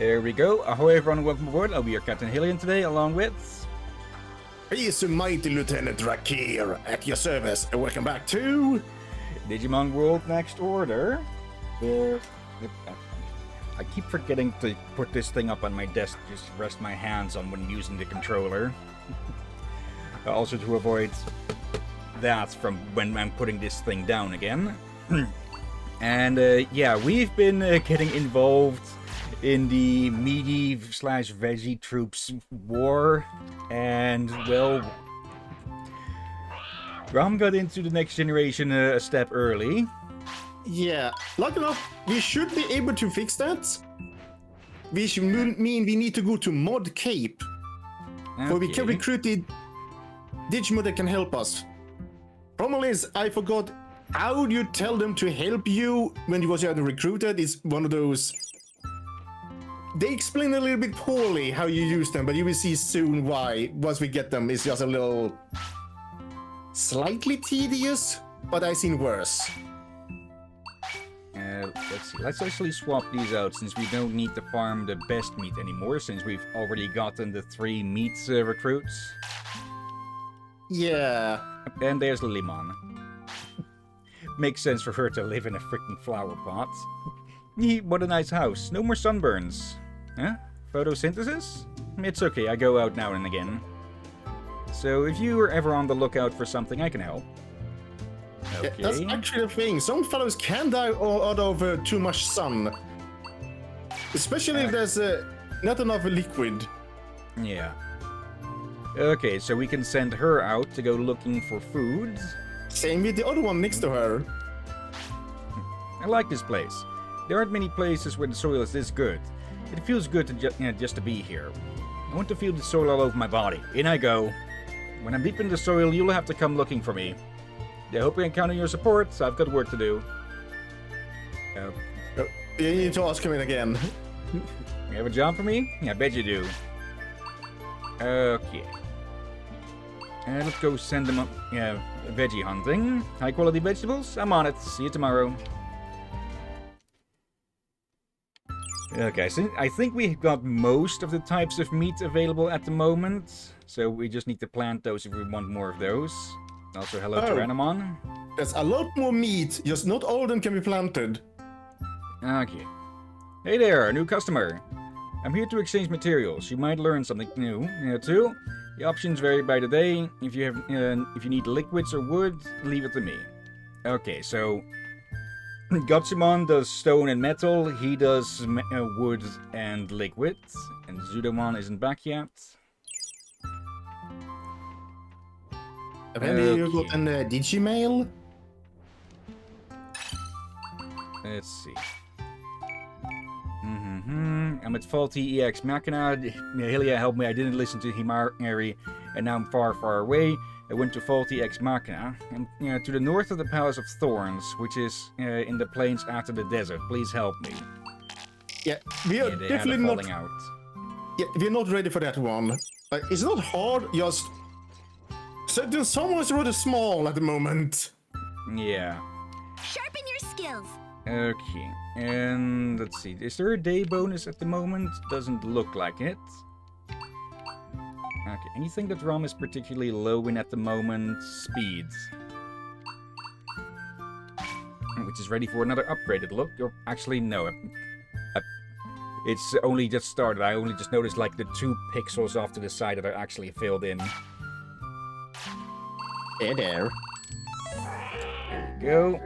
Here we go. Ahoy everyone, welcome aboard. I'll be your Captain Hillyan today, along with... He is the mighty Lieutenant Rakir at your service, and welcome back to... Digimon World Next Order. I keep forgetting to put this thing up on my desk, just rest my hands on when using the controller. Also to avoid that from when I'm putting this thing down again. And yeah, we've been getting involved in the meaty/veggie troops war, and well, Ram got into the next generation a step early. Yeah, lucky enough, we should be able to fix that. Which mean we need to go to Mod Cape. Okay. For we can recruit the Digimon that can help us. Problem is, I forgot, how do you tell them to help you when you was recruited? It's one of those... They explain a little bit poorly how you use them, but you will see soon why. Once we get them, it's just a little... slightly tedious, but I've seen worse. Let's see. Let's actually swap these out since we don't need to farm the best meat anymore, since we've already gotten the 3 meat recruits. Yeah. And there's Lilymon. Makes sense for her to live in a freaking flower pot. What a nice house. No more sunburns. Huh? Photosynthesis? It's okay, I go out now and again. So if you are ever on the lookout for something, I can help. Okay. Yeah, that's actually the thing. Some fellows can die out of too much sun. Especially if there's not enough liquid. Yeah. Okay, so we can send her out to go looking for food. Same with the other one next to her. I like this place. There aren't many places where the soil is this good. It feels good to just to be here. I want to feel the soil all over my body. In I go. When I'm deep in the soil, you'll have to come looking for me. I hope I can count on your support, so I've got work to do. You need to ask him again. You have a job for me? I bet you do. Okay. Let's go send them up, veggie hunting. High quality vegetables? I'm on it. See you tomorrow. Okay, so I think we've got most of the types of meat available at the moment. So we just need to plant those if we want more of those. Also, hello, Tyrannomon. There's a lot more meat, just not all of them can be planted. Okay. Hey there, a new customer. I'm here to exchange materials. You might learn something new, too. The options vary by the day. If you need liquids or wood, leave it to me. Okay, so Gotsumon does stone and metal. He does wood and liquids. And Zudomon isn't back yet. Have you got an Digimail? Let's see. I'm at faulty EX Machina. Hillyan helped me. I didn't listen to Himari, and now I'm far, far away. I went to faulty EX Machina. I'm to the north of the Palace of Thorns, which is in the plains after the desert. Please help me. Yeah, we are definitely not. Out. Yeah, we're not ready for that one. It's not hard. Just certain someone's rather small at the moment. Yeah. Sharpen your skills. Okay, and let's see. Is there a day bonus at the moment? Doesn't look like it. Okay, anything that ROM is particularly low in at the moment? Speed. Which is ready for another upgraded look. Or actually, no. It's only just started. I only just noticed like the 2 pixels off to the side that are actually filled in. Hey there. There we go.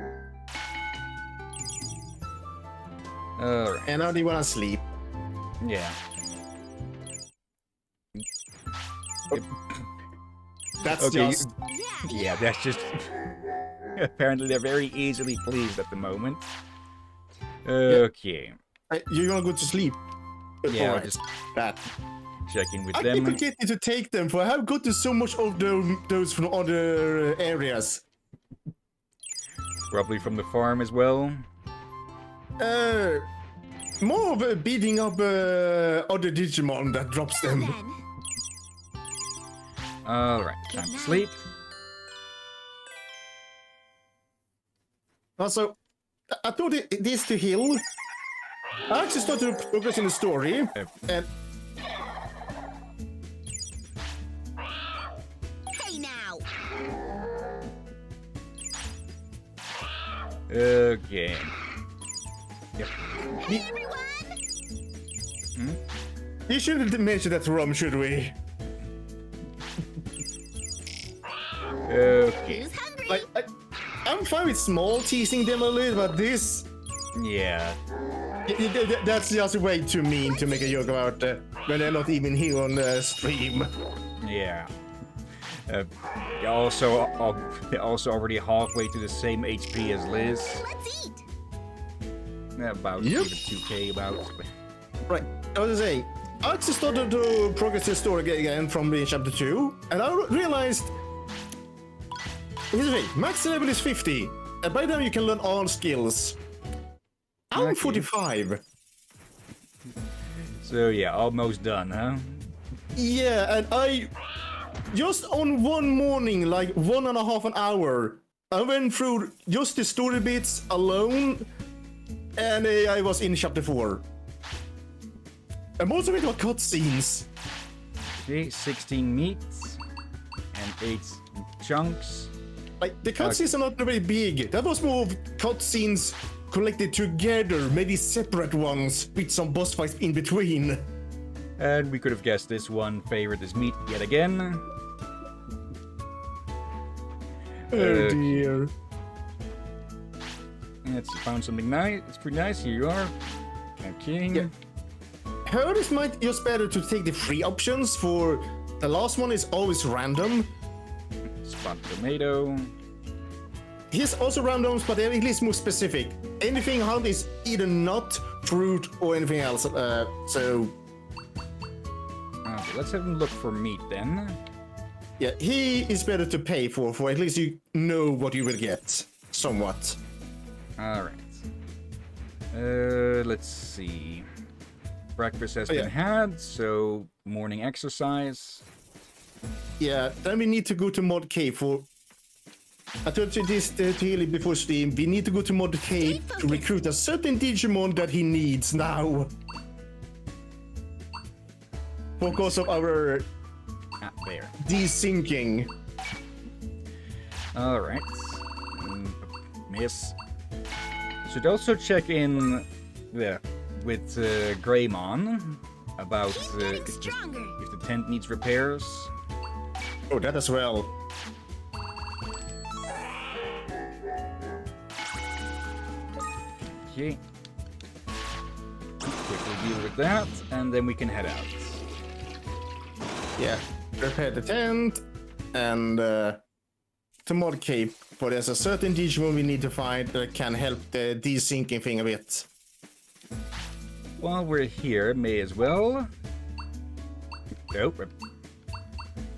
Alright. And now they wanna sleep. Yeah. That's okay, just... Yeah, that's just... Apparently they're very easily pleased at the moment. Okay. You're gonna go to sleep. Yeah, right. just that. check in with I them. keep forgetting to take them, for I have gotten so much of those from other areas. Probably from the farm as well. More of beating up other Digimon that drops them. Alright, time to sleep. Also, I thought this to heal. I actually started to progress in the story, and Hey now. Okay. Yep. Hey everyone. we shouldn't mention that to Rom, should we? Okay. Who's hungry? Like, I'm fine with small teasing them a little, but this... Yeah. That's just way too mean to make a joke about when they're not even here on the stream. Yeah. They're also already halfway to the same HP as Liz. Let's eat. About Yep. 2k about. Right, I was saying, I actually started to progress the story again from the chapter 2, and I realized... Here's the thing, max level is 50, and by then you can learn all skills. I'm Okay. 45. So yeah, almost done, huh? Yeah, and I... Just on one morning, like 1.5 hour, I went through just the story bits alone, and I was in chapter 4. And most of it were cutscenes. Okay, 16 meats and 8 chunks. Like, the cutscenes are not very big. That was more of cutscenes collected together, maybe separate ones, with some boss fights in between. And we could have guessed this one favorite is meat yet again. Oh dear. Let's found something nice. It's pretty nice. Here you are. Okay. Yeah. Heard it might just better to take the free options for the last one is always random. Spot tomato. Here's also randoms, but they're at least more specific. Anything hunt is either nut, fruit, or anything else. So Okay, let's have a look for meat then. yeah, he is better to pay for at least you know what you will get, somewhat. Alright. Let's see. Breakfast has Oh, yeah. been had, so morning exercise. Yeah, then we need to go to Mod K for... I told you this to Haley before stream. We need to go to Mod K to recruit a certain Digimon that he needs now. Because of our Ah, there. desyncing. Alright. Miss. Should also check in with Greymon about Keep getting if stronger. the tent needs repairs. Oh, that as well. Okay. Quickly deal with that, and then we can head out. Yeah, repair the tent and to Mod Cape. But there's a certain Digimon we need to find that can help the desyncing thing a bit. While we're here, may as well. Oh,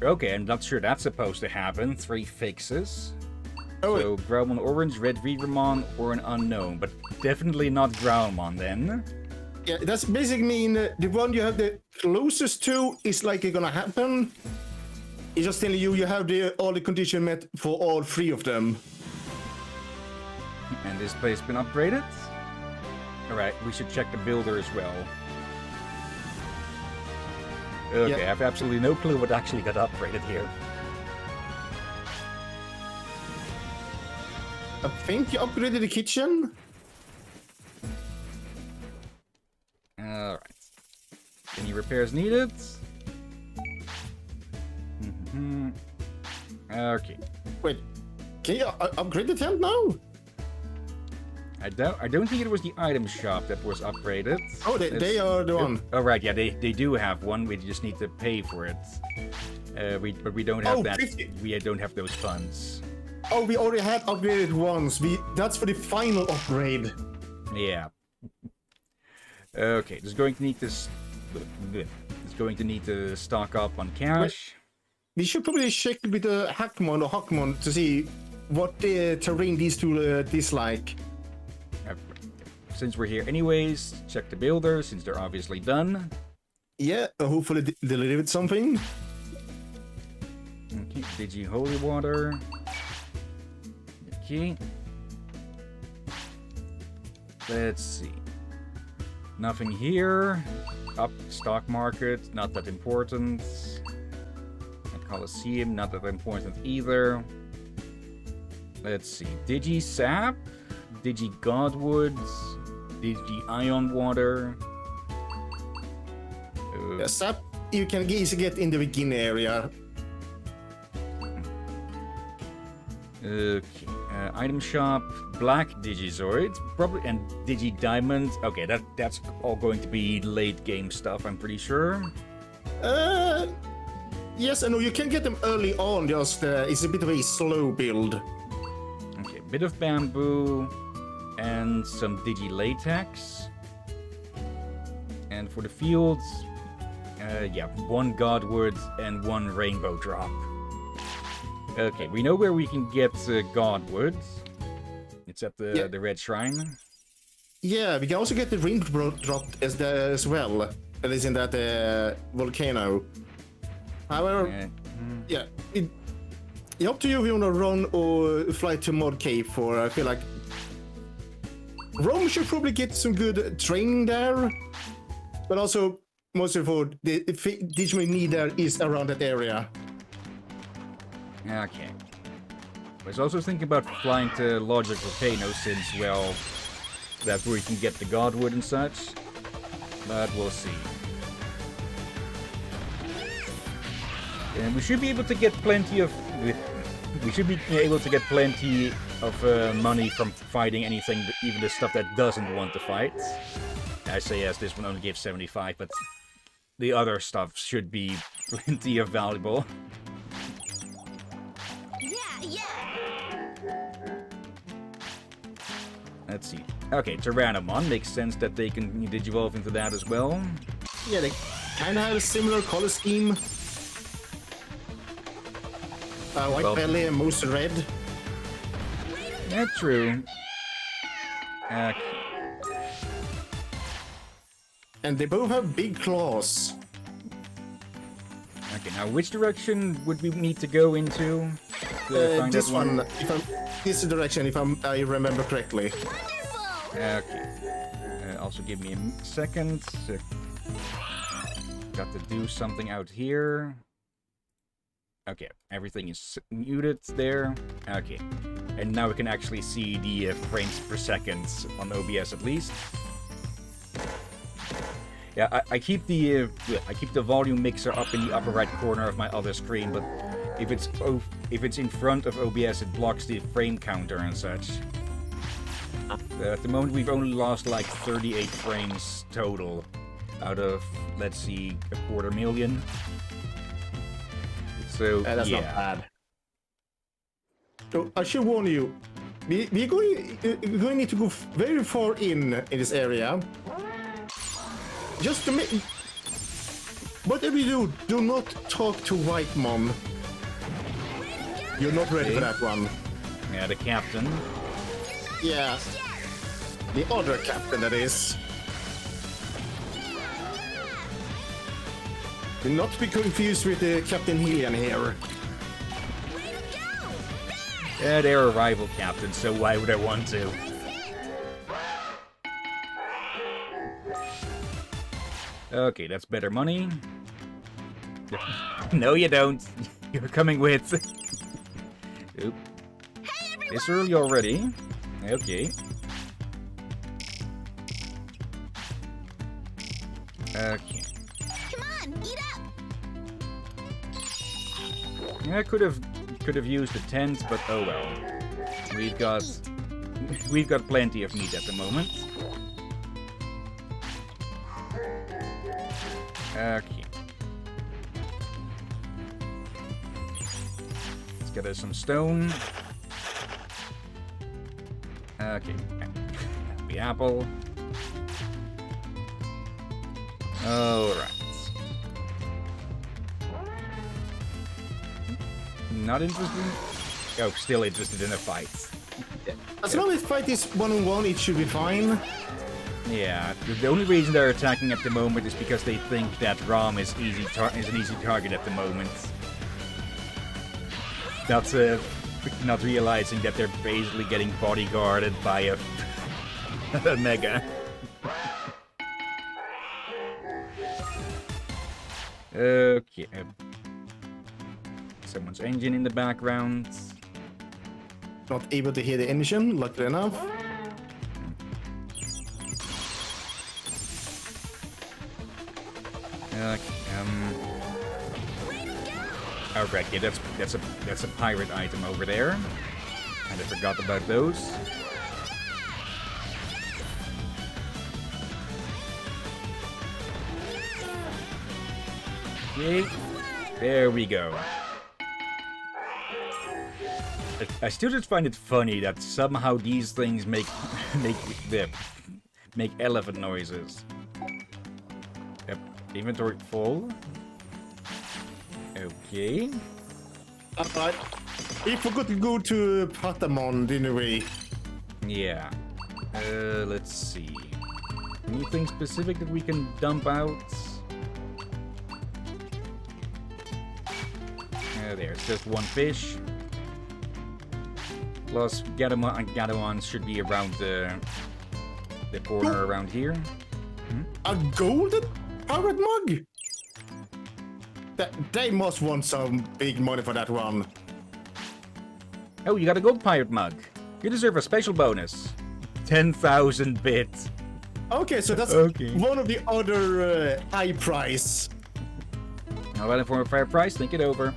okay, I'm not sure that's supposed to happen. 3 fixes. Oh, So Groundmon Orange, Red Reavermon, or an unknown, but definitely not Groundmon then. yeah, that's basically mean the one you have the closest to is likely gonna happen. It's just telling you have all the conditions met for all 3 of them. And this place been upgraded? Alright, we should check the builder as well. Okay, Yeah. I have absolutely no clue what actually got upgraded here. I think you upgraded the kitchen. Alright. Any repairs needed? Okay. Wait, can you upgrade the tent now? I don't think it was the item shop that was upgraded. Oh, they are the one. Oh right, yeah, they do have one. We just need to pay for it. But we don't have Oh, that. 50. We don't have those funds. Oh, we already had upgraded once. That's for the final upgrade. Yeah. Okay, just going to need this. Just going to need to stock up on cash. We should probably check with the Hackmon or Hawkmon to see what terrain these two dislike. Since we're here anyways, check the builder since they're obviously done. Yeah, hopefully delivered something. Okay, Digi Holy Water. Okay. Let's see. Nothing here. Up stock market, not that important. Coliseum, not that important either. Let's see. Digi Sap, Digi Godwood, Digi Ion Water. Sap you can easily get in the beginning area. Okay. Item shop, Black Digizoid, probably, and Digi Diamond. Okay, that's all going to be late game stuff, I'm pretty sure. Yes and no, you can get them early on, just it's a bit of a slow build. Okay, bit of bamboo, and some Digi Latex. And for the fields, yeah, 1 Godwood and 1 Rainbow Drop. Okay, we know where we can get Godwood. It's at the Red Shrine. Yeah, we can also get the Rainbow Drop as well. That is in that volcano. However, yeah, it's up to you if you want to run or fly to Mod Cave for. I feel like Rome should probably get some good training there, but also most of all, the Digimon need there is around that area. Okay. I was also thinking about flying to Logic Volcano since, well, that's where we can get the Godwood and such. But we'll see. And we should be able to get plenty of... We should be able to get plenty of money from fighting anything, even the stuff that doesn't want to fight. I say yes, this one only gives 75, but the other stuff should be plenty of valuable. Let's see. Okay, Tyrannomon. Makes sense that they can digivolve into that as well. Yeah, they kind of have a similar color scheme. White belly and most red. Yeah, true. And they both have big claws. Okay, now which direction would we need to go into? This one, this direction, if I remember correctly. Okay. Also give me a second. Got to do something out here. Okay, everything is muted there. Okay. And now we can actually see the frames per second on OBS at least. Yeah, I keep the volume mixer up in the upper right corner of my other screen, but if it's in front of OBS, it blocks the frame counter and such. At the moment, we've only lost like 38 frames total out of, let's see, 250,000. So that's yeah. not bad. So I should warn you, we're going to need to go very far in this area. Just to make... Whatever you do not talk to White Mom. You're not ready for that one. Yeah, the captain. Yeah. The other captain, that is. Do not be confused with the Captain Hillyan here. Yeah, they're a rival captain, so why would I want to? Okay, that's better money. No, you don't. You're coming with. Oop. It's early already. Okay. Okay. Come on, eat up. Yeah, I could have used the tent, but oh well. We've got plenty of meat at the moment. Okay. Let's get us some stone. Okay. The apple. Alright. Not interested? Oh, still interested in a fight. As long as fight is one-on-one, it should be fine. Yeah, the only reason they're attacking at the moment is because they think that Ram is an easy target at the moment. That's not realizing that they're basically getting bodyguarded by a Mega. Okay. Someone's engine in the background. Not able to hear the engine, luckily enough. Alright, yeah, that's a pirate item over there. And I forgot about those. Okay, there we go. I still just find it funny that somehow these things make make elephant noises. Yep, inventory full. Okay. Alright. We forgot to go to Patamon, didn't we? Yeah. Let's see. Anything specific that we can dump out? There's just one fish. Plus, Gadamon should be around the corner around here. A golden pirate mug? They must want some big money for that one. Oh, you got a gold pirate mug. You deserve a special bonus. 10,000 bits. Okay, so that's one of the other high price. How about for a fair price? Think it over.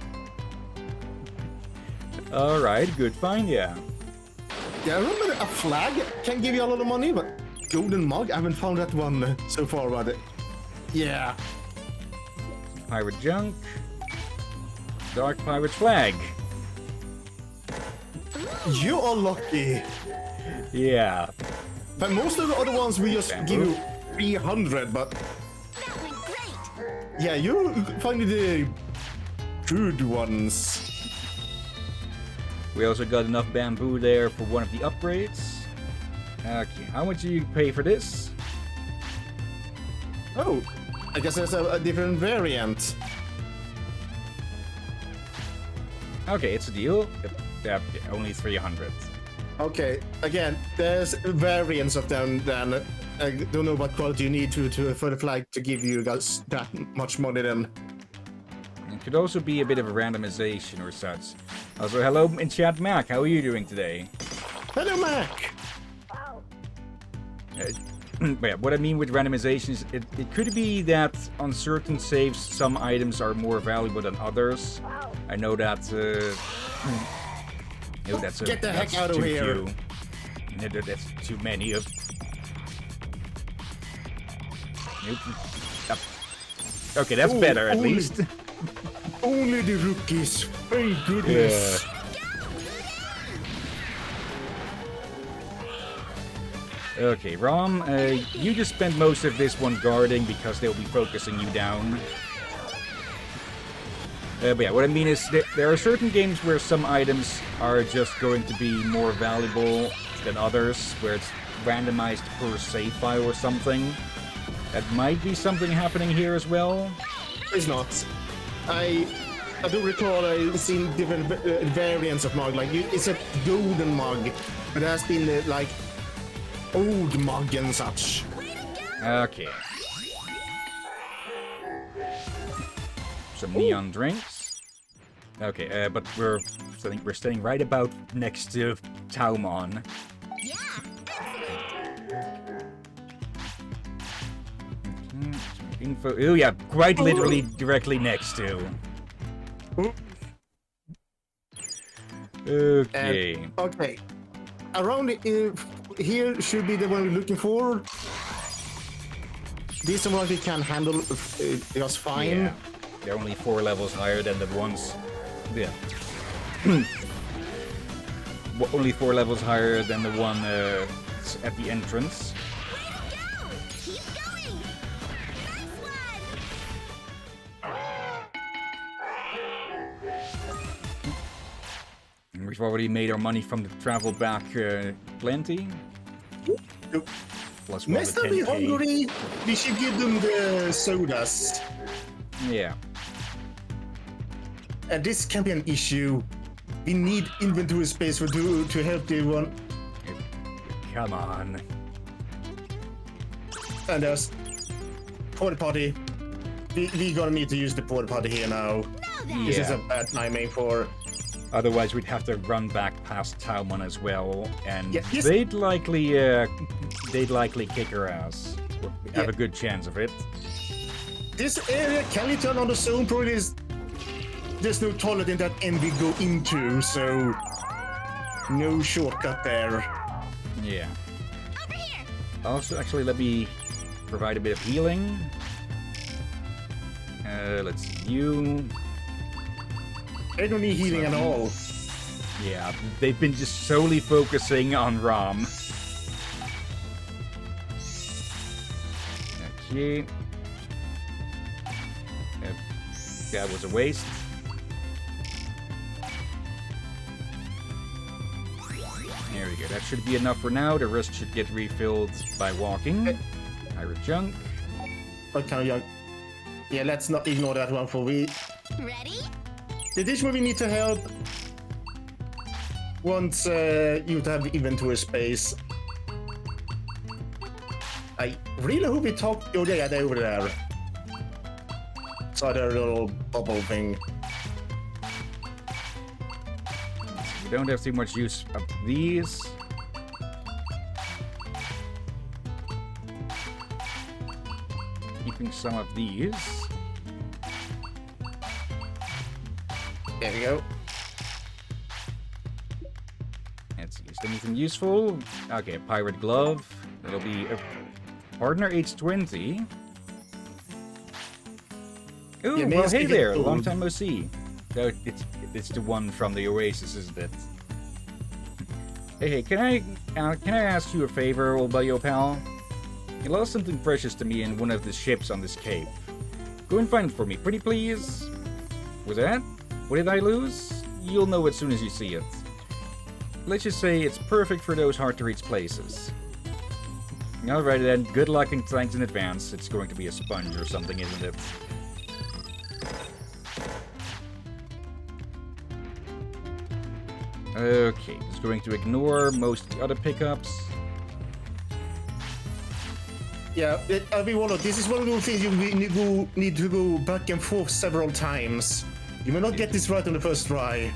Alright, good find, yeah. Yeah, I remember a flag can give you a lot of money, but golden mug, I haven't found that one so far, but yeah. Pirate junk. Dark pirate flag. You are lucky. Yeah. But most of the other ones we just give you 300, but That went great. yeah, you find the good ones. We also got enough bamboo there for one of the upgrades. Okay, how much do you pay for this? Oh, I guess there's a different variant. Okay, it's a deal. Yeah, only 300. Okay, again, there's variants of them. Then I don't know what quality you need to for the flag to give you guys that much money. Then It could also be a bit of a randomization or such. Also, hello in chat, Mac. How are you doing today? hello, Mac. Yeah, what I mean with randomization is it could be that on certain saves some items are more valuable than others. I know that. No, Get the heck that's out of too here. few. No, that's too many of. Nope. Okay, that's Oh, better at only- least. Only the rookies. Thank goodness. Okay, Rom, you just spend most of this one guarding because they'll be focusing you down. But yeah, what I mean is that there are certain games where some items are just going to be more valuable than others, where it's randomized per save file or something. That might be something happening here as well. It's not. I do recall I've seen different variants of mug. Like it's a golden mug, but there has been like old mug and such. Okay. Some neon drinks. Okay, but we're staying right about next to Taumon. Yeah, excellent. Info. Oh yeah, quite literally directly next to. Okay. Okay. Around here should be the one we're looking for. These are ones we can handle just fine. Yeah. They're only 4 levels higher than the ones. Yeah. Only 4 levels higher than the one at the entrance. Keep going. Nice one. We've already made our money from the travel back plenty. Yep. Plus Next time we're hungry, we should give them the sodas. Yeah. And this can be an issue. We need inventory space to help the one. Come on. And there's party. we gonna need to use the porta potty here now. Now then. This is Yeah. a bad timing for. Otherwise, we'd have to run back past Talmon as well, and Yeah, yes. they'd likely kick her ass. We have Yeah. a good chance of it. This area can you turn on the zone? Probably is. There's no toilet in that end we go into, so no shortcut there. Yeah. Over here. Also, actually, let me provide a bit of healing. Let's see you. I don't need healing at all. Yeah, they've been just solely focusing on Ram. Okay. Yep. That was a waste. There we go. That should be enough for now. The rest should get refilled by walking. Pirate junk. What kind of young? Yeah, let's not ignore that one for we. Ready? The Digimon we need to help once you have the inventory space. I really hope we talk. Oh yeah, they're over there. Saw their little bubble thing. We don't have too much use of these. Keeping some of these. There we go. Let's see, is there anything useful? Okay, a pirate glove. That'll be a partner H20. Ooh, Yeah, well, maybe hey get there, food. long time no see. So it's the one from the Oasis, isn't it? Hey, can I ask you a favor, old buddy, pal? You lost something precious to me in one of the ships on this cape. Go and find it for me, pretty please. Was that? What did I lose? You'll know as soon as you see it. Let's just say it's perfect for those hard-to-reach places. Alright then, good luck and thanks in advance. It's going to be a sponge or something, isn't it? Okay, just going to ignore most of the other pickups. Yeah, everyone, this is one of those things you need to go back and forth several times. You may not get this right on the first try.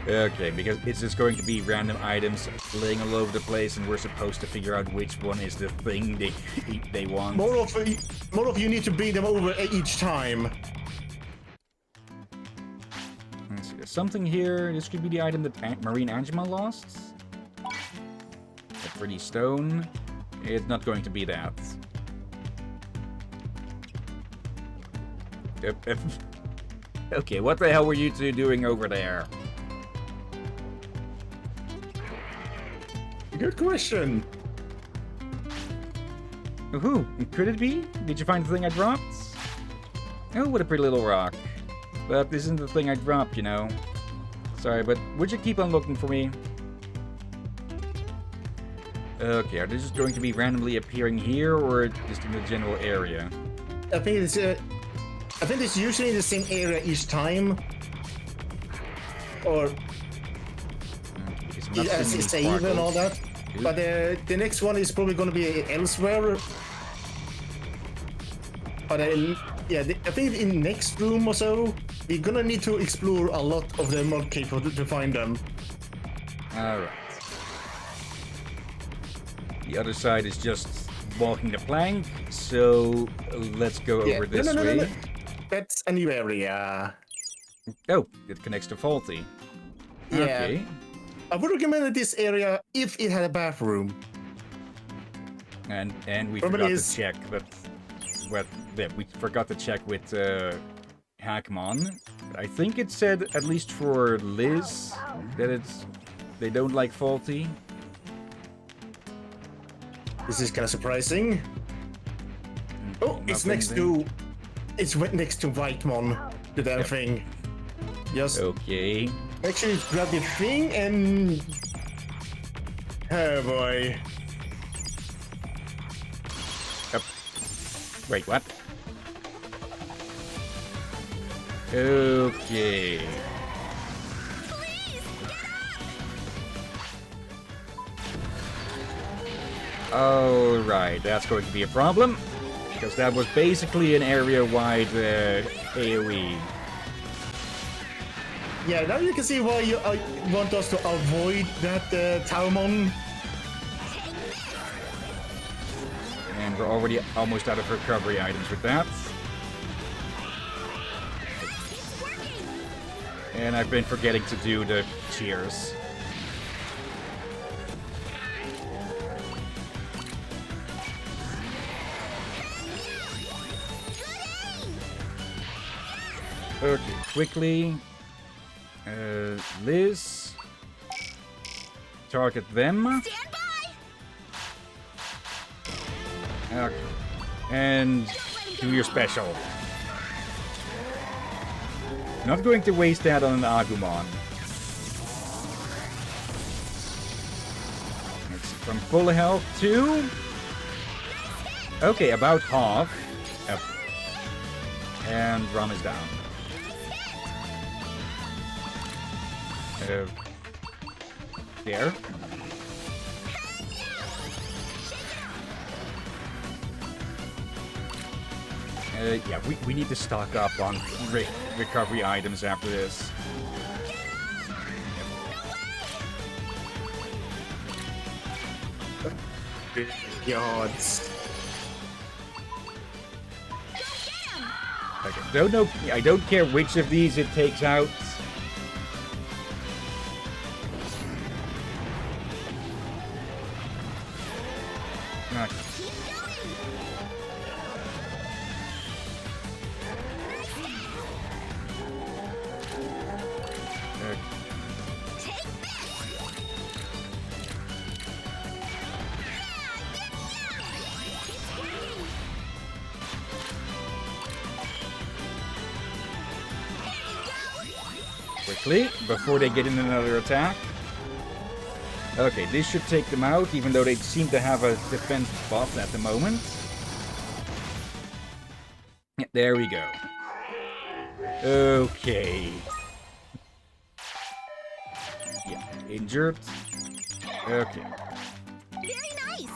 Okay, because it's just going to be random items laying all over the place, and we're supposed to figure out which one is the thing they want. More of you need to bring them over each time. Let's see, there's something here. This could be the item that Marine Angema lost. A pretty stone. It's not going to be that. Yep. Okay, what the hell were you two doing over there? Good question. Ooh, could it be? Did you find the thing I dropped? Oh, what a pretty little rock. But this isn't the thing I dropped, you know. Sorry, but would you keep on looking for me? Okay, are they just going to be randomly appearing here, or just in the general area? I think it's usually in the same area each time. Or Because I'm not as seeing it's any even and all sparkles. that. Oop. But the next one is probably going to be elsewhere. But yeah, I think in next room or so, we're gonna need to explore a lot of the mod cave to find them. Alright. The other side is just walking the plank, so let's go over this way. No. That's a new area. Oh, it connects to Faulty. Yeah. Okay. I would recommend this area if it had a bathroom. And we Problem forgot is- to check, but we forgot to check with Hackmon. I think it said, at least for Liz, that they don't like Faulty. This is kind of surprising. Oh, it's Nothing next there. to... It's right next to Whitemon, the damn Yep. thing. Just Okay. actually grab the thing and... Oh boy. Up. Wait, what? Okay. Please, Alright, that's going to be a problem. Because that was basically an area-wide AoE. Yeah, now you can see why you want us to avoid that Taumon. And we're already almost out of recovery items with that. And I've been forgetting to do the cheers. Okay, quickly. Liz. Target them. Stand by. Okay. And do your special. Not going to waste that on an Agumon. It's from full health to... Okay, about half. Yep. And Rom is down. There. Yeah, we need to stock up on recovery items after this. Yards. Okay, I don't care which of these it takes out. Okay. Quickly, before they get in another attack. Okay, this should take them out, even though they seem to have a defense buff at the moment. Yeah, there we go. Okay. Yeah, injured. Okay. Very nice.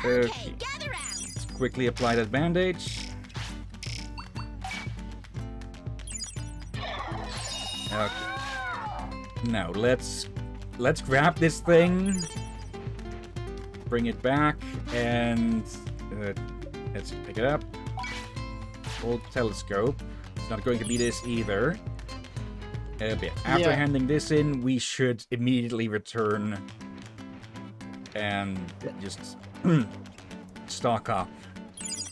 Okay. Gather round. Quickly apply that bandage. Okay. Now let's grab this thing, bring it back, and let's pick it up. Old telescope. It's not going to be this either. But after handing this in, we should immediately return and just stock up.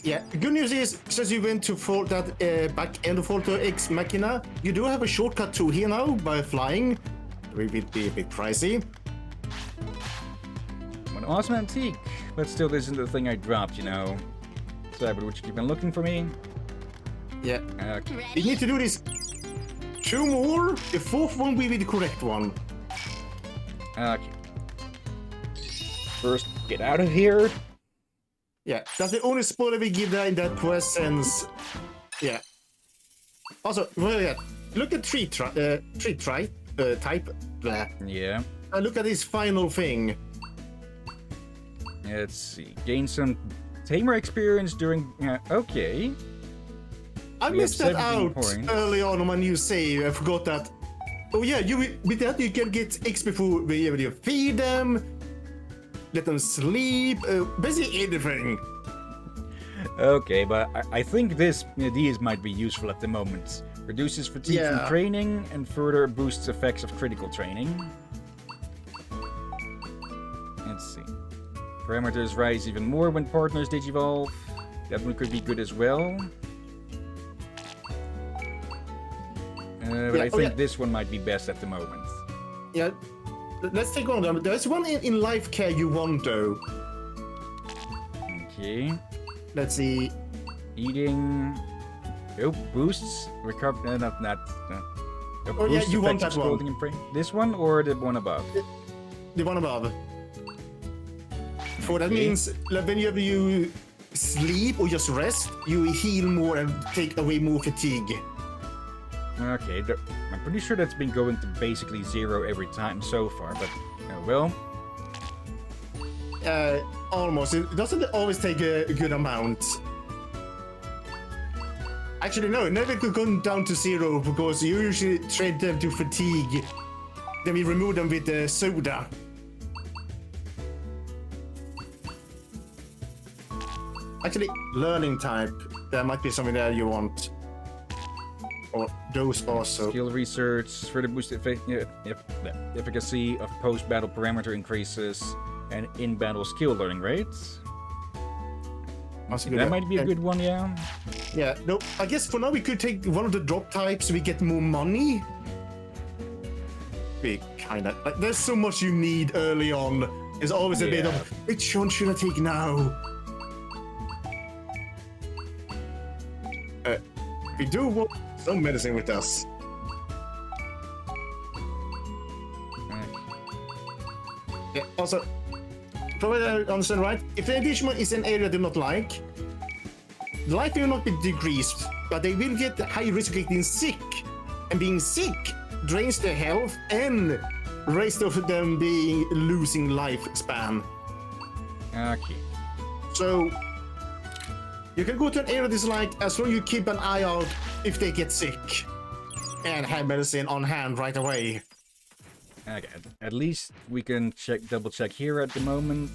Yeah, good news is, since you went to that back end of Volta X Machina, you do have a shortcut to here now by flying. It will be a bit pricey. An awesome antique. But still, this isn't the thing I dropped, you know. So, but would you keep on looking for me? Yeah. Okay. You Ready? need to do this 2 more. The 4th one will be the correct one. Okay. First, get out of here. Yeah, that's the only spoiler we give there in that quest sense. Yeah. Also, well, yeah, look at type. Blah. Yeah. And look at this final thing. Let's see. Gain some tamer experience during... okay. I We missed have that 17 out points. early on my new save. I forgot that. Oh yeah, with that you can get XP for whenever you feed them, let them sleep, basically anything. Okay, but I think these might be useful at the moment. Reduces fatigue from Yeah. training and further boosts effects of critical training. Let's see. Parameters rise even more when partners digivolve. That one could be good as well. But I think this one might be best at the moment. Yeah, let's take one of them. There's one in life care you want though. Okay. Let's see. Eating. Oh, boosts. Recover. Not. Oh, yeah, boosts you want effects that of one. scalding and prey. This one or the one above? The one above. For that Okay. means like, whenever you sleep or just rest, you heal more and take away more fatigue. Okay, I'm pretty sure that's been going to basically 0 every time so far, but well. Almost. It doesn't always take a good amount. Actually, no, it never could go down to 0 because you usually trade them to fatigue. Then we remove them with the soda. Actually, learning type. There might be something there you want. Or those also. Skill research, further boost efficacy of post-battle parameter increases and in-battle skill learning rates. That might be a good one, yeah. Yeah, no, I guess for now we could take one of the drop types, we get more money. We kinda, like, there's so much you need early on. There's always a bit of, which one should I take now? We do want some medicine with us. Yeah, also, probably I understand right, if the Digimon is an area they do not like, the life will not be decreased, but they will get the high risk of getting sick. And being sick drains their health and raises of them being losing lifespan. Okay. So you can go to an area disliked as long as you keep an eye out if they get sick and have medicine on hand right away. Okay, at least we can double check here at the moment.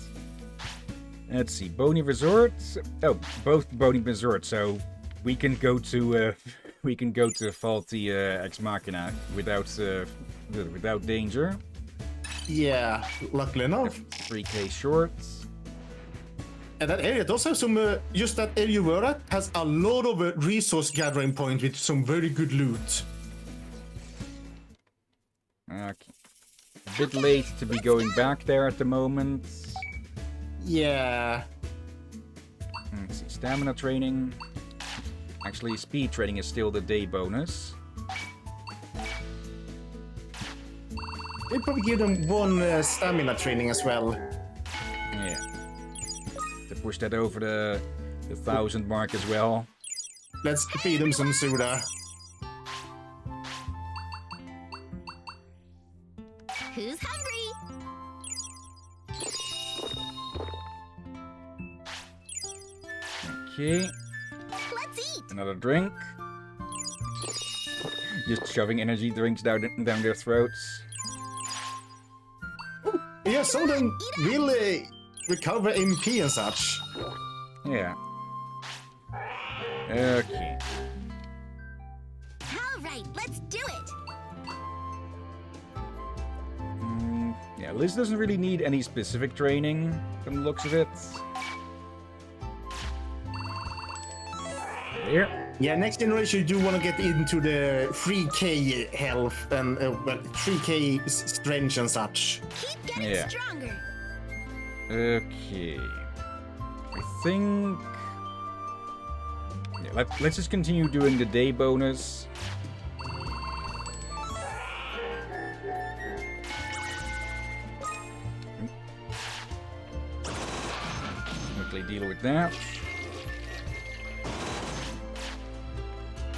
Let's see, Bony Resort. Oh, both Bony Resort, so we can go to faulty Ex Machina without danger. Yeah, luckily enough. 3k shorts. And that area does have some, just that area you were at has a lot of resource gathering points with some very good loot. Okay. A bit late to be going back there at the moment. Yeah. Let's see, stamina training. Actually, speed training is still the day bonus. They probably give them one stamina training as well. Yeah. To push that over the 1,000 mark as well. Let's feed them some soda. Who's hungry? Okay. Let's eat. Another drink. Just shoving energy drinks down their throats. Yeah, some of them really recover MP and such. Yeah. Okay. All right, let's do it. Yeah, Liz doesn't really need any specific training from the looks of it. Here. Yeah, next generation you do want to get into the 3k health and 3k strength and such. Keep getting stronger. Okay. I think... Yeah, let's just continue doing the day bonus. Quickly deal with that.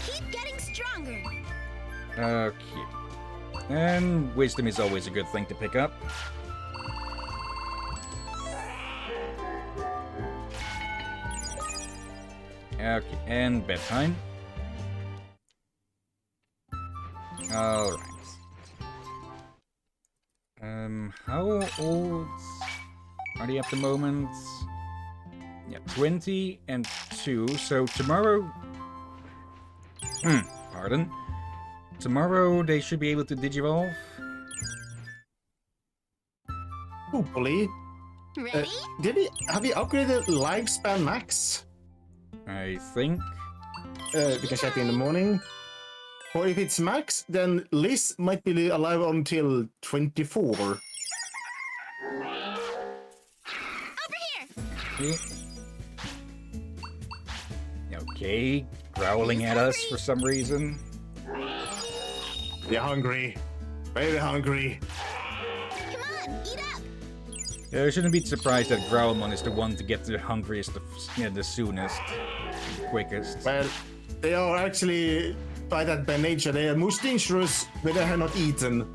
Keep getting stronger. Okay. And wisdom is always a good thing to pick up. Okay, and bedtime. Alright. How old are they at the moment? Yeah, 20 and 2, so tomorrow... pardon. Tomorrow they should be able to digivolve. Hopefully. Ready? Have we upgraded lifespan max? I think. We can check in the morning. Or if it's max, then Liz might be alive until 24. Over here. Okay. Okay, growling at us for some reason. They're hungry. Very hungry. Come on, eat up. I shouldn't be surprised that Growlmon is the one to get the hungriest, the soonest, quickest. Well, they are actually, by nature, they are most dangerous when they have not eaten.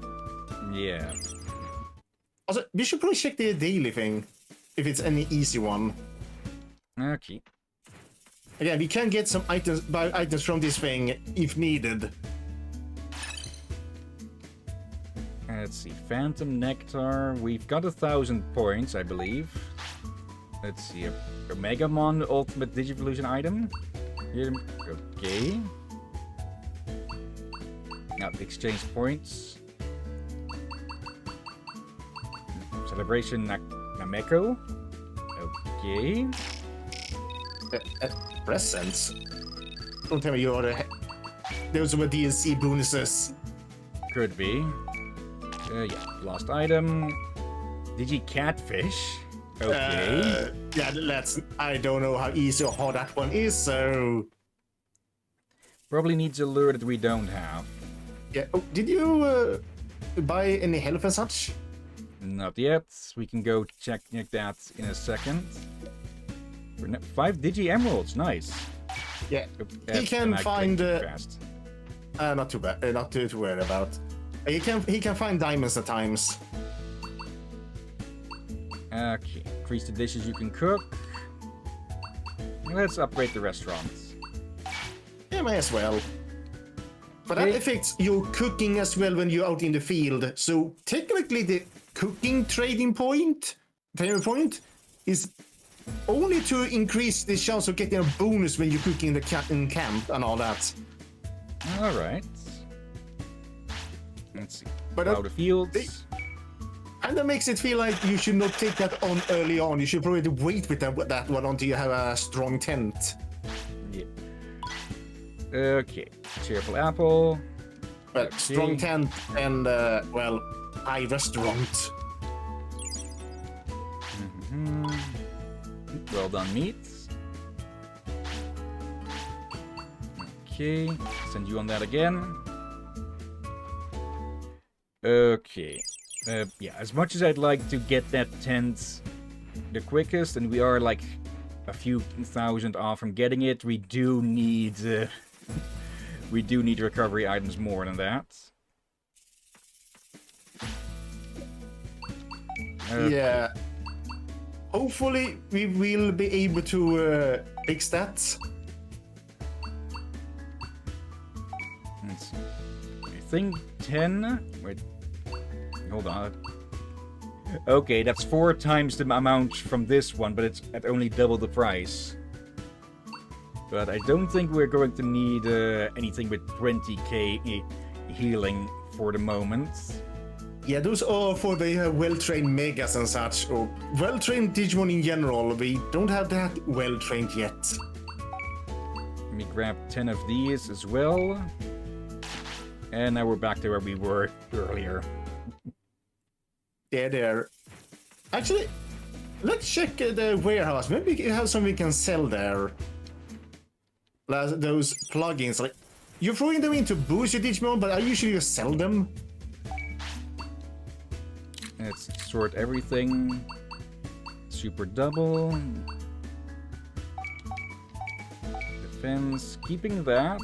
Yeah. Also, we should probably check their daily thing. if it's any easy one. Okay. Again, we can get some items from this thing if needed. Let's see. Phantom Nectar. We've got 1,000 points, I believe. Let's see. A Omegamon Ultimate Digivolution item. Here. Okay. Now, exchange points. Celebration Nameko. Okay. Presents? Don't tell me you order. Those were DLC bonuses. Could be. Yeah. Last item. Digi Catfish. Okay. Yeah, I don't know how easy or hard that one is, so. Probably needs a lure that we don't have. Yeah. Oh, did you buy any health and such? Not yet. We can go check that in a second. 5 Digi Emeralds. Nice. Yeah. He can find. Fast. Not too bad. Not too worried about. He can find diamonds at times. Okay. Increase the dishes you can cook. Let's upgrade the restaurants. Yeah, may as well. But that affects your cooking as well when you're out in the field. So technically, the cooking trading point is only to increase the chance of getting a bonus when you're cooking in camp and all that. All right. Let's see. But Plow the fields. And that makes it feel like you should not take that on early on. You should probably wait with that one until you have a strong tent. Yeah. Okay. Cheerful apple. Well, Okay. strong tent and, high restaurant. Well done, meats. Okay. Send you on that again. Okay. Yeah, as much as I'd like to get that tent the quickest, and we are like a few thousand off from getting it, we do need recovery items more than that. Yeah. Hopefully we will be able to fix that. Let's see. I think 10. Wait. Hold on. Okay, that's 4 times the amount from this one, but it's at only double the price. But I don't think we're going to need anything with 20k healing for the moment. Yeah, those are for the well-trained megas and such, or well-trained Digimon in general. We don't have that well-trained yet. Let me grab 10 of these as well. And now we're back to where we were earlier. Yeah, there. Actually, let's check the warehouse. Maybe we have something we can sell there. Like those plugins, like you're throwing them into boost your Digimon, but I usually just sell them. Let's sort everything. Super double. Defense. Keeping that.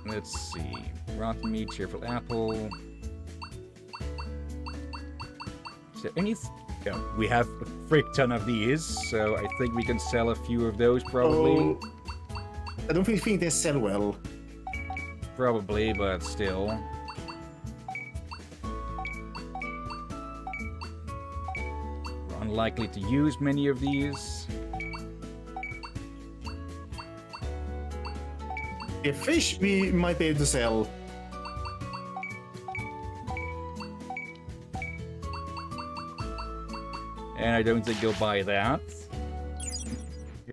Let's see. Rotten meat, cheerful apple. Is there any? Yeah, we have a frick ton of these, so I think we can sell a few of those probably. Oh, I don't think they sell well. Probably, but still. We're unlikely to use many of these. A fish we might be able to sell. And I don't think they'll buy that.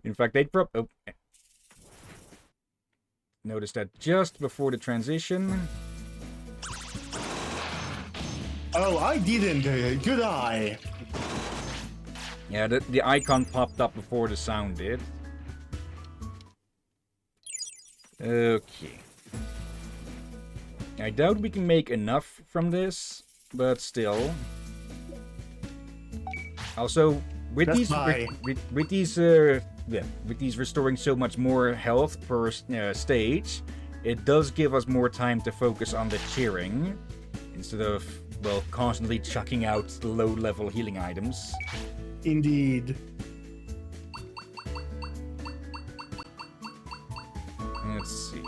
In fact, they'd notice that just before the transition. Oh, I didn't. Good eye. Yeah, the icon popped up before the sound did. Okay. I doubt we can make enough from this, but still. Also, with That's these restoring so much more health per stage, it does give us more time to focus on the cheering instead of well, constantly chucking out low-level healing items. Indeed. Let's see.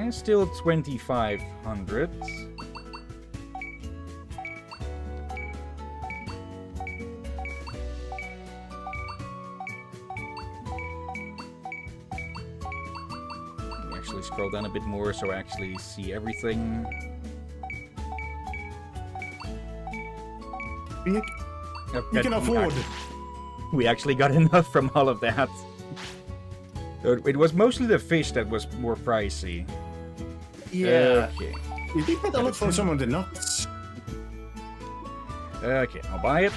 Still 2,500. Actually scroll down a bit more so I actually see everything. You can afford. We actually got enough from all of that. It was mostly the fish that was more pricey. Yeah. Okay. You did get a lot from some of the nuts. Okay, I'll buy it.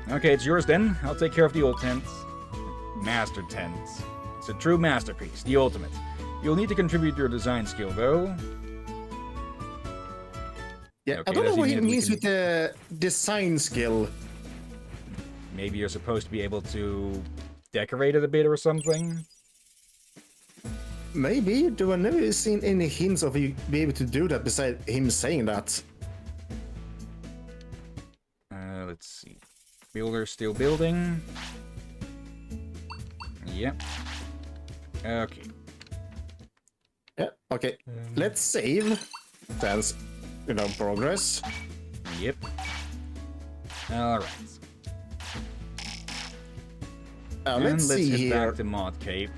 Okay, it's yours then. I'll take care of the old tent. Master tent. It's a true masterpiece, the ultimate. You'll need to contribute your design skill, though. Yeah, Okay, I don't know does what he he mean we means can- with the design skill. Maybe you're supposed to be able to decorate it a bit or something? Maybe, though I've never seen any hints of you be able to do that besides him saying that. Let's see. Builder still building. Yep. Okay. Yeah, okay. Let's save. That's, progress. Yep. Alright. Let's see head here. back to Mod Cape.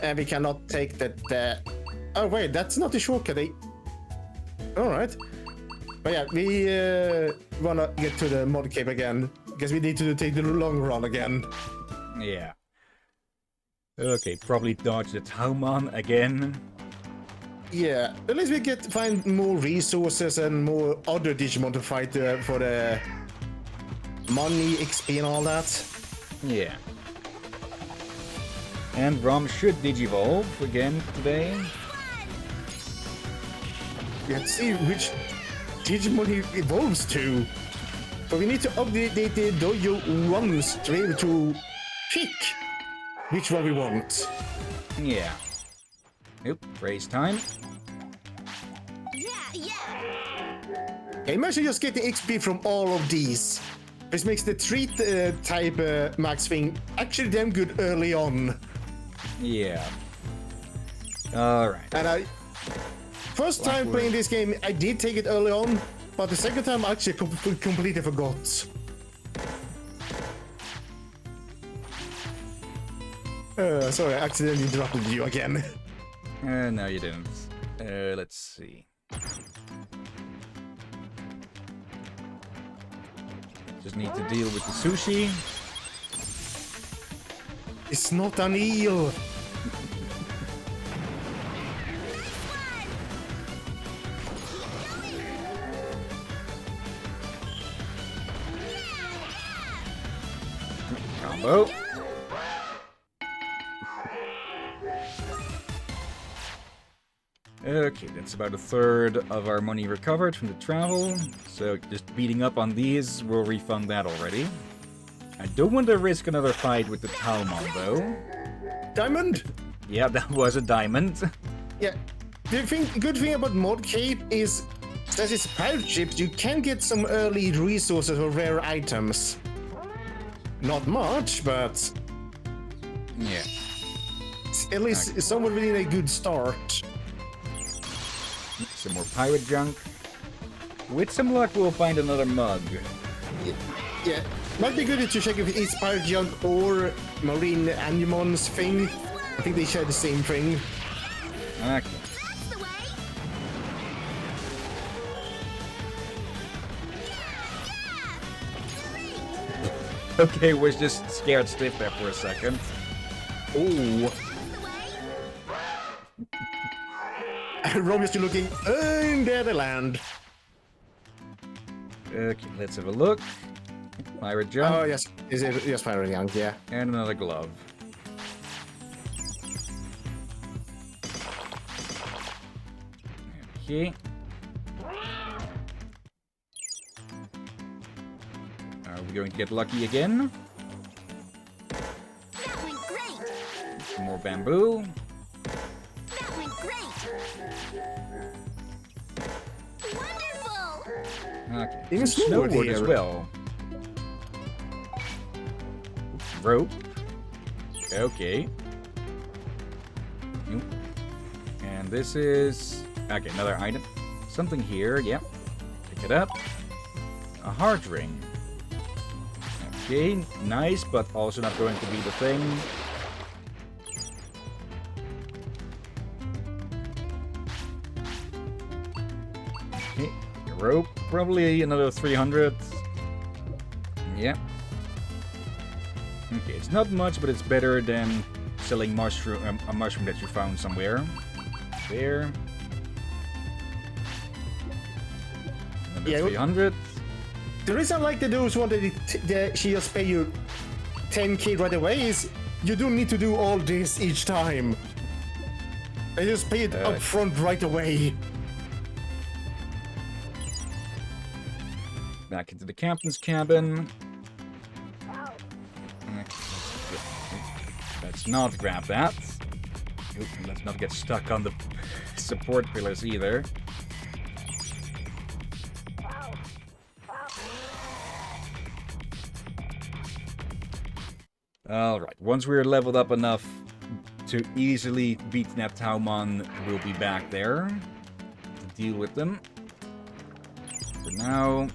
And we cannot take that. Oh, wait, that's not the shortcut. Alright. But yeah, we wanna get to the Mod Cape again. Because we need to take the long run again. Yeah. Okay, probably dodge the Taumon again. Yeah, at least we find more resources and more other Digimon to fight for the money, XP and all that. Yeah. And Rom should digivolve again today. Let's see which Digimon he evolves to. But we need to update the dojo runs to be able to pick which one we want. Yeah. Nope, race time. Yeah. Imagine just getting XP from all of these. This makes the treat type max thing actually damn good early on. Yeah. Alright. And first time playing this game, I did take it early on, but the second time I actually completely forgot. Sorry, I accidentally interrupted you again. No, you didn't. Let's see. Just need to deal with the sushi. It's not an eel. Combo. Okay, that's about a third of our money recovered from the travel. So just beating up on these will refund that already. I don't want to risk another fight with the Taumon, though. Diamond? Yeah, that was a diamond. Yeah. The good thing about Mod Cape is that it's pirate ships, you can get some early resources or rare items. Not much, but Yeah. at least it's somewhat within a good start. Some more pirate junk. With some luck, we'll find another mug. Yeah. Might be good to check if it's pirate junk or marine animals thing. I think they share the same thing. Okay. That's the way. Okay, was just scared stiff there for a second. Oh. Romeo's still looking in the land. Okay, let's have a look. Pirate junk. Oh yes, is it yes, pirate junk? Yeah. And another glove. Okay. Are we going to get lucky again? That went great. Some more bamboo. That went great. Wonderful. Okay. Even Some snowboard snowboard as here. well. Rope. Okay. Nope. And this is... Okay, another item. Something here, yep. Pick it up. A heart ring. Okay, nice, but also not going to be the thing. Okay, a rope. Probably another 300. Yeah. Okay, it's not much, but it's better than selling mushroom, a mushroom that you found somewhere. There. Another Yeah, 300. The reason I like those one that she just pay you 10k right away is you don't need to do all this each time. They just pay it up front right away. Back into the captain's cabin. Let's not grab that. Oop, let's not get stuck on the support pillars either. Alright, once we're leveled up enough to easily beat Neptaumon, we'll be back there to deal with them. For now,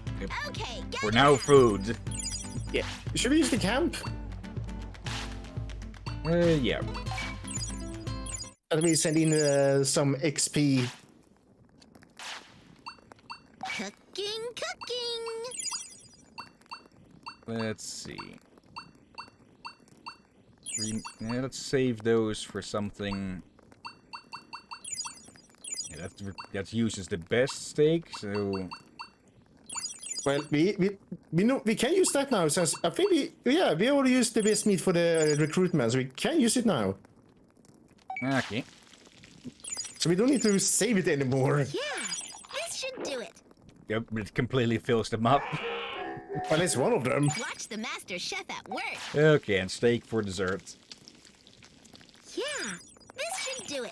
Okay, go. for now, food. Yeah. Should we use the camp? Yeah. Let me send in some XP. Cooking, cooking. Let's see. Yeah, let's save those for something. Yeah, that uses the best steak, so... Well, we know we can use that now since I think we already used the best meat for the recruitment, so we can use it now. Okay. So we don't need to save it anymore. Yeah, this should do it. Yep, it completely fills them up. Well, it's one of them. Watch the master chef at work. Okay, and steak for dessert. Yeah, this should do it.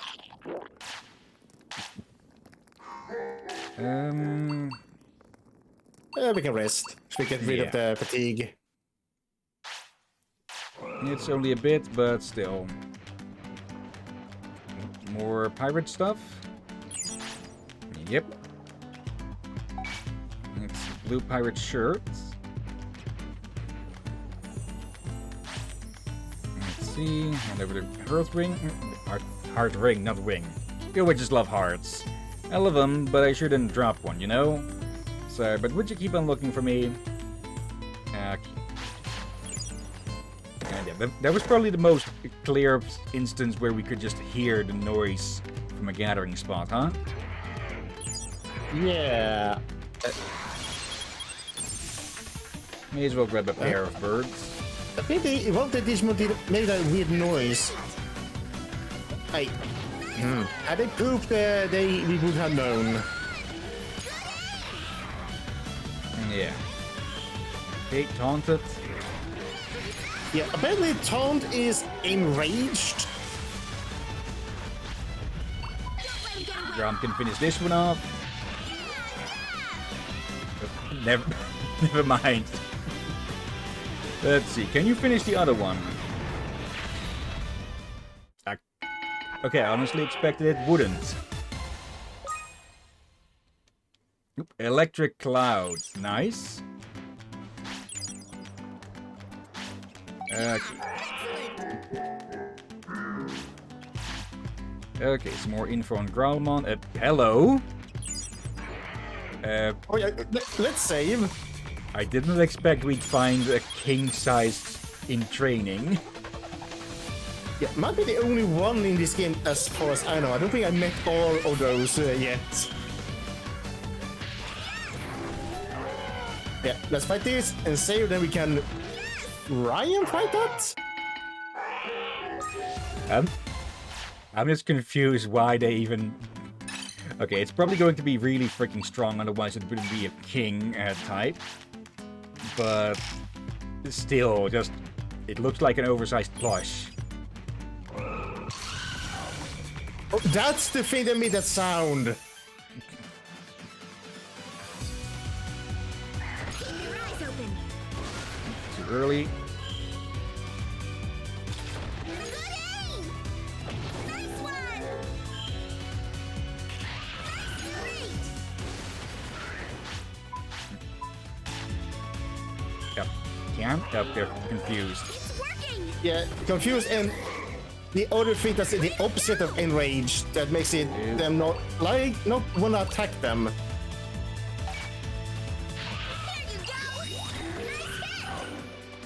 We can rest. So we get rid of the fatigue. It's only a bit, but still. More pirate stuff. Yep. It's a blue pirate shirt. Let's see. Hand over the hearth ring. Heart ring, not wing. You would just love hearts. I love them, but I sure didn't drop one, you know? So, but would you keep on looking for me? Okay. And yeah, that was probably the most clear instance where we could just hear the noise from a gathering spot, huh? Yeah. May as well grab a pair of birds. I think one of the Digimon did made that weird noise. Had they pooped, we would have known. Yeah. Okay, taunted. Yeah, apparently Taunt is enraged. Grom can finish this one off. Never mind. Let's see. Can you finish the other one? Okay, I honestly expected it wouldn't. Oop, electric cloud. Nice. Okay. Okay, some more info on Growlmon. Hello. Oh yeah, let's save. I didn't expect we'd find a king-sized in training. Yeah, might be the only one in this game as far as I know. I don't think I met all of those yet. Yeah, let's fight this and save, then we can Ryan fight that? I'm just confused why they even... Okay, it's probably going to be really freaking strong, otherwise it wouldn't be a king type. but still, just it looks like an oversized plush. Oh, that's the thing that made that sound. Keep your eyes open. Too early. Good aim! Nice one! That's great! Yep. Can't. Yep, they're confused. It's working! Yeah, confused, and the other thing that's the opposite of enraged that makes it them not wanna attack them. There you go! Nice hit!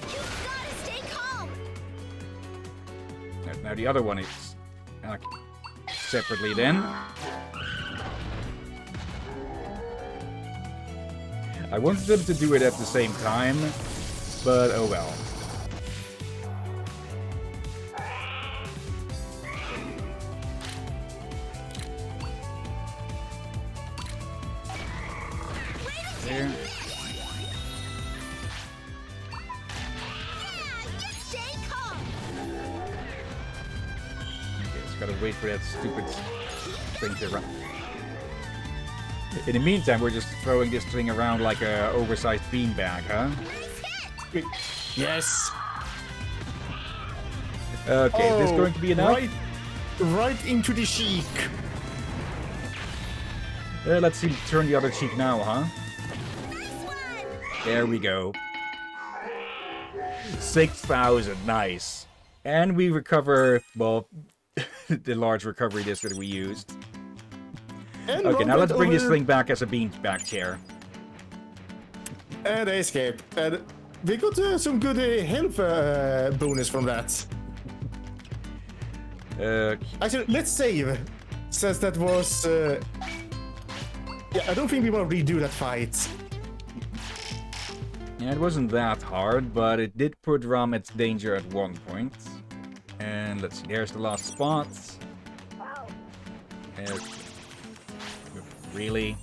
You've gotta stay calm! Now the other one is separately then. I wanted them to do it at the same time, but oh well. There. Yeah, just stay calm! Okay, just gotta wait for that stupid thing to run. In the meantime, we're just throwing this thing around like a oversized beanbag, huh? Nice hit! Yes. Okay, is this going to be enough? Right into the cheek. Let's see, turn the other cheek now, huh? Nice one! There we go. 6,000, nice. And we recover, well, the large recovery disc that we used. And Okay, now let's bring this over- thing back as a beanbag chair. And they escape. And we got some good health bonus from that. Actually, let's save. Since that was... yeah, I don't think we want to redo that fight. Yeah, it wasn't that hard, but it did put Ram at danger at one point. And let's see, there's the last spot. Really?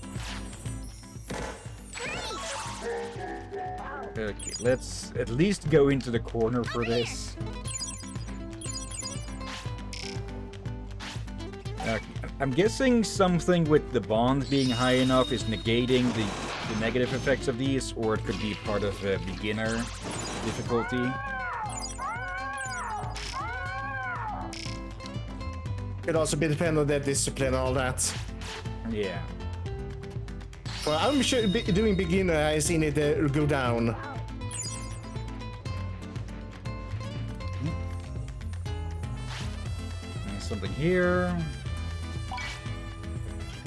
Okay, let's at least go into the corner for this. I'm guessing something with the bond being high enough is negating the negative effects of these, or it could be part of a beginner difficulty. Could also be dependent on their discipline and all that. Yeah. Well, I'm sure doing beginner, I've seen it go down. There's something here.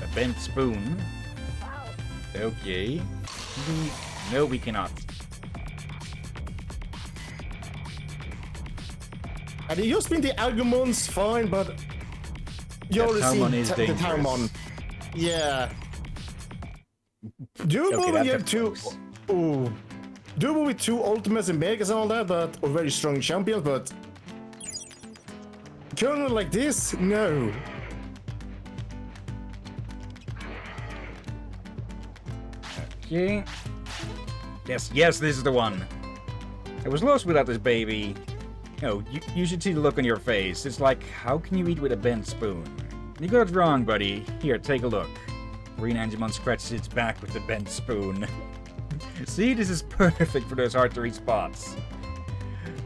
A bent spoon. Okay. No, we cannot. And it just been the Agumon's fine, but you already Talmon see is the dangerous. Talmon. Yeah. Doable Okay, when you that's have two. close. Oh. Doable with two ultimates and megas and all that, but or very strong champions, but Colonel like this, no. Okay. Yes, this is the one. I was lost without this baby. No, you should see the look on your face. It's like, how can you eat with a bent spoon? You got it wrong, buddy. Here, take a look. Green Angemon scratches its back with the bent spoon. See, this is perfect for those hard-to-reach spots.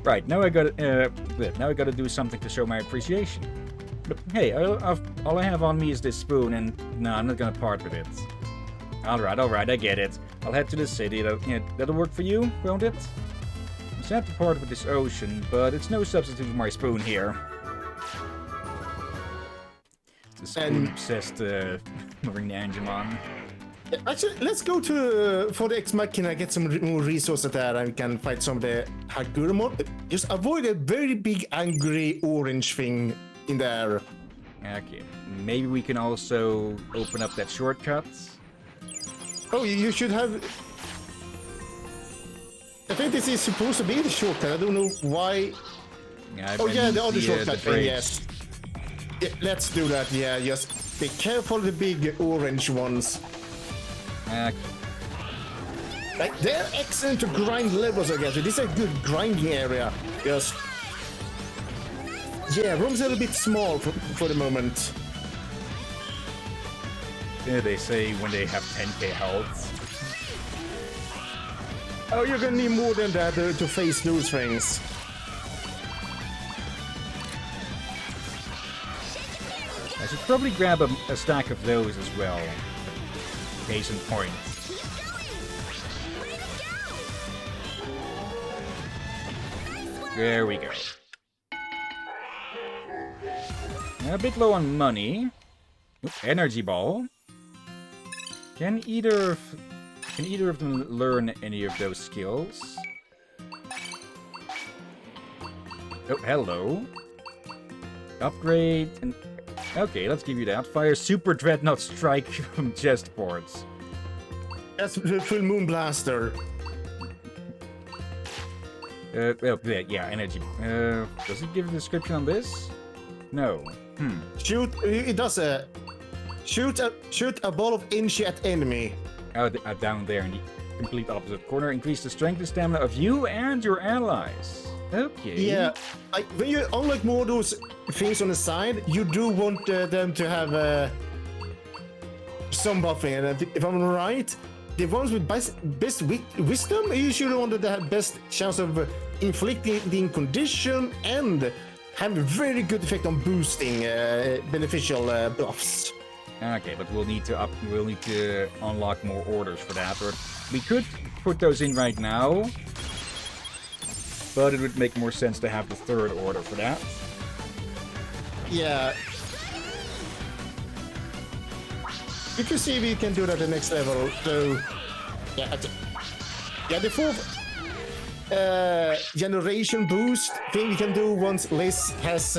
Right, now I gotta do something to show my appreciation. But hey, all I have on me is this spoon, and no, I'm not gonna part with it. Alright, I get it. I'll head to the city. That'll work for you, won't it? I'm sad to part with this ocean, but it's no substitute for my spoon here. The spoon-obsessed Marine Angemon. Actually, let's go to for the Ex Machina, get some more resources there, and we can fight some of the Hagurumon. Just avoid a very big angry orange thing in there. Okay, maybe we can also open up that shortcut. Oh, you should have. I think this is supposed to be the shortcut. I don't know why. Yeah, Oh I yeah, need the other shortcut thing. bridge. Yes. Yeah, let's do that. Yeah, just be careful of the big orange ones. Okay. Like, they're excellent to grind levels, I guess. This is a good grinding area. Yes. Yeah, room's a little bit small for the moment. Yeah, they say when they have 10k health. Oh, you're gonna need more than that to face those things. I should probably grab a stack of those as well. Case in point. There we go. A bit low on money. Oop, energy ball. Can either of them learn any of those skills? Oh, hello. Upgrade and okay, let's give you that. Fire Super Dreadnought Strike from chestboards. That's the Full Moon Blaster. Well, yeah, energy. Does it give a description on this? No. Shoot. It does a shoot a ball of Inchi at enemy. Oh, down there in the complete opposite corner. Increase the strength and stamina of you and your allies. Okay. Yeah, like when you unlock more of those things on the side, you do want them to have some buffing. And if I'm right, the ones with best wisdom are usually the ones that have best chance of inflicting condition and have a very good effect on boosting beneficial buffs. Okay, but we'll need to unlock more orders for that, or we could put those in right now. But it would make more sense to have the third order for that. Yeah. You can see we can do that at the next level, though. Yeah, the fourth generation boost thing we can do once Liz has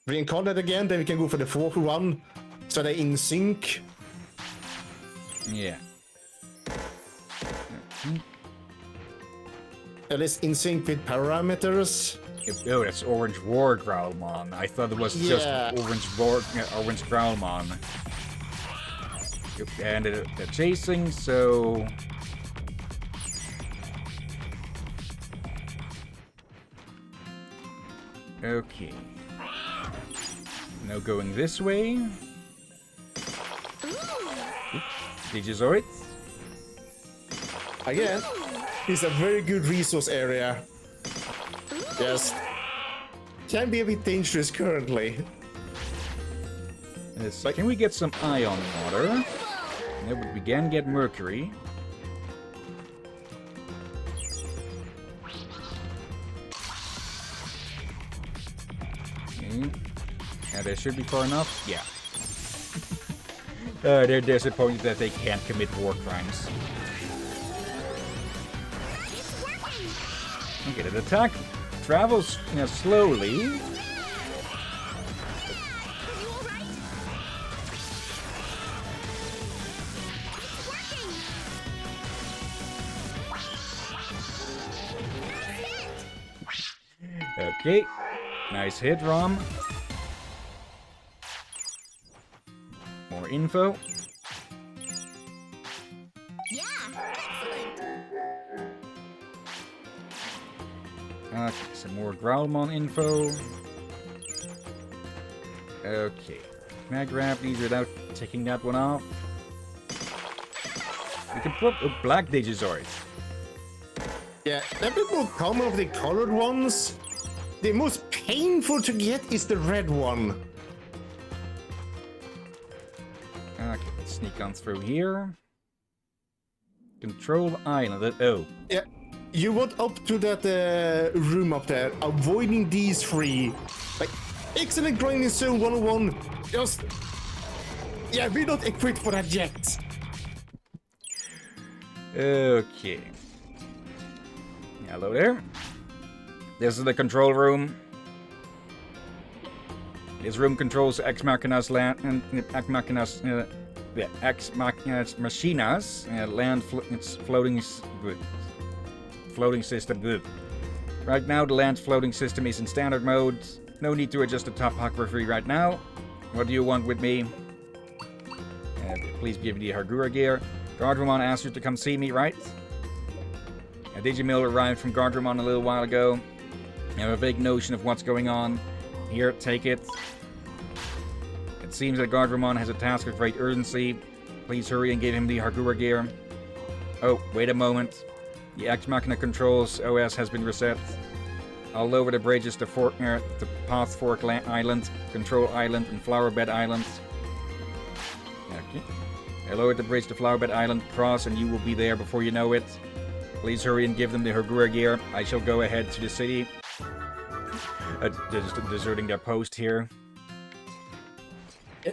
reincarnated again, then we can go for the fourth one, so they're in sync. Yeah. At least in sync with parameters. Oh, that's Orange War Growlmon. I thought it was just Orange Growlmon. And they're chasing, so... Okay. Now going this way. Digizoid. Again, it's a very good resource area. Yes. Can be a bit dangerous currently. Can we get some ion water? No, but we can get mercury. Okay. Yeah, they should be far enough. Yeah. They're disappointed that they can't commit war crimes. Okay, the attack travels slowly. Okay, nice hit, Rom. More info. Yeah, excellent. Okay, some more Growlmon info. Okay, can I grab these without taking that one off? We can put a black Digizoid. Yeah, a bit more common of the colored ones. The most painful to get is the red one. Okay, let's sneak on through here. Control island. Oh. Yeah, you want up to that room up there, avoiding these three. Like, excellent grinding zone 101. Just, yeah, we're not equipped for that yet. Okay. Hello there. This is the control room. This room controls Ex Machina's land and Ex Machina's land floating system. Good. Right now, the land floating system is in standard mode. No need to adjust the topography right now. What do you want with me? Please give me the Hargura gear. Gardramon asked you to come see me, right? A Digimill arrived from Gardramon a little while ago. You have a vague notion of what's going on. Here, take it. It seems that Gardramon has a task of great urgency. Please hurry and give him the Hargura gear. Oh, wait a moment. The Ex Machina Controls OS has been reset. I'll lower the bridges to Path Fork Island, Control Island, and Flowerbed Island. Okay. I lowered the bridge to Flowerbed Island, cross, and you will be there before you know it. Please hurry and give them the Hargura gear. I shall go ahead to the city. They're just deserting their post here.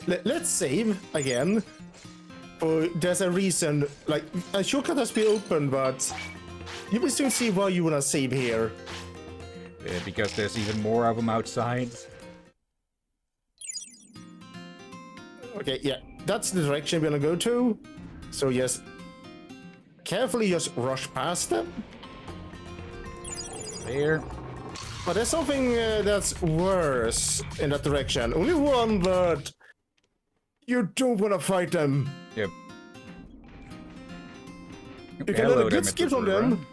Let's save again. There's a reason, like, a shortcut has been opened, but you will soon see why you wanna save here. Because there's even more of them outside. Okay, yeah, that's the direction we're gonna go to. So yes, carefully just rush past them. There. But there's something that's worse in that direction. Only one, but you don't want to fight them. Yep. You can let a good skip on them.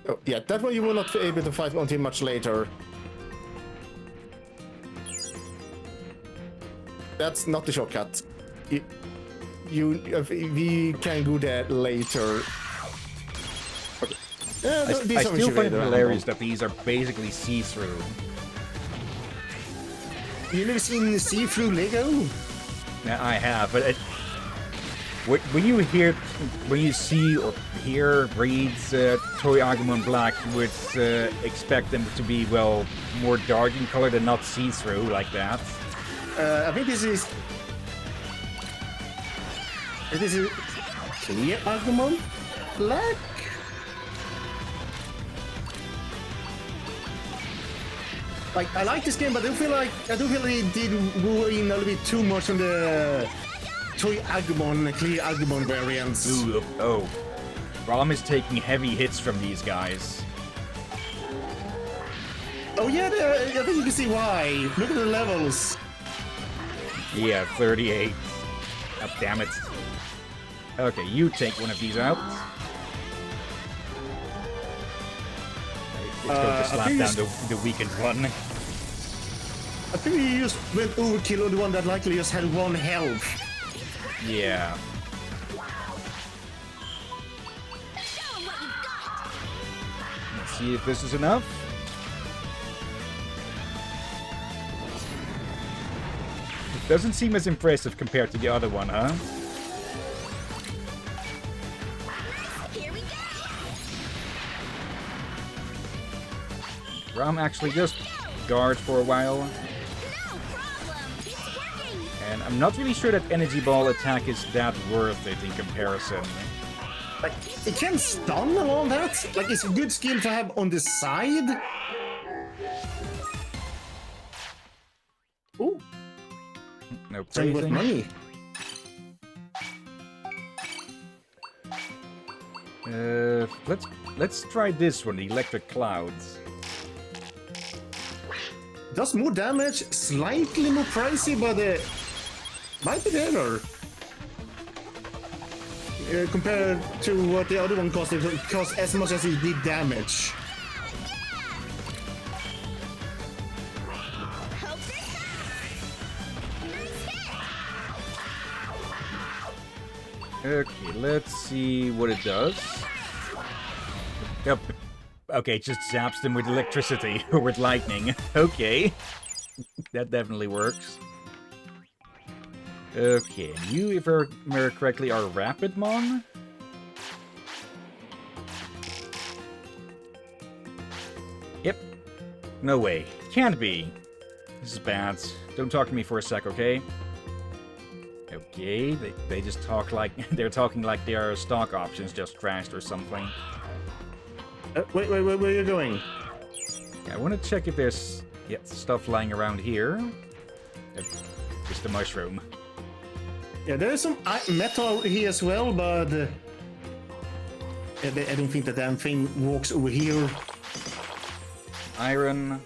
Oh, yeah, that one you will not be able to fight until much later. That's not the shortcut. We can go there later. Okay. I still find it hilarious that these are basically see-through. You never seen see-through Lego? Yeah, I have, but when you see or hear breeds Toy Agumon Black, you would expect them to be, well, more dark in color than not see-through like that. I think this is clear Agumon Black. Like, I like this game, but I don't feel like it did go in a little bit too much on the Toy Agumon, clear Agumon variants. Ooh, oh. Rom is taking heavy hits from these guys. Oh yeah, I think you can see why. Look at the levels. Yeah, 38. Oh, damn it. Okay, you take one of these out. Let's go to slap down the weakened one. I think you just went overkill on the one that likely just had one health. Yeah. Let's see if this is enough. It doesn't seem as impressive compared to the other one, huh? Here we go. Ram actually just guard for a while. No problem. It's working. And I'm not really sure that Energy Ball attack is that worth it in comparison. Like, it can stun and all that. Like, it's a good skill to have on the side. Ooh. No Same with praising. money. Let's try this one, the Electric Clouds. Does more damage, slightly more pricey, but might be better. Compared to what the other one cost, it cost as much as it did damage. Hope this helps. Nice hit. Okay, let's see what it does. Yep. Okay, it just zaps them with electricity, or with lightning. Okay. That definitely works. Okay, you, if I remember correctly, are Rapidmon? Yep. No way. Can't be. This is bad. Don't talk to me for a sec, okay? Okay, they just talk like... They're talking like their stock options just crashed or something. Wait, where are you going? I want to check if there's stuff lying around here. Just a mushroom. Yeah, there is some metal here as well, but I don't think that damn thing walks over here. Iron.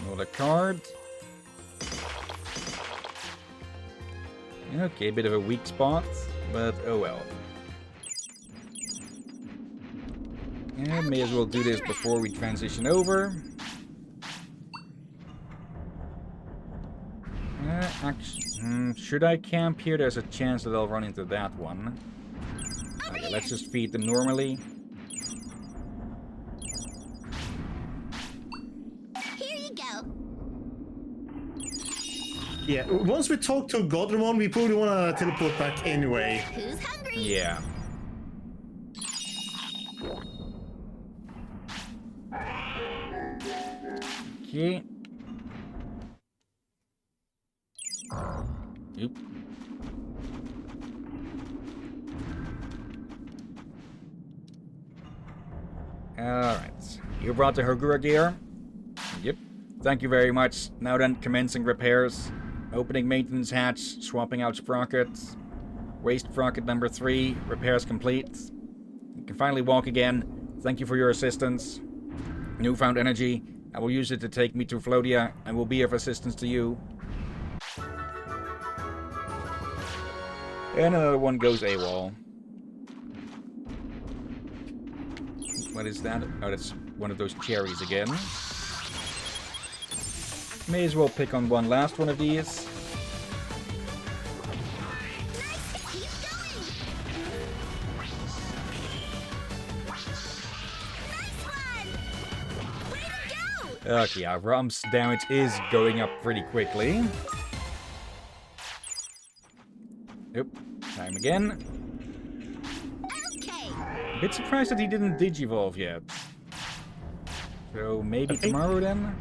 Another card. Okay, a bit of a weak spot, but oh well. Yeah, may as well do this before we transition over. Actually, should I camp here? There's a chance that I'll run into that one. Okay, let's just feed them normally. Here you go. Yeah, once we talk to Godramon, we probably want to teleport back anyway. Who's hungry? Yeah. Okay. Oop. Alright. You brought the Hagura gear? Yep. Thank you very much. Now then, commencing repairs. Opening maintenance hatch, swapping out sprockets. Waste sprocket number 3, repairs complete. You can finally walk again. Thank you for your assistance. Newfound energy. I will use it to take me to Flodia and will be of assistance to you. And another one goes AWOL. What is that? Oh, that's one of those cherries again. May as well pick on one last one of these. Keep going. Nice one. Way to go. Okay, our Rom's damage is going up pretty quickly. Yep, time again. Okay. A bit surprised that he didn't Digivolve yet. So maybe Okay. tomorrow then?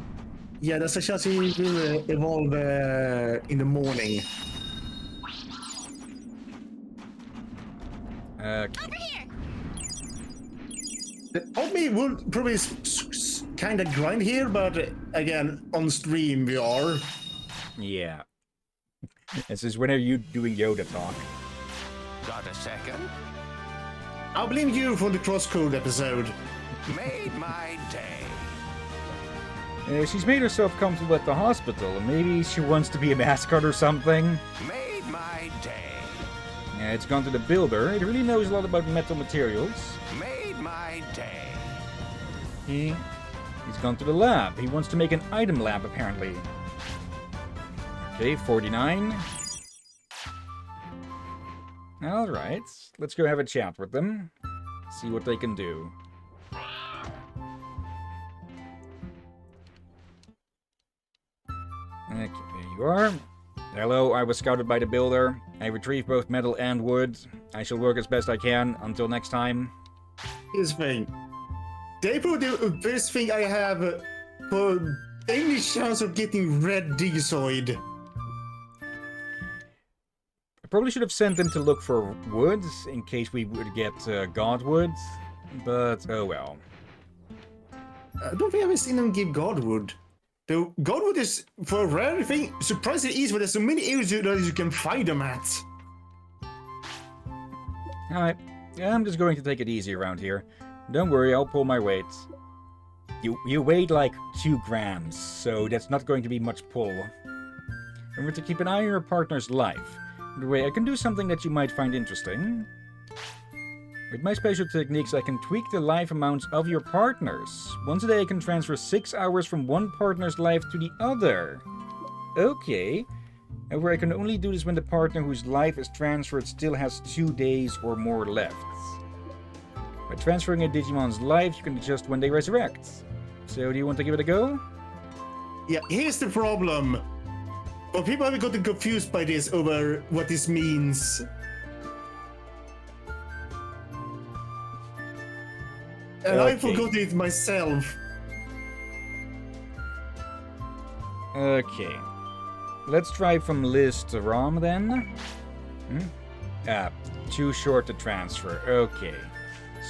Yeah, there's a chance he will evolve in the morning. Okay. Over here. The Omni will probably kind of grind here, but again, on stream we are. Yeah. This is whenever you doing Yoda talk. Got a second? I'll blame you for the crosscode episode. Made my day. She's made herself comfortable at the hospital. Maybe she wants to be a mascot or something. Made my day. It's gone to the builder. It really knows a lot about metal materials. Made my day. He's gone to the lab. He wants to make an item lab, apparently. Okay, 49. Alright, let's go have a chat with them. See what they can do. Okay, there you are. Hello, I was scouted by the builder. I retrieved both metal and wood. I shall work as best I can. Until next time. Here's the thing. They put the best thing I have for any chance of getting red Digizoid. I probably should have sent them to look for wood, in case we would get Godwood. But, oh well. I don't think I've ever seen them give Godwood. Though Godwood is, for a rare thing, surprisingly easy, but there's so many areas that you can find them at. Alright, I'm just going to take it easy around here. Don't worry, I'll pull my weight. You weighed like 2 grams, so that's not going to be much pull. Remember to keep an eye on your partner's life. By the way, I can do something that you might find interesting. With my special techniques, I can tweak the life amounts of your partners. Once a day, I can transfer 6 hours from one partner's life to the other. Okay. However, I can only do this when the partner whose life is transferred still has 2 days or more left. By transferring a Digimon's life, you can adjust when they resurrect. So, do you want to give it a go? Yeah, here's the problem. Well, people have gotten confused by this over what this means. And I Okay. forgot it myself. Okay. Let's try from Liz to Rom then. Too short to transfer. Okay.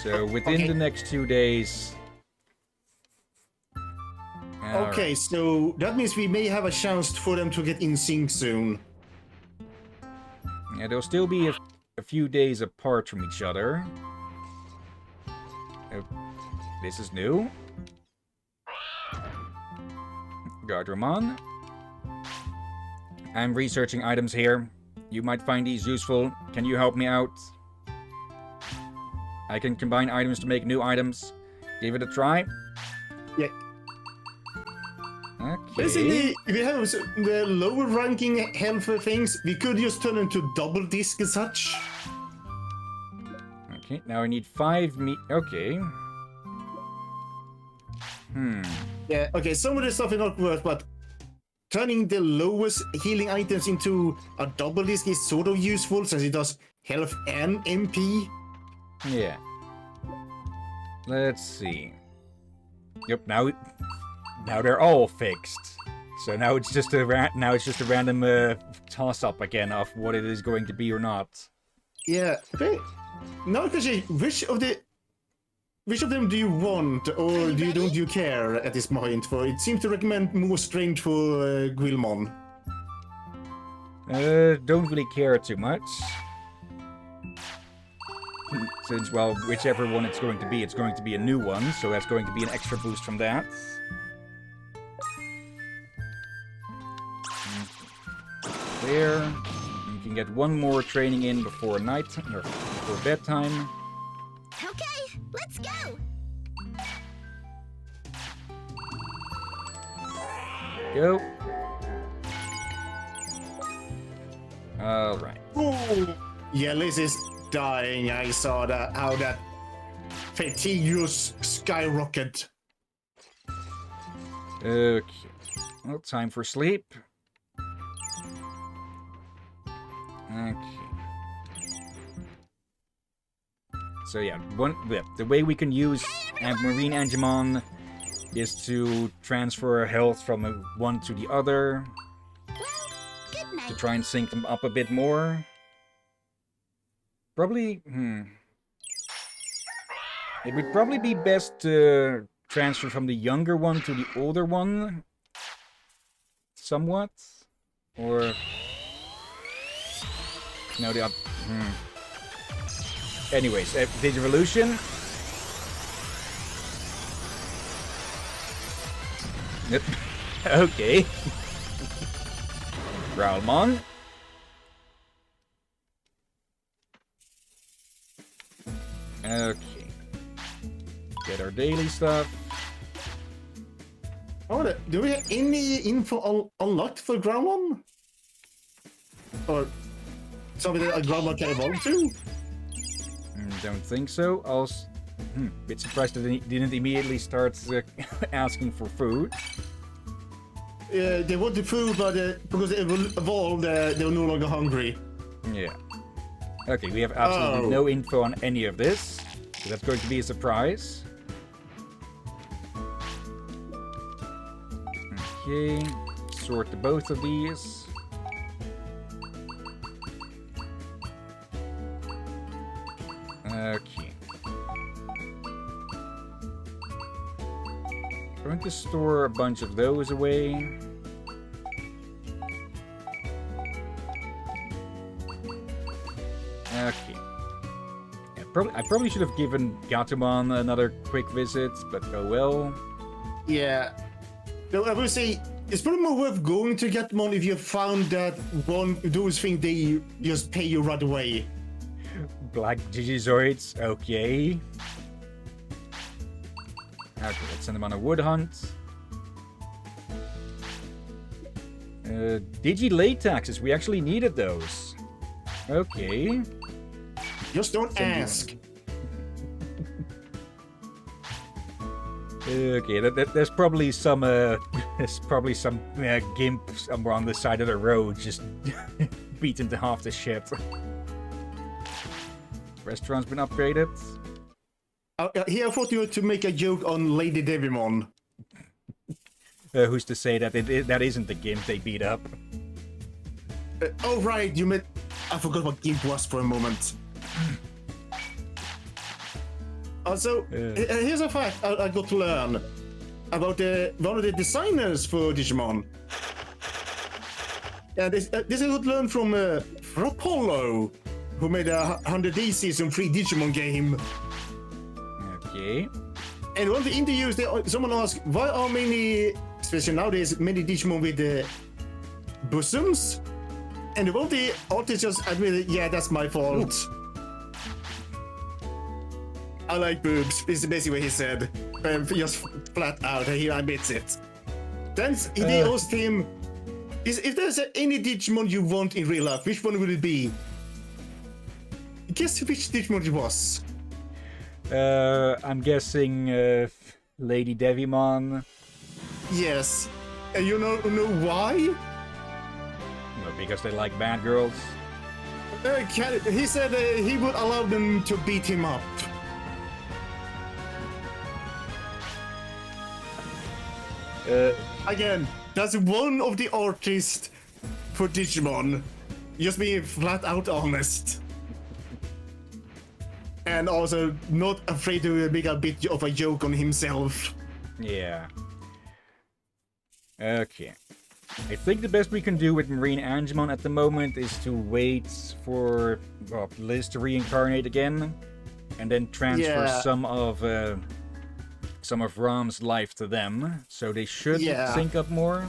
So within Okay. the next 2 days. Okay, so that means we may have a chance for them to get in sync soon. Yeah, they'll still be a few days apart from each other. This is new. Gardramon. I'm researching items here. You might find these useful. Can you help me out? I can combine items to make new items. Give it a try. Yeah. Okay. Basically, if we have the lower ranking health things, we could just turn into double disc and such. Okay, now I need 5 meat. Okay. Yeah, okay, some of the stuff is not worth, but turning the lowest healing items into a double disc is sort of useful since it does health and MP. Yeah. Let's see. Yep, now they're all fixed. So now it's just a random toss-up again of what it is going to be or not. Yeah, okay. Now, question: which of them do you want, or don't you care at this point? For it seems to recommend more strength for Guilmon. Don't really care too much. Since, well, whichever one it's going to be a new one, so that's going to be an extra boost from that. There. You can get one more training in before night, or before bedtime. Okay, let's go. Go. Alright. Oh, yeah, Liz is dying. I saw that, how that fatigue just skyrocket. Okay. Well, time for sleep. Okay. So yeah, the way we can use Marine Angemon is to transfer health from one to the other Well, good night. to try and sync them up a bit more. Probably, it would probably be best to transfer from the younger one to the older one, somewhat, or no, the other. Anyways, Digivolution. Yep. Okay. Growlmon. Okay. Get our daily stuff. Oh, do we have any info unlocked for Growlmon? Or something that a Growlmon can evolve to? Don't think so. Also, bit surprised that they didn't immediately start asking for food. They wanted food, but because they evolved, they were no longer hungry. Yeah. Okay, we have absolutely no info on any of this, so that's going to be a surprise. Okay, sort the both of these. Okay. Going to store a bunch of those away. Okay. Yeah, I probably should have given Gatomon another quick visit, but oh well. Yeah. No, I would say it's probably more worth going to Gatomon if you found that one those things they just pay you right away. Black Digizoids, okay. Okay, let's send them on a wood hunt. Digi-Latexes, we actually needed those. Okay. Just don't ask. Okay, there's probably some gimp somewhere on the side of the road just beaten to half the shit. Restaurant's been upgraded. Here I thought you were to make a joke on Lady Devimon. Who's to say that that isn't the gimp they beat up? Oh right, you meant... I forgot what Gimp was for a moment. Also, here's a fact I got to learn about one of the designers for Digimon. And this I got to learn from Apollo, who made a 100D Season 3 Digimon game. Okay. And one of the interviews, someone asked, why are many, especially nowadays, many Digimon with bosoms? And both the artists just admitted, yeah, that's my fault. I like boobs. This is basically what he said. Just flat out, he admits it. Then they asked him, if there's any Digimon you want in real life, which one would it be? Guess which Digimon it was? I'm guessing Lady Devimon. Yes. And you know why? No, because they like bad girls. He said he would allow them to beat him up. Again, that's one of the artists for Digimon. Just being flat out honest. And also not afraid to make a bit of a joke on himself. Yeah. Okay. I think the best we can do with Marine Angemon at the moment is to wait for Liz to reincarnate again, and then transfer some of Rom's life to them, so they should sync up more.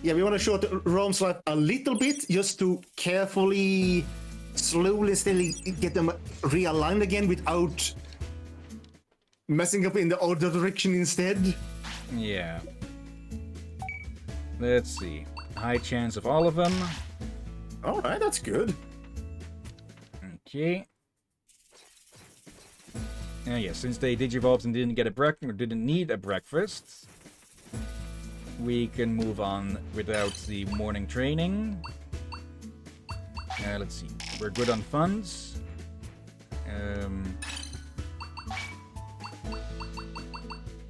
Yeah, we want to short Rom's life a little bit, just to carefully, slowly, steadily get them realigned again without messing up in the other direction instead. Yeah. Let's see. High chance of all of them. Alright, that's good. Okay. Yeah, since they digivolved and didn't get a breakfast, or didn't need a breakfast, we can move on without the morning training. Let's see. We're good on funds.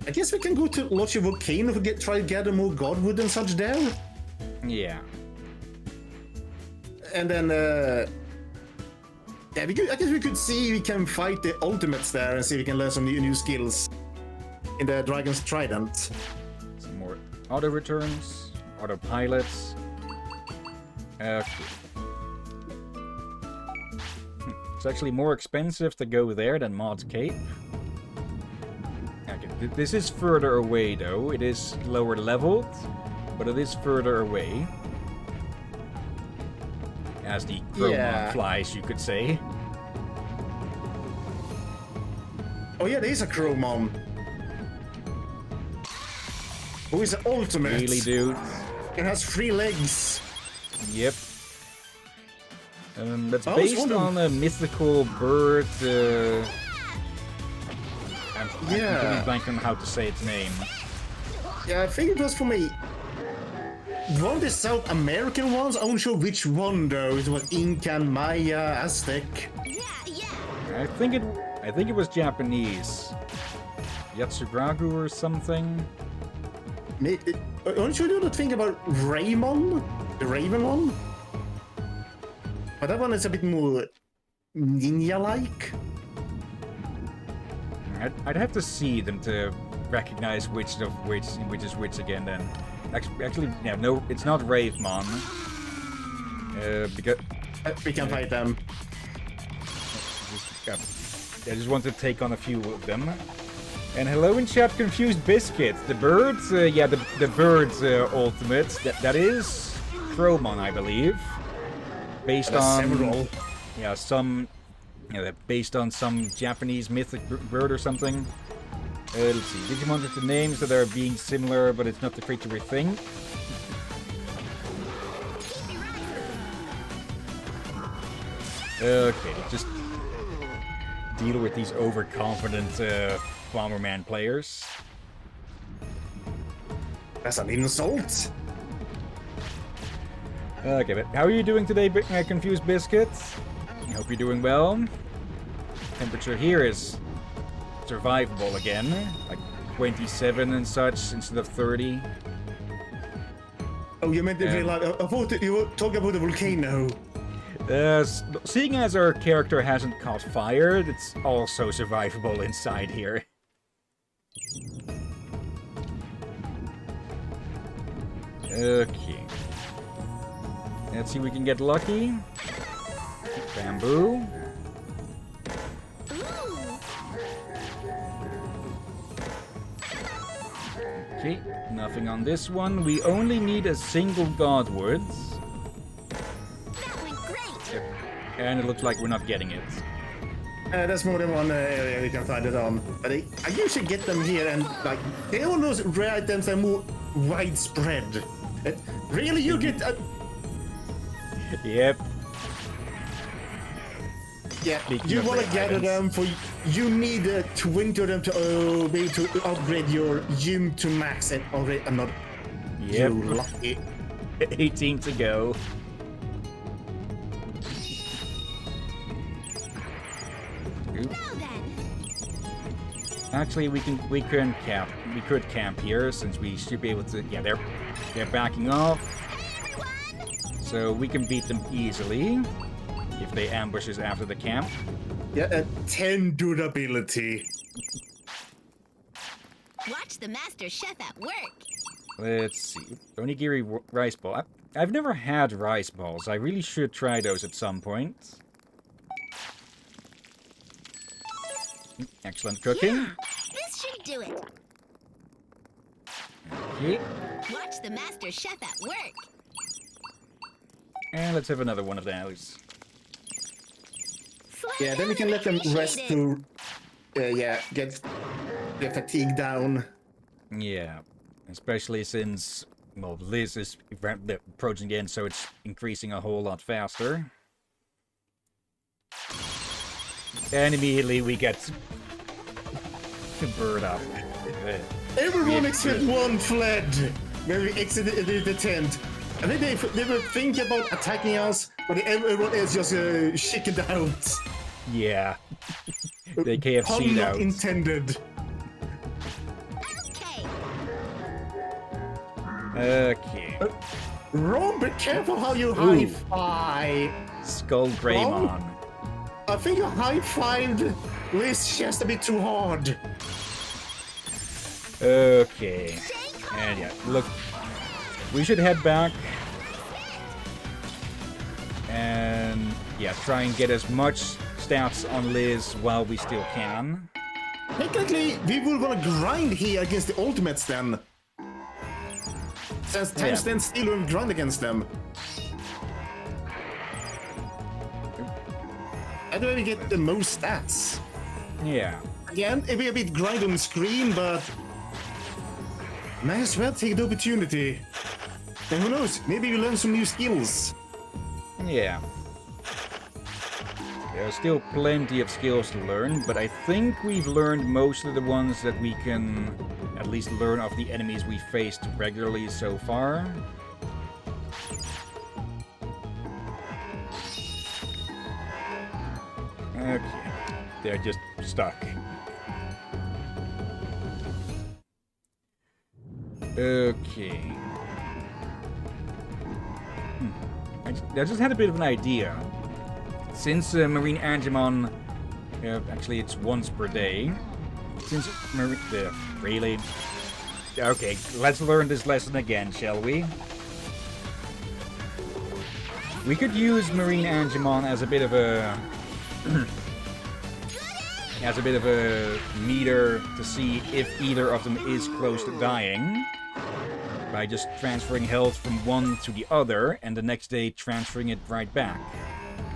I guess we can go to Lodge Volcano to try to gather more Godwood and such there. Yeah. And then, yeah, I guess we could see if we can fight the ultimates there and see if we can learn some new skills in the Dragon's Trident. Some more auto returns, autopilots. Okay. It's actually more expensive to go there than Maud's Cape. Okay, this is further away though. It is lower leveled, but it is further away. As the Chromon flies, you could say. Oh yeah, there is a Chromon. Who is the ultimate? Really, dude? It has 3 legs. Yep. That's based on a mythical bird. I'm completely blank on how to say its name. Yeah, I think it was from one of the South American ones. I'm not sure which one though. It was Incan, Maya, Aztec. Yeah. I think it was Japanese. Yatsugragu or something. Aren't you not think about Raymon? The Raven one? But that one is a bit more ninja-like. I'd have to see them to recognize which is which again. Then, actually, yeah, no, it's not Ravemon. Because We can fight them. I just want to take on a few of them. And hello in chat, Confused Biscuit. The birds, the birds ultimate. That is Chromon, I believe. Based on several. Yeah, based on some Japanese mythic bird or something. Let's see. Digimon with the names that are being similar, but it's not the creature we think. Okay, just deal with these overconfident Bomberman players. That's an insult. Okay, but how are you doing today, Confused Biscuit? I hope you're doing well. Temperature here is survivable again, like 27 and such instead of 30. Oh, you meant I thought you were talking about the volcano. Seeing as our character hasn't caught fire, it's also survivable inside here. Okay. Let's see if we can get lucky. Bamboo. Okay, nothing on this one. We only need a single Godwood. And it looks like we're not getting it. There's more than one area you can find it on. But I usually get them here, and like they all those rare items are more widespread. Really, you get? Yep. Yeah, Speaking you of want to rare gather items. them for. You need 20 of them to be able to upgrade your gym to max, and already I'm not. Yep. You lucky. 18 to go. Oop. Now then. Actually, we could camp here since we should be able to. Yeah, they're backing off, Hey, everyone! so we can beat them easily if they ambush us after the camp. Yeah, 10 durability. Watch the master chef at work. Let's see. Onigiri rice ball. I've never had rice balls. I really should try those at some point. Excellent cooking. Yeah, this should do it. Okay. Watch the master chef at work. And let's have another one of those. Yeah, then we can let them rest to, get their fatigue down. Yeah. Especially since, well, Liz is approaching the end, so it's increasing a whole lot faster. And immediately we get the bird up. Everyone except one fled when we exited the tent. I think they were thinking about attacking us, but everyone else just chickened out. Yeah. They KFC'd Pun not out. intended. Okay. Okay. Ron, be careful how you Ooh. high-five. Skull Greymon. I think you high-fived Liz just a bit too hard. Okay. And yeah, look. We should head back. And yeah, try and get as much stats on Liz while we still can. Technically, we will gonna grind here against the ultimates then. Since time stands still when we grind against them. How do we get the most stats? Yeah. Again, it'll be a bit grind on the screen, but might as well take the opportunity. And who knows, maybe we learn some new skills. Yeah. There are still plenty of skills to learn, but I think we've learned most of the ones that we can at least learn of the enemies we faced regularly so far. Okay. They're just stuck. Okay. I just had a bit of an idea. Since Marine Angemon, actually it's once per day. Since really? Okay, let's learn this lesson again, shall we? We could use Marine Angemon as a bit of a meter to see if either of them is close to dying. By just transferring health from one to the other, and the next day transferring it right back.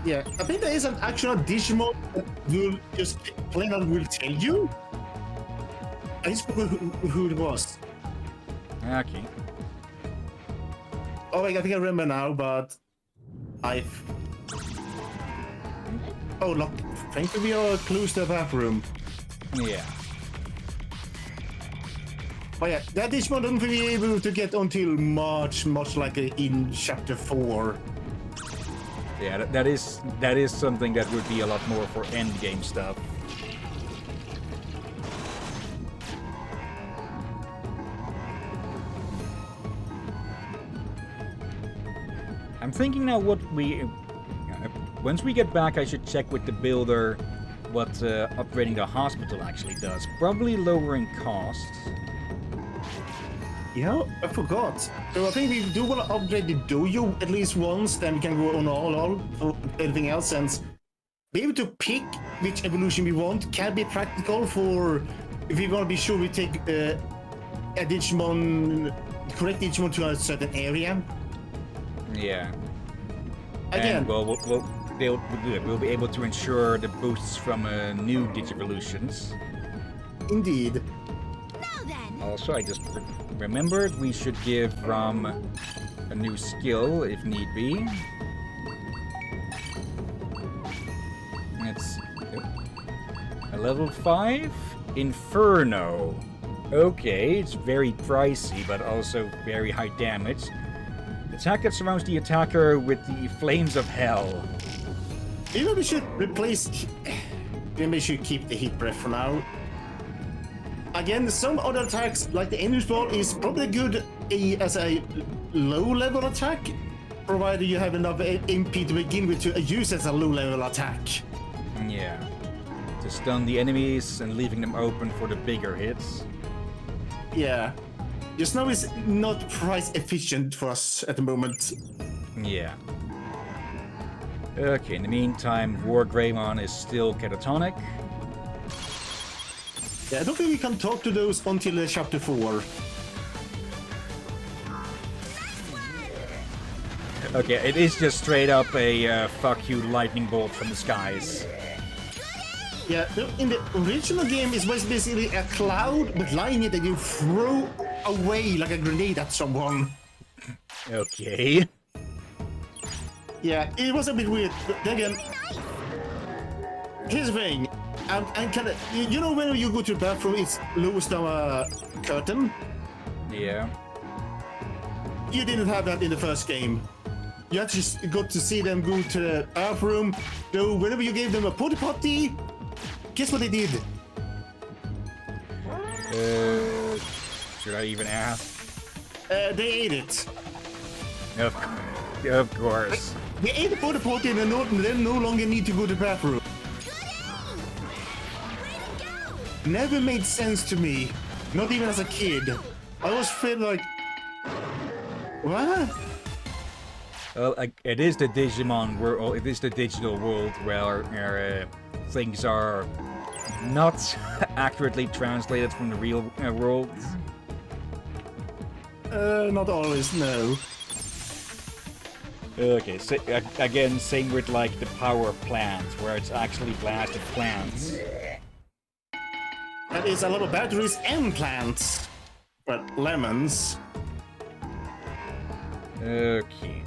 Yeah, I think there is an actual Digimon that will just plain out will tell you. I just forgot who it was. Okay. Oh, I think I remember now, but Oh, look, thankfully we are close to the bathroom. Yeah. But yeah, that Digimon doesn't be able to get until March, much like in Chapter 4. Yeah, that is something that would be a lot more for endgame stuff. I'm thinking now what we... once we get back, I should check with the builder what upgrading the hospital actually does. Probably lowering costs. Yeah, I forgot. So I think we do want to upgrade the dojo at least once, then we can go on all for everything else, and be able to pick which evolution we want can be practical for if we want to be sure we take a Digimon, correct Digimon to a certain area. Yeah. Again, And, well, we'll be able to ensure the boosts from new Digivolutions. Indeed. Now then. Also, I just remembered we should give Rom a new skill if need be. It's a level 5 Inferno. Okay, it's very pricey, but also very high damage. Attack that surrounds the attacker with the flames of hell. Maybe we should replace. Maybe we should keep the heat breath for now. Again, some other attacks, like the Ender's Ball, is probably good as a low-level attack, provided you have enough MP to begin with to use as a low-level attack. Yeah. To stun the enemies and leaving them open for the bigger hits. Yeah. Just now is not price efficient for us at the moment. Yeah. Okay, in the meantime, War Greymon is still catatonic. Yeah, I don't think we can talk to those until chapter 4. Okay, it is just straight up a fuck you lightning bolt from the skies. Yeah, in the original game, it was basically a cloud with lightning that you throw away like a grenade at someone. Okay. Yeah, it was a bit weird. But then again, here's the thing. I'm kind of, you know, when you go to the bathroom, it's lowers down a curtain. Yeah. You didn't have that in the first game. You actually got to see them go to the bathroom. So whenever you gave them a potty, guess what they did? Should I even ask? They ate it. Of course. They ate the potty and they no longer need to go to the bathroom. Never made sense to me. Not even as a kid. I always felt like, what? Well, it is the Digimon world. It is the digital world where things are not accurately translated from the real world. Not always, no. Okay, so, again, same with like the power plants, where it's actually blasted plants. That is a lot of batteries and plants. But lemons. Okay.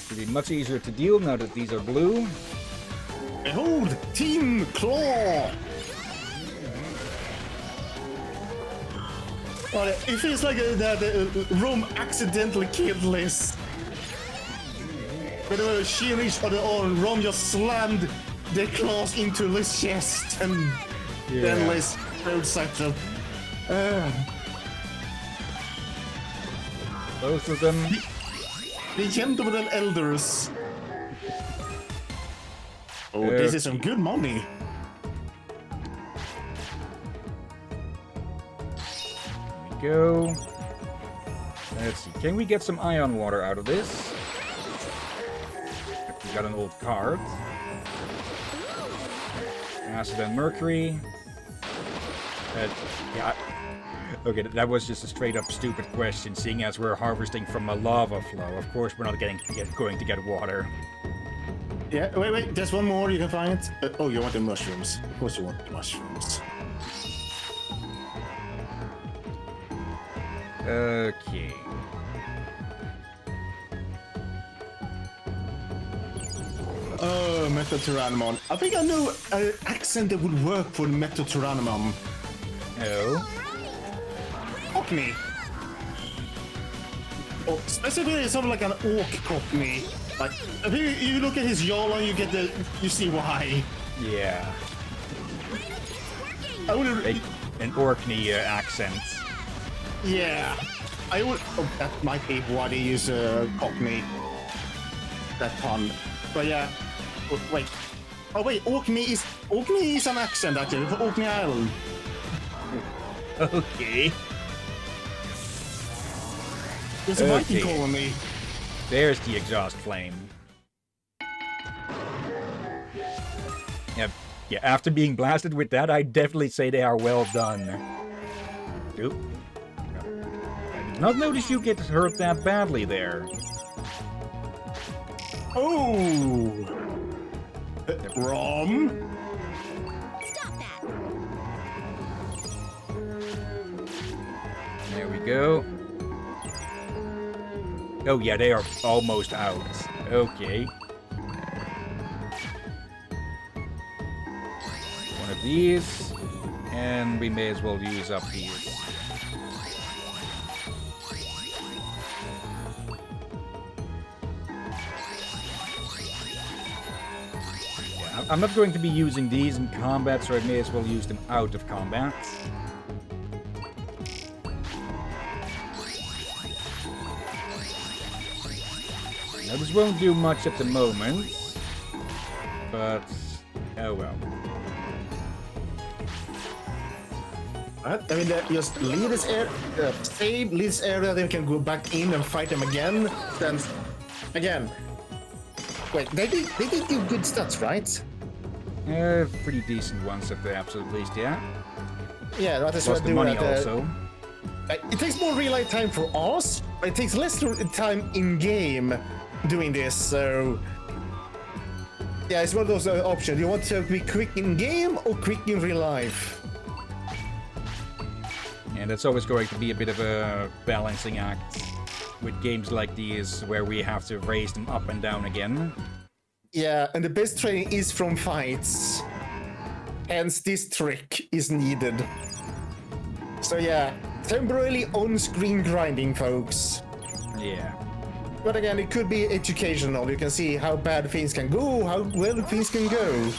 It'll be much easier to deal now that these are blue. Behold, Team Claw! Well, it feels like that Rome accidentally killed Liz. Whenever she reached for the arm, Rome just slammed the claws into Liz's chest, and then Liz throat sucked them. Both of them. The gentlemen elders. Oh, this is some good money. Here we go. Let's see. Can we get some ion water out of this? We got an old card. Acid and mercury. Yeah. Okay, that was just a straight up stupid question, seeing as we're harvesting from a lava flow. Of course we're not going to get water. Yeah, wait, there's one more you can find. Oh, you want the mushrooms. Of course you want the mushrooms. Okay. Metatyrannomon. I think I know an accent that would work for Metatyrannomon. Oh. Cockney. Oh, specifically something like an orc Cockney. Like, if you look at his jawline, you see why. Yeah. I would an Orkney accent. Yeah. I would. Oh, that might be why they use Cockney. That pun. But yeah. Oh, wait. Oh wait, Orkney is an accent actually for Orkney Island. Okay. It's a Viking colony. There's the exhaust flame. Yeah, after being blasted with that, I definitely say they are well done. Oop. Not noticed you get hurt that badly there. Oh! Rom? Stop that! There we go. Oh yeah, they are almost out. Okay. One of these. And we may as well use up these. Yeah, I'm not going to be using these in combat, so I may as well use them out of combat. Now, this won't do much at the moment, but oh well. Right? I mean, just leave this area, save, leave this area, then we can go back in and fight them again. Then, again. Wait, they did give good stats, right? Pretty decent ones at the absolute least, yeah. Yeah, that is Plus what the do money that, also. It takes more real-life time for us, but it takes less time in-game doing this, so... Yeah, it's one of those options. You want to be quick in-game or quick in real life? And it's always going to be a bit of a balancing act with games like these where we have to raise them up and down again. Yeah, and the best training is from fights. Hence, this trick is needed. So yeah, temporarily on-screen grinding, folks. Yeah. But again, it could be educational. You can see how bad things can go, how well things can go.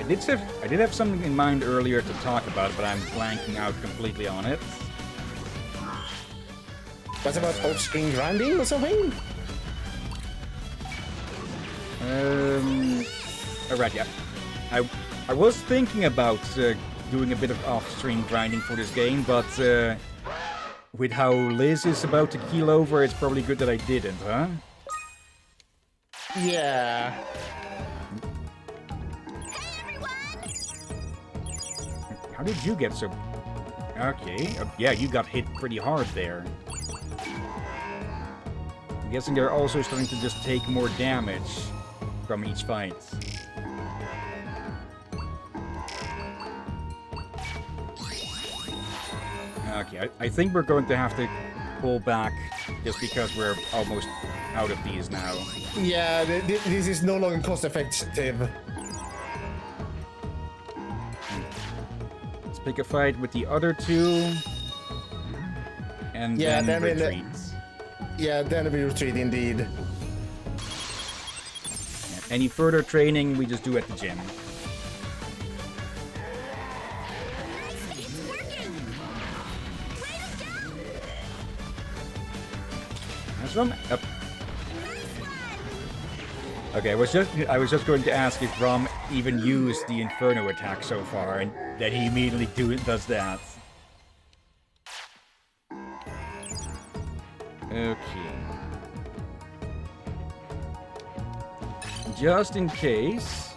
I did have something in mind earlier to talk about, but I'm blanking out completely on it. What's about off-screen grinding or something? Alright, yeah. I was thinking about doing a bit of off-screen grinding for this game, but with how Liz is about to keel over, it's probably good that I didn't, huh? Yeah. How did you get so... Okay, yeah, you got hit pretty hard there. I'm guessing they're also starting to just take more damage from each fight. Okay, I think we're going to have to pull back just because we're almost out of these now. Yeah, this is no longer cost-effective. Let's pick a fight with the other two. And Yeah, then then retreat. Yeah, then we retreat indeed. Yeah, any further training we just do at the gym. Okay, I was just going to ask if Rom even used the Inferno attack so far, and that he immediately does that. Okay. Just in case.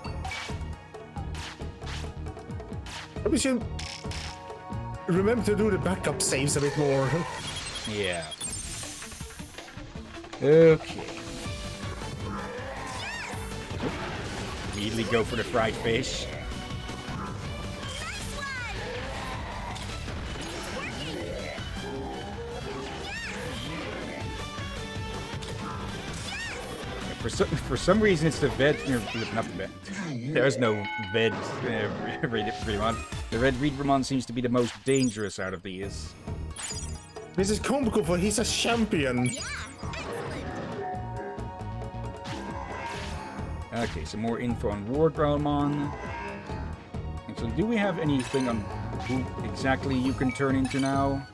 We should remember to do the backup saves a bit more. Yeah. Okay. Immediately go for the fried fish. For some reason, it's the Ved. Not the Ved. There's no Ved Reedramon. The Red Reedramon seems to be the most dangerous out of these. This is comical, for he's a champion. Yeah, excellent. Okay, some more info on War Growlmon. And so, do we have anything on who exactly you can turn into now?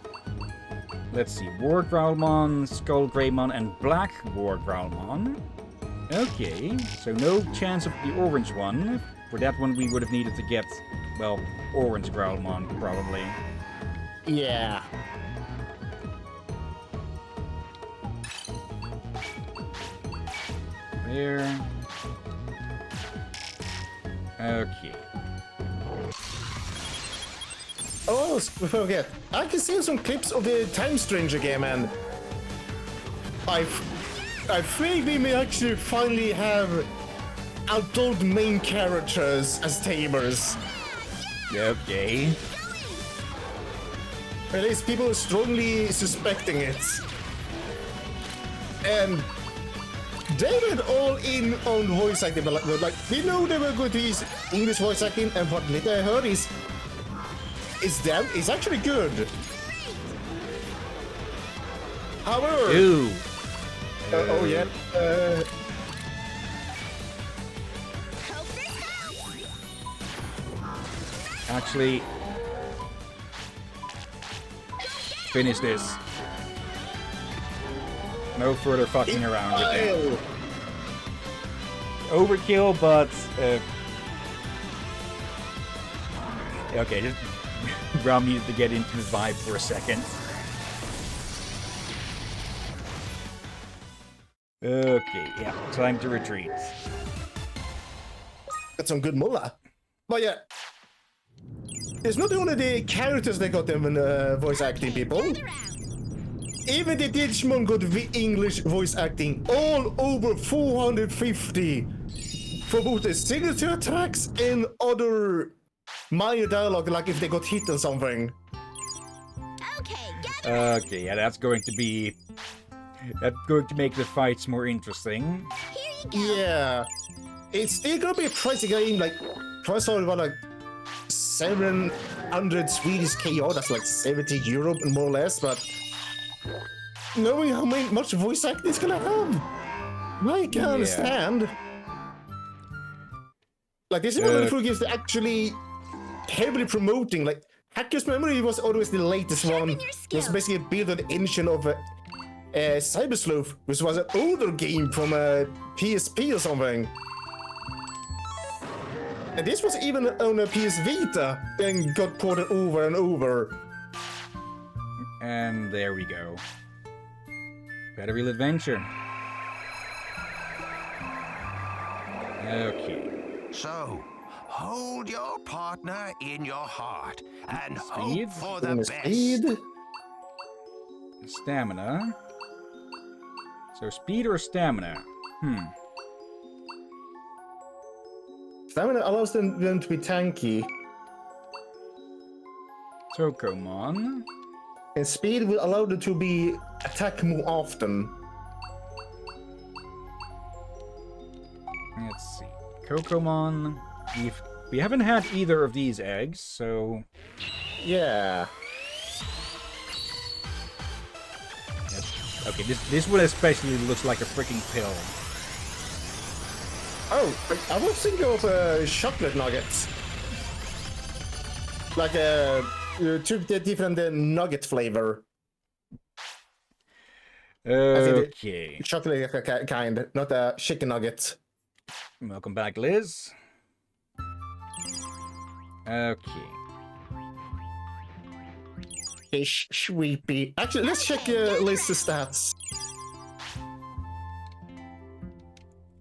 Let's see. War Growlmon, Skull Greymon, and Black War Growlmon. Okay, so no chance of the orange one. For that one, we would have needed to get, well, orange Growlmon, probably. Yeah. There. Okay. Oh, forget. I can see some clips of the Time Stranger game, and I think we may actually finally have adult main characters as tamers. Okay. At least people are strongly suspecting it. And they went all in on voice acting, but like we know they were going to use English voice acting, and what little I heard is actually good. However, Ooh. oh yeah, Hope this helps. Actually, finish this. No further fucking around with it. Overkill, but okay, just Ram needed to get into the vibe for a second. Okay, yeah, time to retreat. That's some good mullah. But yeah, it's not only the characters that got them voice acting people. Gather round. Even the Digimon got English voice acting, all over 450 for both the signature attacks and other minor dialogue, like if they got hit or something. Okay, gather round. Okay, yeah, that's going to make the fights more interesting. Here you go. Yeah, it's still gonna be a pricey game. Like, first of all, about like 700 Swedish KO. That's like 70 euro more or less. But knowing how much voice acting it's gonna have, I can understand. Like, this is one of the few games that actually heavily promoting. Like, Hacker's Memory was always the latest one. Sharpen your It was skills. basically built on the engine of Cyber Sleuth, which was an older game from a PSP or something. And this was even on a PS Vita and got ported over and over. And there we go. Better Real Adventure. Okay. So, hold your partner in your heart and Speed. hope for the And best. speed. Stamina. So speed or stamina? Stamina allows them to be tanky, Tokomon. and speed will allow them to be attack more often. Let's see. Kokomon. We haven't had either of these eggs, so Yeah. okay. This one especially looks like a freaking pill. Oh, I was thinking of chocolate nuggets. Like two different nugget flavor. Okay. Chocolate kind, not a chicken nugget. Welcome back, Liz. Okay. Fish sweepy. Actually, let's check Liz's stats.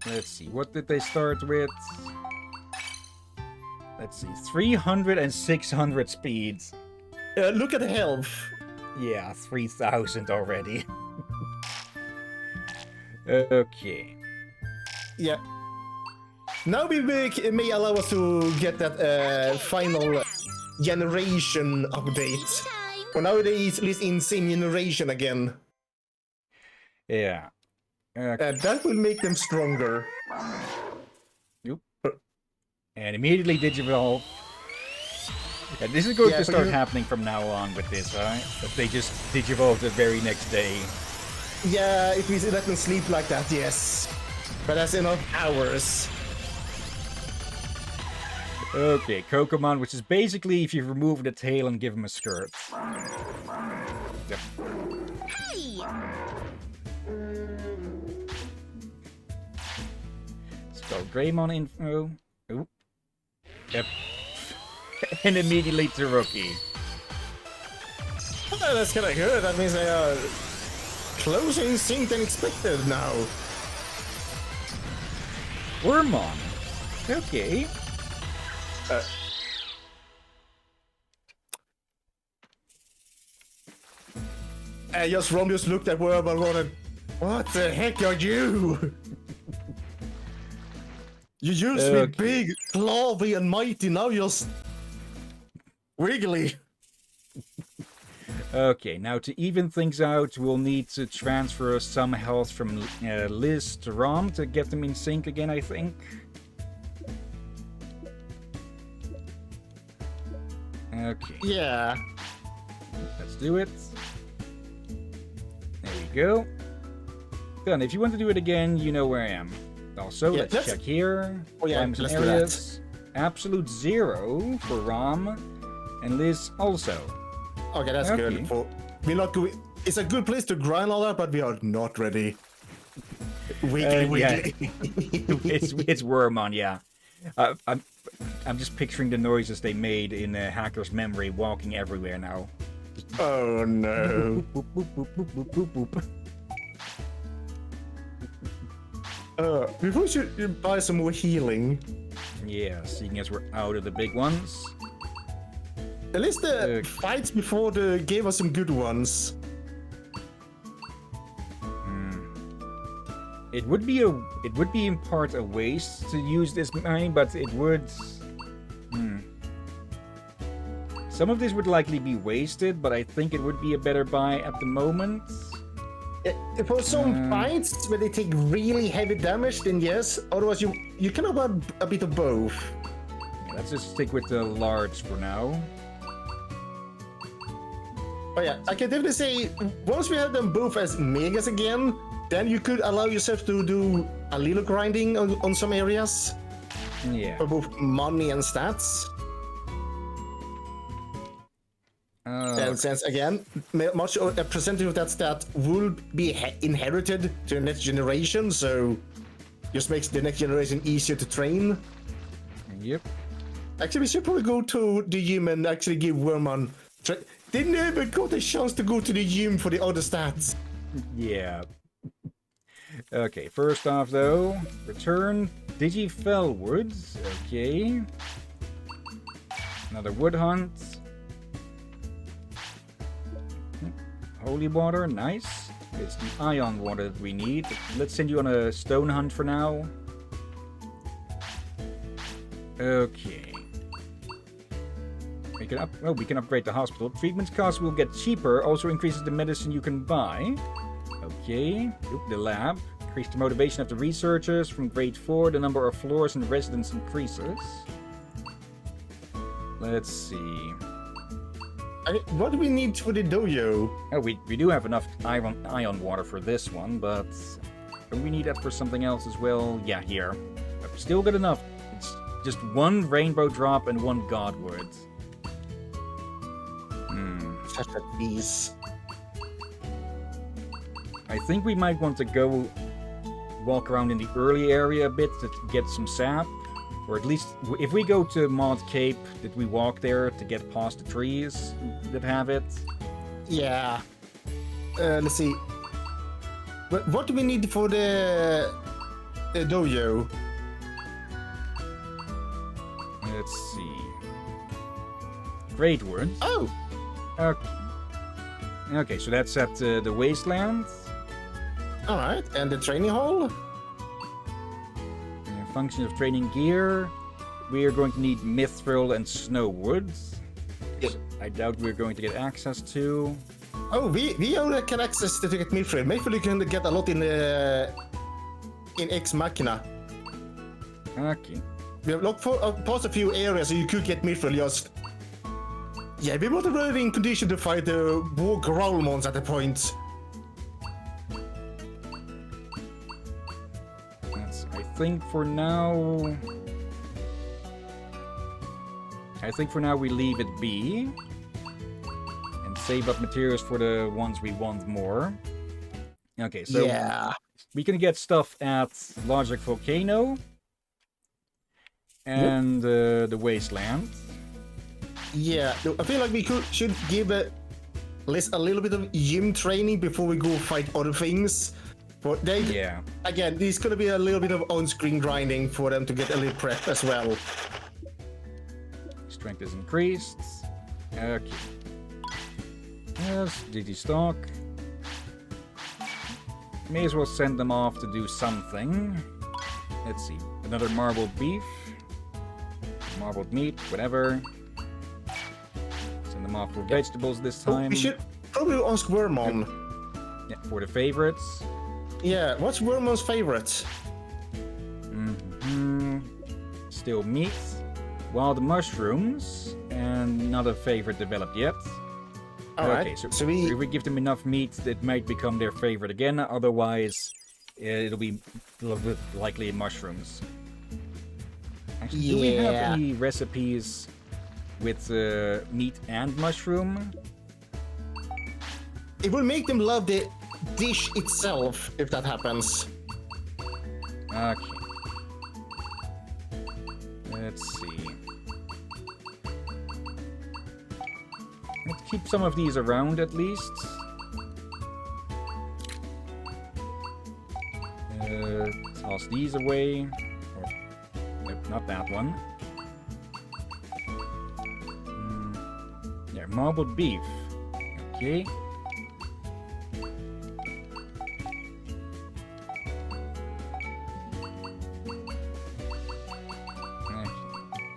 Let's see. What did they start with? Let's see. 300 and 600 speeds. Look at the health. Yeah, 3,000 already. Okay. Yeah. Now we may allow us to get that final generation update. Time. For nowadays, at least in same generation again. Yeah. Okay. That will make them stronger. And immediately Digivolve. Yeah, this is going Yeah, to but start you- happening from now on with this, right? That they just Digivolve the very next day. Yeah, if we let them sleep like that, yes. But that's enough hours. Okay, Kokomon, which is basically if you remove the tail and give him a skirt. Yep. Hey! Let's go Greymon info. Ooh. Yep. And immediately to Rookie. Oh, that's kind of good. That means they are closer in sync than expected now. Wormmon. Okay. And just Rom just looked at Worm and wondered, what the heck are you? You used to be big, clawy, and mighty. Now you're wiggly. Okay, now to even things out, we'll need to transfer some health from Liz to Rom to get them in sync again, I think. Okay. Yeah. Let's do it. There we go. Done. If you want to do it again, you know where I am. Also, Yeah, let's check here. Oh yeah, Climbs and let's do areas. Absolute 0 for Rom. And Liz also. Okay, that's good. We're not going. It's a good place to grind all that, but we are not ready. Wiggly. Yeah. it's Wormon, yeah. I'm just picturing the noises they made in Hacker's memory, walking everywhere now. Oh no. Boop, boop, boop, boop, boop, boop, boop. We should buy some more healing. Yeah, seeing as we're out of the big ones. At least the fights before gave us some good ones. It would be in part a waste to use this money, but it would. Some of this would likely be wasted, but I think it would be a better buy at the moment. For some fights where they take really heavy damage, then yes. Otherwise, you can have a bit of both. Yeah, let's just stick with the large for now. Oh yeah, I can definitely say once we have them both as megas again, then you could allow yourself to do a little grinding on some areas. Yeah. For both money and stats. And since again, much a percentage of that stat will be inherited to the next generation, so just makes the next generation easier to train. Yep. Actually, we should probably go to the gym and actually give Wormon. They never got a chance to go to the gym for the other stats. Yeah. Okay, first off though, return Digifell Woods. Okay. Another wood hunt. Holy water, nice. It's the ion water that we need. Let's send you on a stone hunt for now. Okay. We can upgrade the hospital. Treatment costs will get cheaper. Also increases the medicine you can buy. Okay. Oop, the lab. Increase the motivation of the researchers. From grade 4, the number of floors and residents increases. Let's see. What do we need for the dojo? Oh, we do have enough ion water for this one, but we need that for something else as well. Yeah, here. Still good enough. It's just one rainbow drop and one godwood. Such a piece. I think we might want to go walk around in the early area a bit to get some sap. Or at least, if we go to Maud Cape, did we walk there to get past the trees that have it? Yeah. Let's see. What do we need for the dojo? Let's see. Great Wood. Oh! Okay, so that's at the Wasteland. Alright, and the training hall? Function of training gear. We are going to need mithril and snow woods. Yep. I doubt we're going to get access to. Oh, we only can access to get mithril. Mithril you can get a lot in Ex Machina. Okay. We have looked for past a few areas so you could get mithril just. Yeah, we weren't really in condition to fight the war growlmons at the point. I think for now we leave it be and save up materials for the ones we want more. Okay, so yeah, we can get stuff at Logic Volcano and the Wasteland. Yeah, I feel like we should give Liz a little bit of gym training before we go fight other things. But again, there's gonna be a little bit of on-screen grinding for them to get a little prep as well. Strength is increased. Okay. Yes, DD stock. may as well send them off to do something. Let's see. Another marbled beef. Marbled meat, whatever. Send them off for vegetables this time. We should probably ask Wormon. Yeah, for the favorites. Yeah, what's Wormon's favorite? Still meat. Wild mushrooms. And not a favorite developed yet. Alright, Okay, so we... if we give them enough meat, it might become their favorite again. Otherwise, it'll be a little bit likely mushrooms. Actually, do we have any recipes with meat and mushroom? It will make them love the dish itself, if that happens. Okay. Let's see. Let's keep some of these around at least. Toss these away. Or, nope, not that one. Yeah, marbled beef. Okay.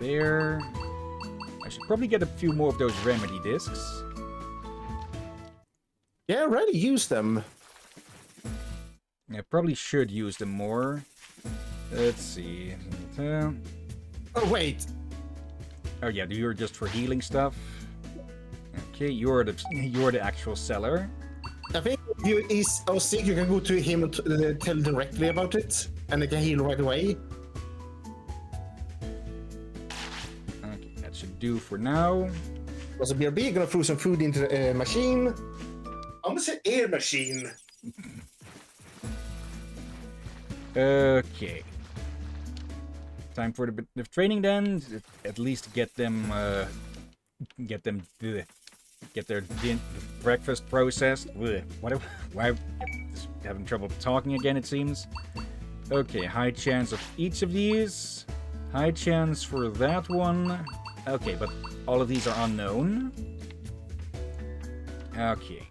There. I should probably get a few more of those remedy discs. Yeah, already use them. I probably should use them more. Let's see. Oh, wait. Oh yeah, you're just for healing stuff. Okay, you're the actual seller. I think if you are sick, you can go to him and tell directly about it, and they can heal right away. Okay, that should do for now. Also, BRB gonna throw some food into the machine. I'm gonna say air machine. Okay. Time for the bit of training then. At least get their breakfast processed. Why am just having trouble talking again, it seems. Okay, high chance of each of these. High chance for that one. Okay, but all of these are unknown. Okay.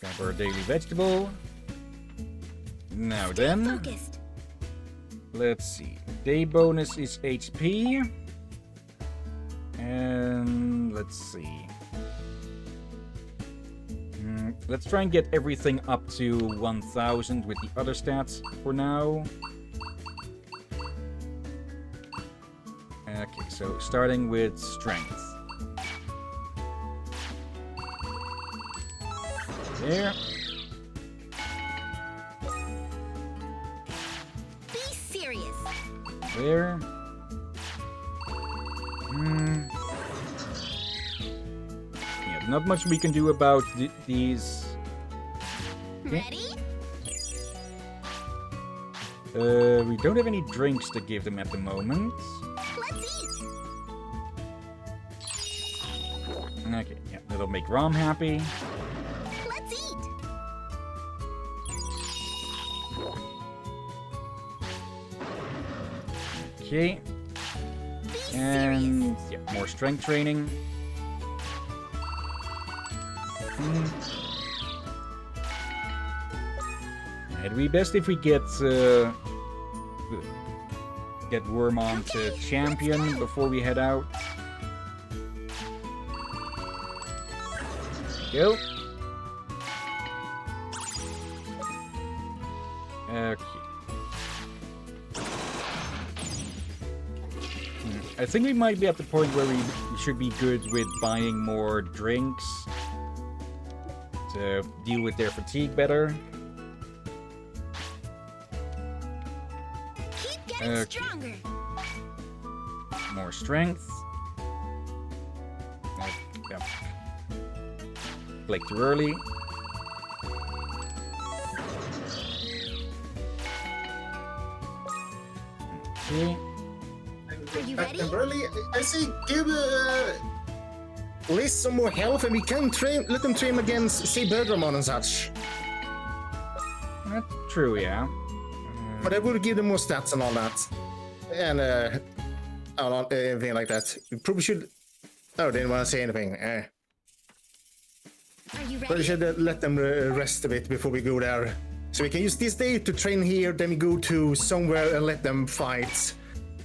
Grab our daily vegetable. Now then, Focused. let's see. Day bonus is HP. And let's see. Let's try and get everything up to 1000 with the other stats for now. Okay, so starting with strength. There. Be serious. There. Yeah, not much we can do about these. Ready? We don't have any drinks to give them at the moment. Let's eat. Okay, yeah, that'll make Rom happy. Let's eat. Okay. Be And serious. yeah, more strength training. It'd be best if we get Wormon to champion before we head out. Go. Okay. I think we might be at the point where we should be good with buying more drinks to deal with their fatigue better. Keep getting Okay. stronger. More strength. Yep. Blake too early. Okay. Are you ready? Really, I say give Liz some more health, and we can let them train against, say, Bergramon and such. That's true, yeah. But I would give them more stats and all that, and anything like that. We probably should. Oh, didn't want to say anything. Are you But we ready? should let them rest a bit before we go there. So we can use this day to train here, then we go to somewhere and let them fight.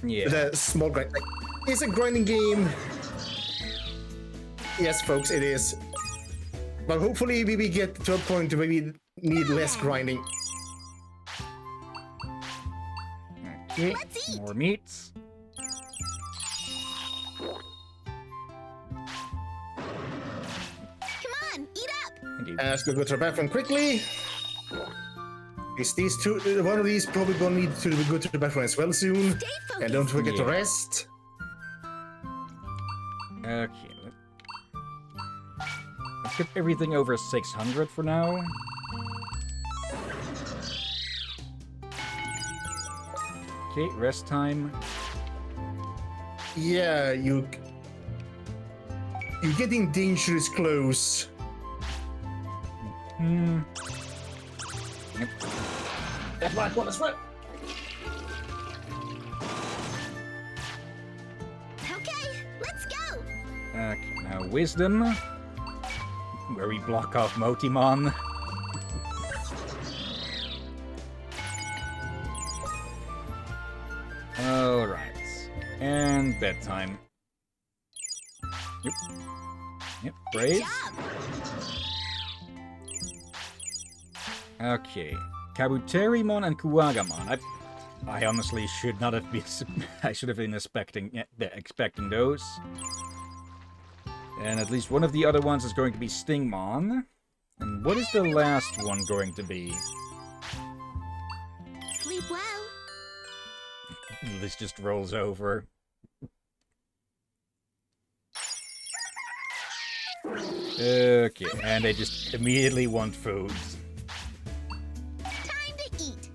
Yeah. The small grind. Like, it's a grinding game. Yes, folks, it is. But hopefully we get to a point where we need less grinding. Okay. Let's eat. More meats. Come on, eat up. Thank you. Let's go to the bathroom quickly. Is these two? One of these probably gonna need to go to the bathroom as well soon. Stay focused. And don't forget to Yeah. rest. Okay. Let's get everything over 600 for now. Okay, rest time. Yeah, you're getting dangerous close. Hmm. Yep. That black one as well. Okay, let's go. Okay, now wisdom. Where we block off Motimon. Alright. And bedtime. Yep. Yep, praise. Job. Okay. Kabuterimon and Kuwagamon. I honestly should not have been... I should have been expecting those. And at least one of the other ones is going to be Stingmon. And what is the last one going to be? Sleep well. This just rolls over. Okay, and they just immediately want food. Time to eat.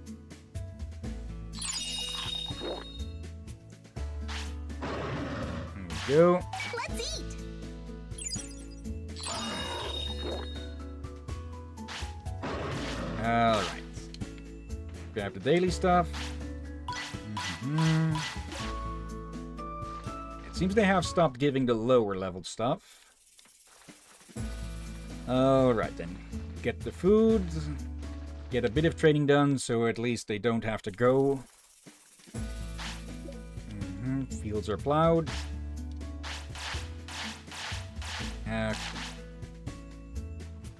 There we go. Let's eat. Alright. Grab the daily stuff. It seems they have stopped giving the lower level stuff. Alright then. Get the food. Get a bit of training done so at least they don't have to go. Fields are plowed.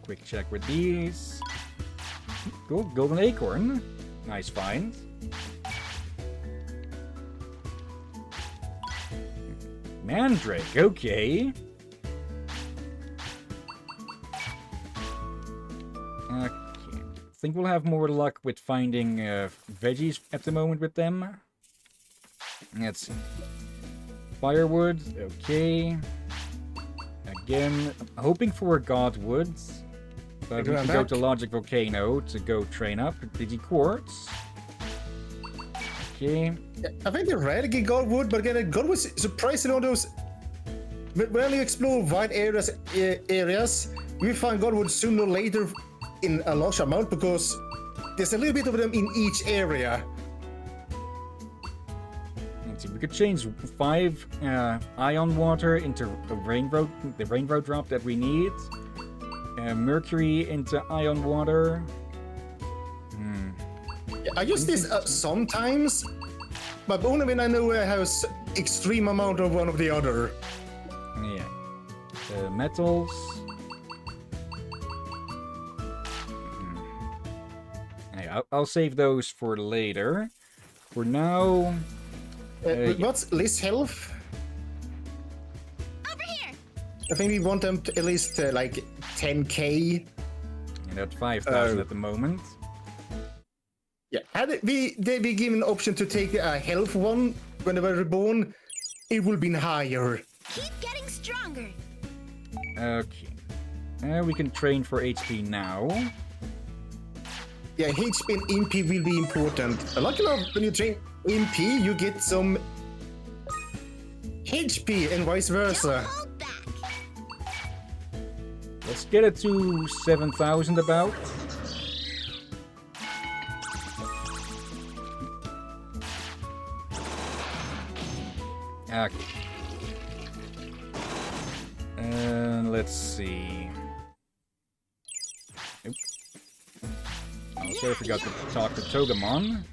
Quick check with these. Cool, golden acorn. Nice find. Mandrake, okay. Okay. Think we'll have more luck with finding veggies at the moment with them. Let's see. Firewood, okay. Again, hoping for Godwoods. But we can go to Logic Volcano to go train up. Digiquartz. Okay. I think they're rare to get Godwood, but again, God was surprisingly on those. But when you explore wide areas, we find Godwood sooner or later in a large amount because there's a little bit of them in each area. Let's see, we could change 5 ion water into a the rainbow drop that we need. Mercury into ion water. I use this sometimes, but only when I know I have extreme amount of one of the other. Yeah. Metals. Hey, I'll save those for later. For now... What's Liz health? Over here. I think we want them to at least like 10k. And at 5,000 at the moment. Yeah, had they be given an option to take a health one when they were reborn, it would have been higher. Keep getting stronger. Okay. We can train for HP now. Yeah, HP and MP will be important. Lucky enough, when you train MP, you get some HP and vice Don't versa. hold back. Let's get it to 7,000 about. Okay. And let's see. Also, I forgot to talk to Togemon.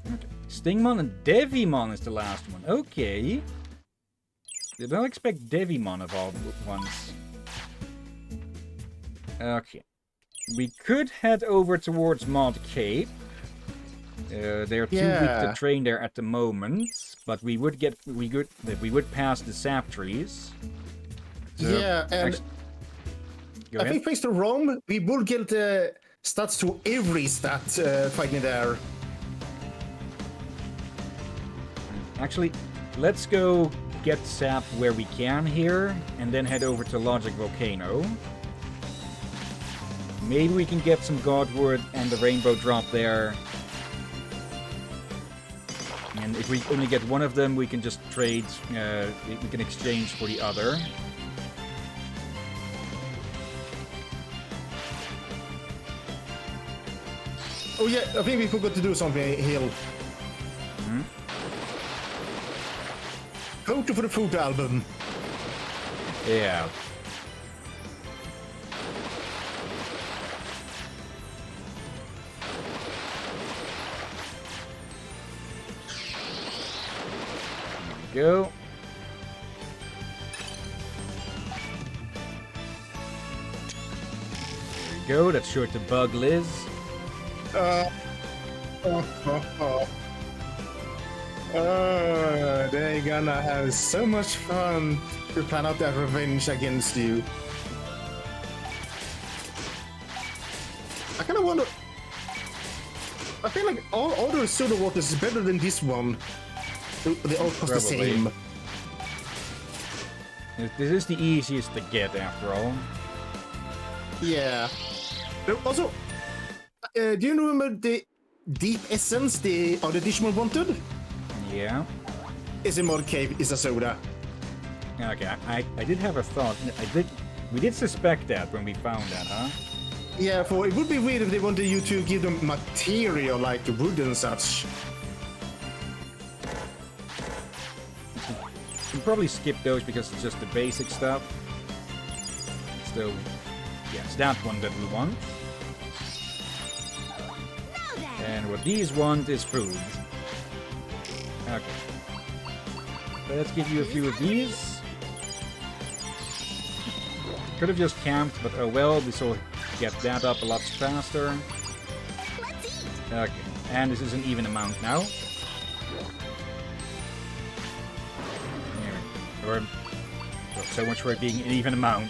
Okay. Stingmon and Devimon is the last one. Okay. Did not expect Devimon of all ones. Okay. We could head over towards Mod Cape. They are too weak to train there at the moment, but we would pass the sap trees. So, yeah, and I think thanks to Rome, we will get stats to every stat fighting there. Actually, let's go get sap where we can here, and then head over to Logic Volcano. Maybe we can get some Godwood and the Rainbow Drop there. And if we only get one of them, we can just trade, we can exchange for the other. Oh yeah, I think we forgot to do something, Hill. Photo for the photo album. Yeah. Go. There we go. That's short to bug Liz. They're gonna have so much fun to plan out that revenge against you. I kind of wonder. I feel like all other soda waters is better than this one. They all cost the same. This is the easiest to get, after all. Yeah. Also, do you remember the Deep Essence the other Digimon wanted? Yeah. Is a Mod Cave, is a soda. Okay, I did have a thought. We did suspect that when we found that, huh? Yeah, for it would be weird if they wanted you to give them material like wood and such. We can probably skip those because it's just the basic stuff. So, yeah, it's that one that we want. And what these want is food. Okay. So let's give you a few of these. Could have just camped, but oh well, we will get that up a lot faster. Let's eat. Okay, and this is an even amount now. Or, well, so much for it being an even amount.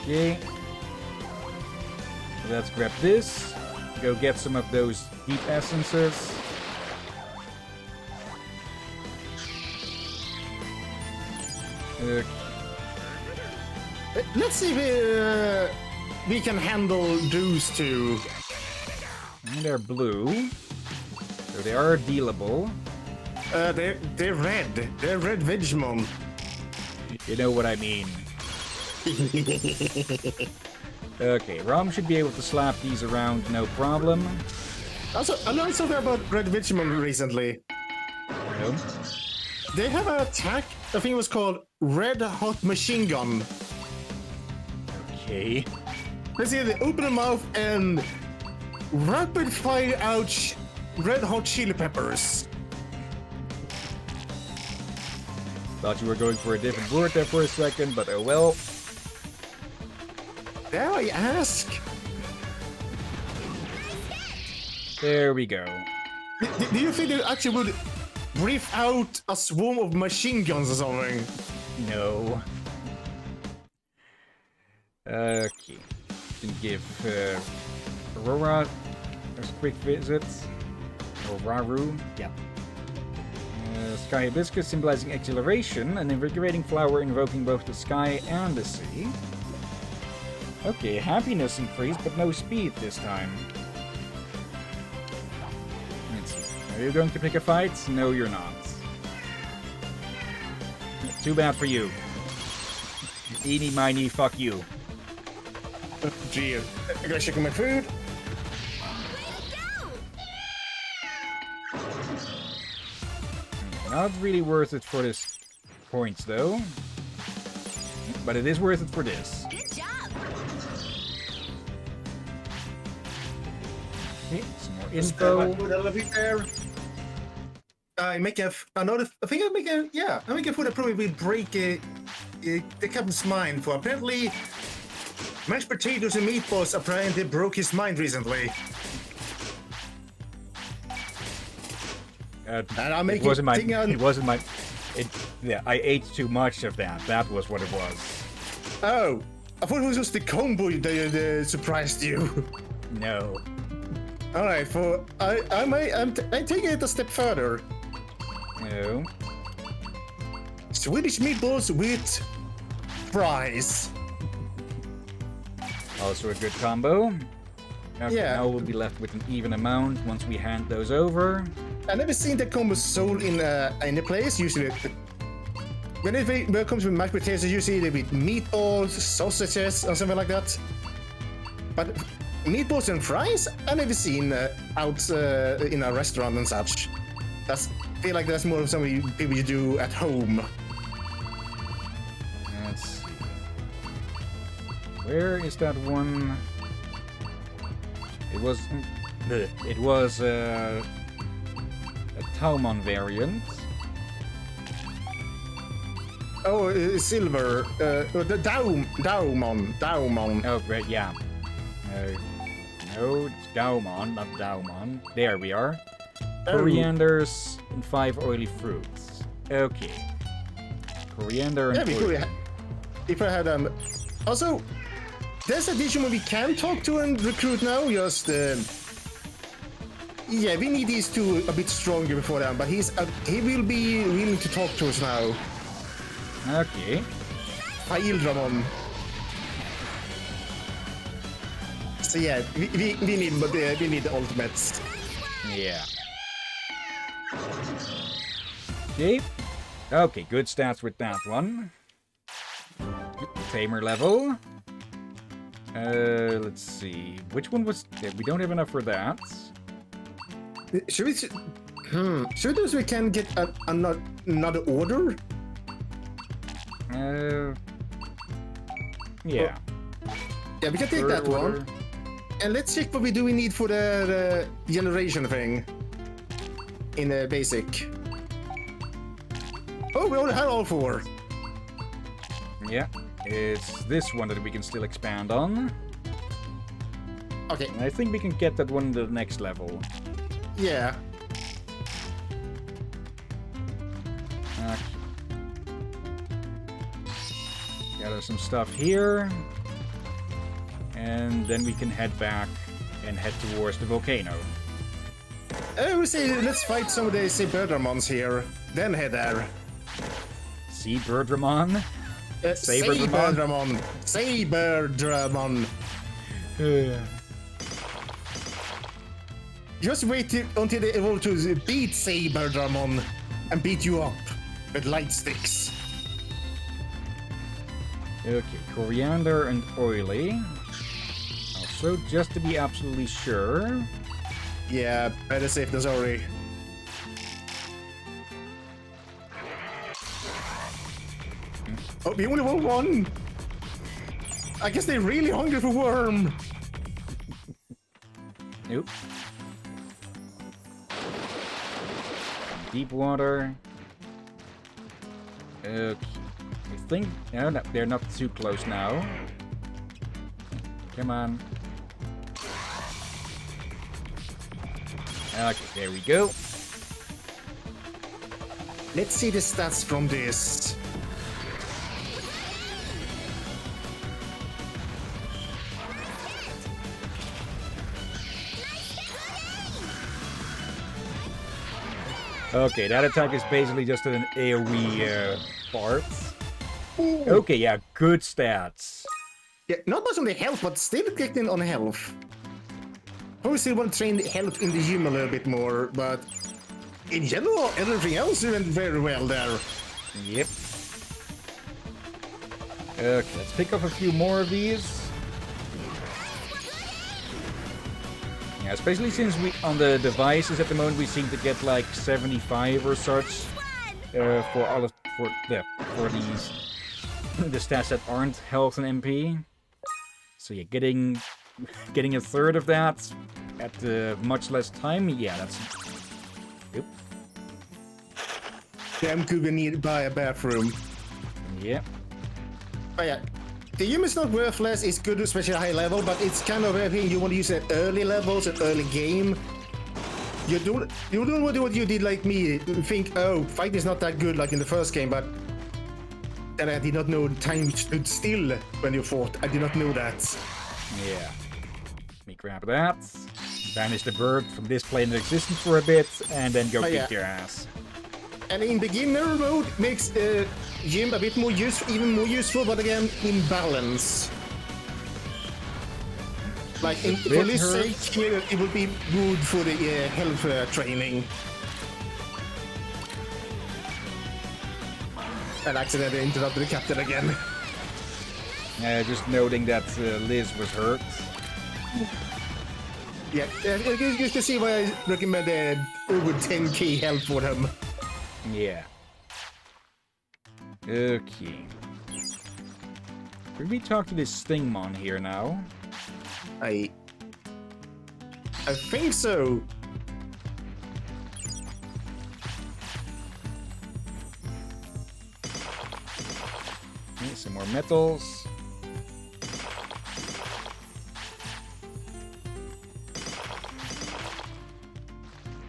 Okay. Let's grab this. Go get some of those deep essences. Okay. Let's see if we can handle those two. And they're blue. So they are dealable. They're red. They're red Vegemon. You know what I mean. Okay, Rom should be able to slap these around, no problem. Also, I learned something about red Vegemon recently. No? They have an attack, I think it was called Red Hot Machine Gun. Okay. Let's see, they open their mouth and rapid fire out red hot chili peppers. Thought you were going for a different word there for a second, but oh well. Dare I ask? There we go. Do you think they actually would breathe out a swarm of machine guns or something? No. Okay. Can give Aurora a quick visit. Or Raru. Yeah. Sky Hibiscus symbolizing exhilaration, an invigorating flower invoking both the sky and the sea. Okay, happiness increased, but no speed this time. Let's see. Are you going to pick a fight? No, you're not. Too bad for you. Eeny, miny, fuck you. Gee, I gotta check on my food. Not really worth it for this points, though. But it is worth it for this. Good job. Okay, some more I info. put a little bit there. I make another. I think I make a. Yeah, I make a food that probably will break the captain's mind. For apparently, mashed potatoes and meatballs apparently broke his mind recently. And I make it wasn't my. thing on- It wasn't my. Yeah, I ate too much of that. That was what it was. Oh, I thought it was just the combo that surprised you. No. All right, I'm taking it a step further. No. Swedish meatballs with fries. Also a good combo. Okay, Yeah. now we'll be left with an even amount once we hand those over. I never seen that combo sold in any place. Usually, when it comes with mashed potatoes, usually they with meatballs, sausages, or something like that. But meatballs and fries, I never seen out in a restaurant and such. I feel like that's more of something people you do at home. Let's see. Where is that one? It was. It was a Taumon variant. Oh, silver. The Daumon. Oh, great, yeah. No, it's Gaumon, not Daumon. There we are. Corianders and 5 oily fruits. Okay. Coriander and Yeah, we could. If I had Also, there's a Digimon we can talk to and recruit now. Just yeah, we need these two a bit stronger before them. But he will be willing to talk to us now. Okay. Hildramon. So yeah, we need the ultimates. Yeah. Okay. Okay, good stats with that one. Tamer level. Let's see. Which one was... We don't have enough for that. Should we? Should we do so we can get another order? Yeah. Yeah, we can take that one. And let's check what we need for the generation thing. In the basic. Oh, we only have all 4. Yeah. It's this one that we can still expand on. Okay. And I think we can get that one to the next level. Yeah. Gather some stuff here. And then we can head back and head towards the volcano. I would say let's fight some of the Saberdramons here. Then head there. See Birdramon? Saberdramon. Saberdramon. Just wait until they evolve to beat Saberdramon and beat you up with light sticks. Okay, coriander and oily. Also, just to be absolutely sure. Yeah, better safe than sorry. Oh, we only want one. I guess they're really hungry for worm. Nope. Deep water. Okay. I think no, they're not too close now. Come on. Okay, there we go. Let's see the stats from this. Okay, that attack is basically just an AoE part. Ooh. Okay, yeah, good stats. Yeah, not much on the health, but still getting on health. Probably still want to train the health in the gym a little bit more, but in general, everything else went very well there. Yep. Okay, let's pick up a few more of these. Yeah, especially since we on the devices at the moment we seem to get like 75 or such for for these the stats that aren't health and MP. So yeah, getting a third of that at much less time. Yeah, that's. Yep. Damn good we need to buy a bathroom. Yep. But yeah, the gym is not worthless. It's good, especially high level, but it's kind of everything you want to use at early levels, at early game. You don't want to do what you did like me. Think, oh, fight is not that good like in the first game, but then I did not know time stood still when you fought. I did not know that. Yeah. Let me grab that. Banish the bird from this plane of existence for a bit, and then go kick your ass. And in beginner mode makes gym a bit more useful, even more useful, but again in balance. Like for this sake, here it will be good for the health training. And accidentally interrupted the captain again. Just noting that Liz was hurt. Yeah, you can see why I recommended over 10k health for him. Yeah. Okay. Could we talk to this Stingmon here now? I think so. Okay, some more metals.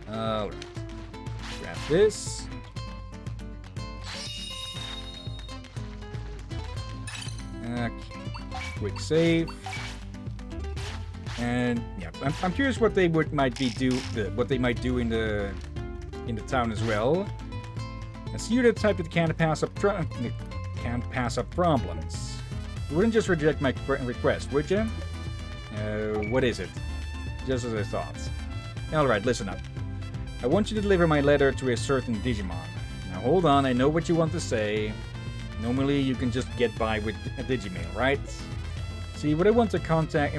Alright. Grab this. Okay. Quick save. And yeah, I'm curious what they might do in the town as well. I see you're the type that can't pass up problems. You wouldn't just reject my request, would you? What is it? Just as I thought. Alright, listen up. I want you to deliver my letter to a certain Digimon. Now hold on, I know what you want to say. Normally you can just get by with a Digimail, right? See, I want to contact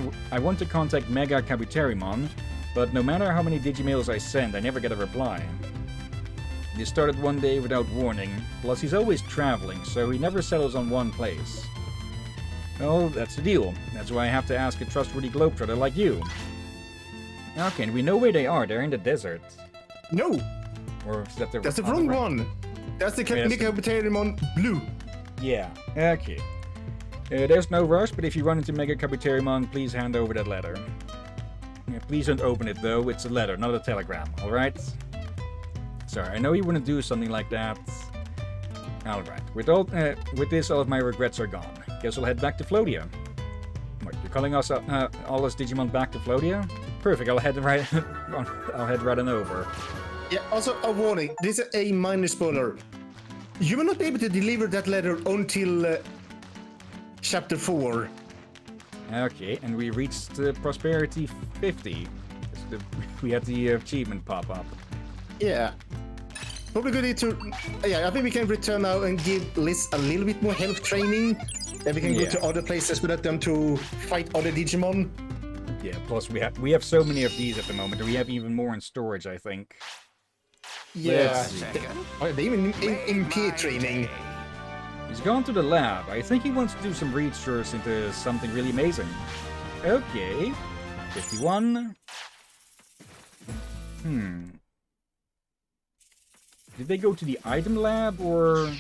Mega Kabuterimon, but no matter how many Digimails I send, I never get a reply. He started one day without warning, plus he's always traveling, so he never settles on one place. Well, that's the deal. That's why I have to ask a trustworthy globetrotter like you. Okay, and we know where they are. They're in the desert. No! Or is that the... That's the wrong one! That's the Mega Kabuterimon Blue. Yeah, okay. There's no rush, but if you run into Mega Kabuterimon, please hand over that letter. Yeah, please don't open it, though. It's a letter, not a telegram, alright? Sorry, I know you wouldn't do something like that. Alright, with this, all of my regrets are gone. Guess I'll head back to Flodia. What, you're calling us all us Digimon back to Flodia? Perfect, I'll head right on over. Yeah, also a warning. This is a minor spoiler. You were not able to deliver that letter until Chapter 4. Okay, and we reached Prosperity 50. We had the achievement pop up. Yeah. Probably good to... Yeah, I think we can return now and give Liz a little bit more health training. Then we can go to other places without them to fight other Digimon. Yeah, plus we have so many of these at the moment, and we have even more in storage, I think. Yeah. They even in peer training. He's gone to the lab. I think he wants to do some research into something really amazing. Okay. 51. Did they go to the item lab, or...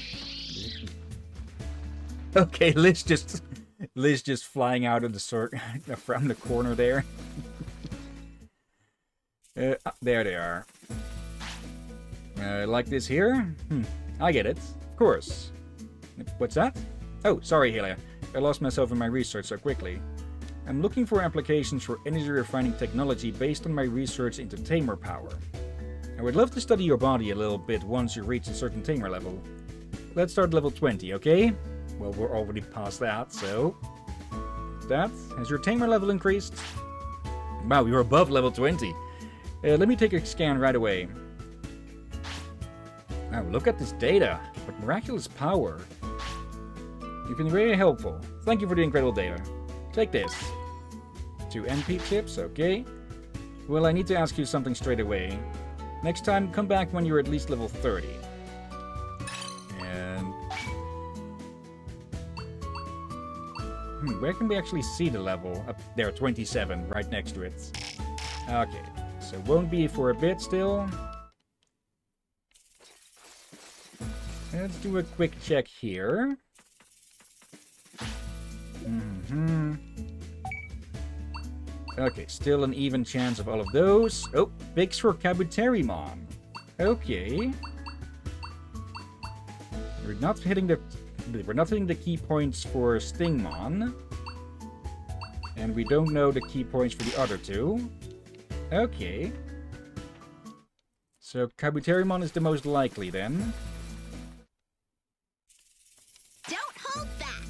Okay, Liz just flying out of the from the corner there. There they are. Like this here? I get it. Of course. What's that? Oh, sorry, Hillyan. I lost myself in my research so quickly. I'm looking for applications for energy refining technology based on my research into tamer power. I would love to study your body a little bit once you reach a certain tamer level. Let's start level 20, okay? Well, we're already past that, so... That? Has your tamer level increased? Wow, you're above level 20. Let me take a scan right away. Wow, look at this data. What miraculous power. You've been very helpful. Thank you for the incredible data. Take this. 2 NP chips, okay. Well, I need to ask you something straight away. Next time, come back when you're at least level 30. And Where can we actually see the level? Up there, 27, right next to it. Okay, so won't be for a bit still. Let's do a quick check here. Okay, still an even chance of all of those. Oh, pigs for Kabuterimon. Okay. We're not hitting the key points for Stingmon. And we don't know the key points for the other two. Okay. So Kabuterimon is the most likely then. Don't hold back.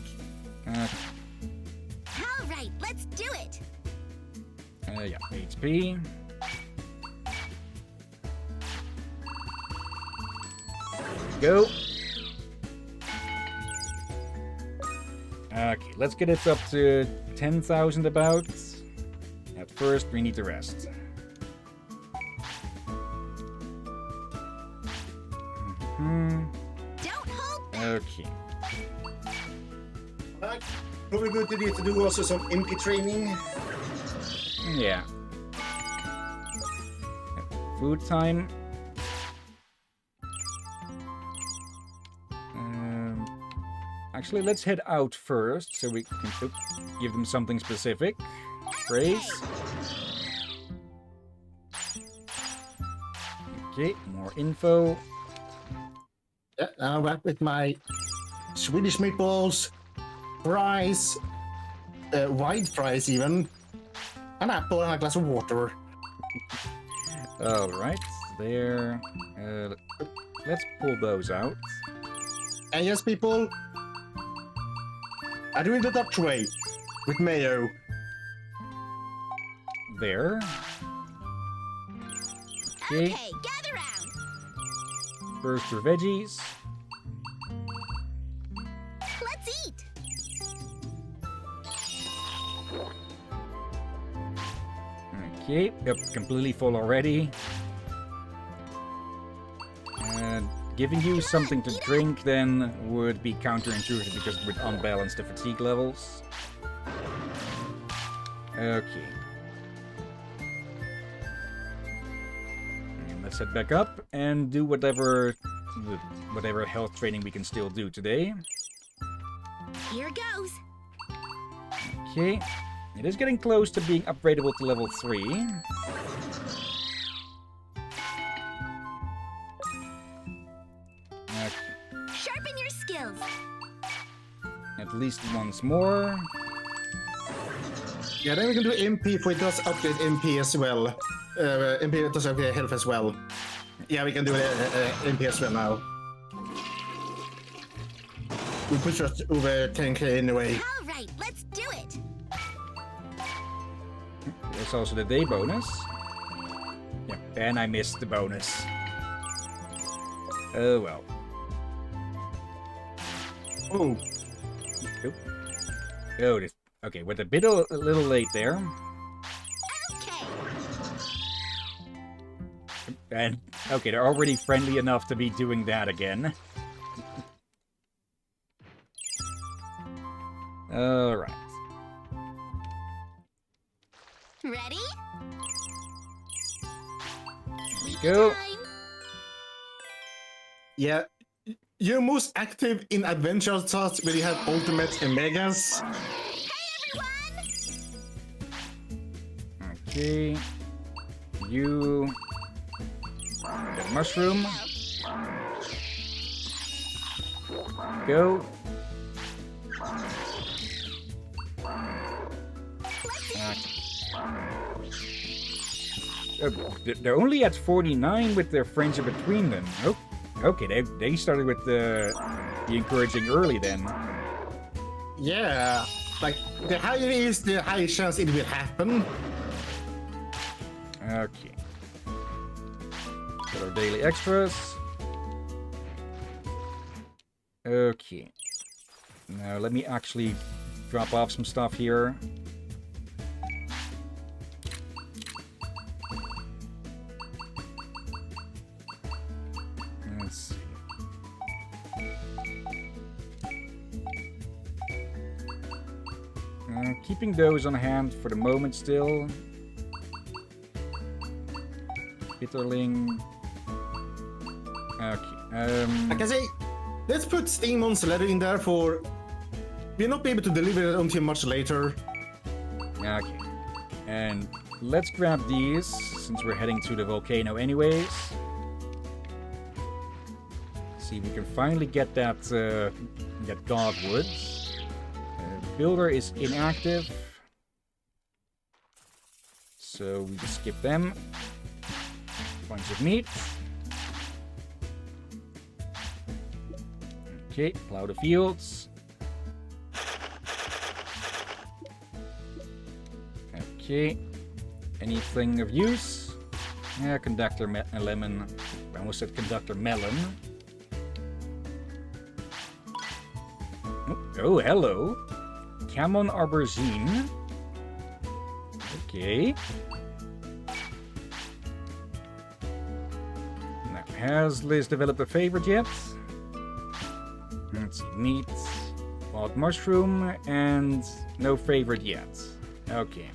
All right, let's do it. Yeah, HP. Go. Okay, let's get it up to 10,000 about. At first, we need to rest. Don't hold back. Okay. Probably good idea to do also some MP training. Yeah. Food time. Actually, let's head out first so we can give them something specific. Praise. Okay, more info. Yeah, I'm back with my Swedish meatballs, fries, white fries even, an apple and a glass of water. Alright, there. Let's pull those out. And yes, people, I do it the Dutch way, with mayo. There. Okay, gather round. First for veggies. Let's eat. Okay, yep, completely full already. Giving you something to drink then would be counterintuitive because it would unbalance the fatigue levels. Okay. And let's head back up and do whatever health training we can still do today. Here goes. Okay. It is getting close to being upgradable to level 3. Sharpen your skills. At least once more. Yeah, then we can do MP if it does upgrade MP as well. MP does upgrade health as well. Yeah, we can do MP as well now. We push us over 10k anyway. All right, let's do it. There's also the day bonus. Yeah, and I missed the bonus. Oh well. Oh, Oop. Oh, okay, we're a little late there. Okay. And, okay, they're already friendly enough to be doing that again. Alright. Ready? Sleepy Go. time. yeah. You're most active in adventure tasks when you have ultimate and megas. Hey, everyone! Okay. You... Get a mushroom. Go. They're only at 49 with their friends in between them. Oh, okay, they started with the encouraging early then. Yeah, like the higher it is, the higher chance it will happen. Okay. Got our daily extras. Okay. Now let me actually drop off some stuff here. Let's see. Keeping those on hand for the moment still. Bitterling. Okay. Like I say, let's put Steamon's letter in there for... We'll not be able to deliver it until much later. Okay. And let's grab these, since we're heading to the volcano anyways. See if we can finally get that, that godwood. Builder is inactive. So we just skip them. Bunch of meat. Okay, plow the fields. Okay. Anything of use? Yeah, conductor lemon. I almost said conductor melon. Oh, hello. Camon Arborzine. Okay. Now, has Liz developed a favorite yet? Let's see. Meat, wild mushroom, and no favorite yet. Okay.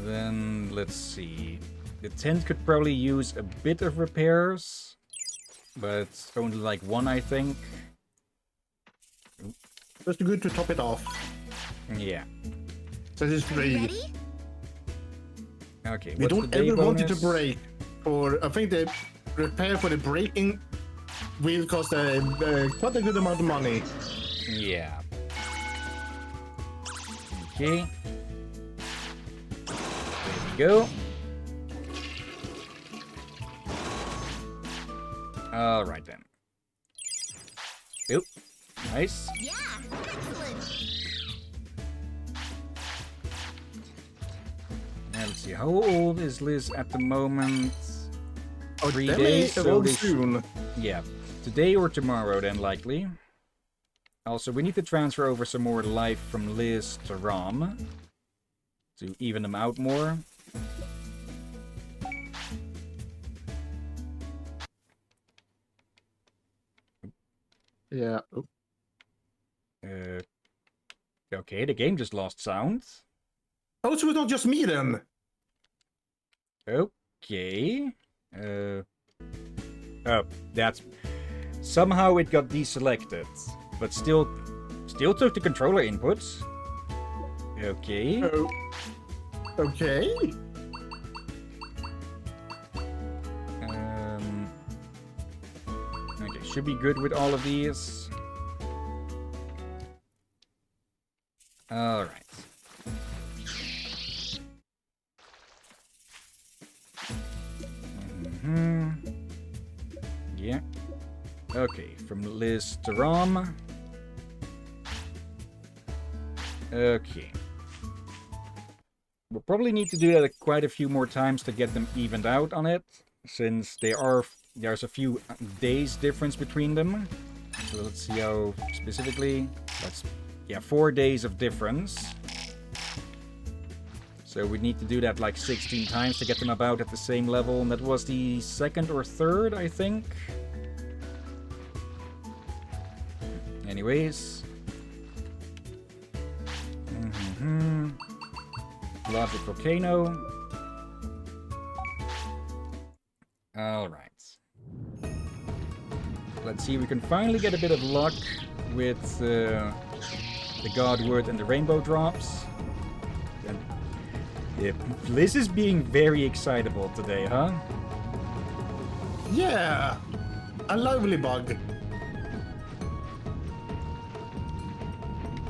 Then, let's see. The tent could probably use a bit of repairs, but only like one, I think. Just good to top it off. Yeah. So this is ready. Ready? Okay, We what's don't the day ever want it to bonus? break. Or I think the repair for the breaking will cost quite a good amount of money. Yeah. Okay. There we go. Alright then. Oop. Nice. Yeah, excellent. Now let's see. How old is Liz at the moment? Oh, 3 that days. may So evolve they soon. Yeah. Today or tomorrow then likely. Also, we need to transfer over some more life from Liz to Rom. To even them out more. Yeah. Oh. Okay, the game just lost sound. Oh, so it's not just me then. Okay. Oh, that's... Somehow it got deselected. But still took the controller inputs. Okay. Oh. Okay. Okay, should be good with all of these. Alright. Yeah. Okay, from Liz to Rom. Okay. We'll probably need to do that quite a few more times to get them evened out on it, since there's a few days difference between them. So let's see how specifically. That's 4 days of difference. So we need to do that like 16 times to get them about at the same level, and that was the second or third, I think. Anyways. Logic Volcano. Alright. Let's see if we can finally get a bit of luck with the Godwood and the Rainbow Drops. And, yeah, Liz is being very excitable today, huh? Yeah. A lovely bug.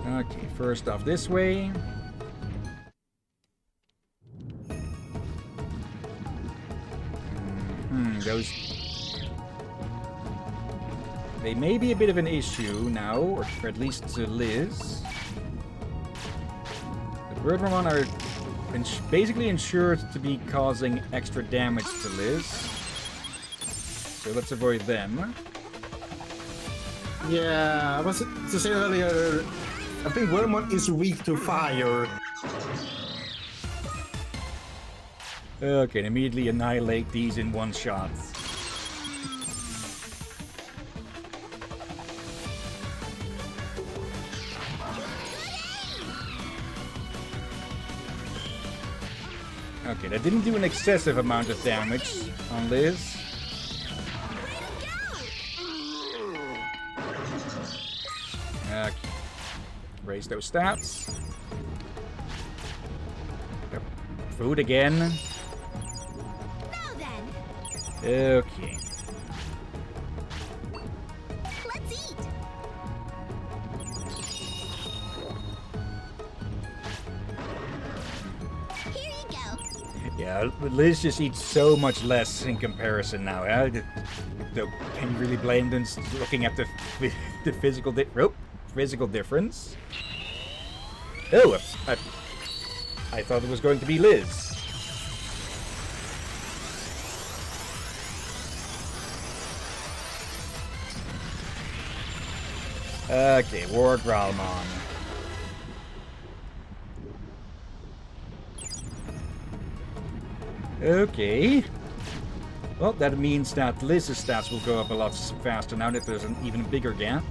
Okay, first off this way. Those... They may be a bit of an issue now, or at least to Liz. The Birdmon are basically ensured to be causing extra damage to Liz. So let's avoid them. Yeah, I was to say earlier, I think Wormon is weak to fire. Okay, immediately annihilate these in one shot. Okay, that didn't do an excessive amount of damage on Liz. Okay. Raise those stats. Yep. Food again. Now then, Okay. let's eat. Here you go. Yeah, Liz just eats so much less in comparison now. Can you really blame them looking at the physical physical difference? Oh, I thought it was going to be Liz. Okay, War Growlmon. Okay. Well, that means that Liz's stats will go up a lot faster now that there's an even bigger gap.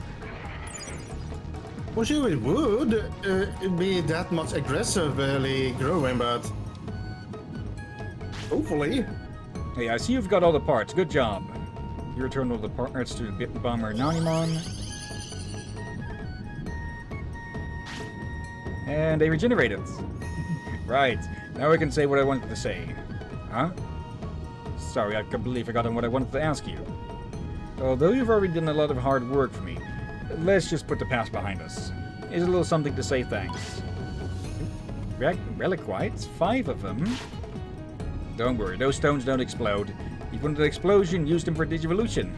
Well, sure it would be that much aggressively growing, but hopefully. Hey, I see you've got all the parts. Good job. You return all the parts to Bomber Nanimon. And they regenerated. Right. Now I can say what I wanted to say. Huh? Sorry, I completely forgotten what I wanted to ask you. Although you've already done a lot of hard work for me, let's just put the past behind us. Here's a little something to say thanks. Reliquites? 5 of them? Don't worry, those stones don't explode. Even with the explosion, use them for Digivolution.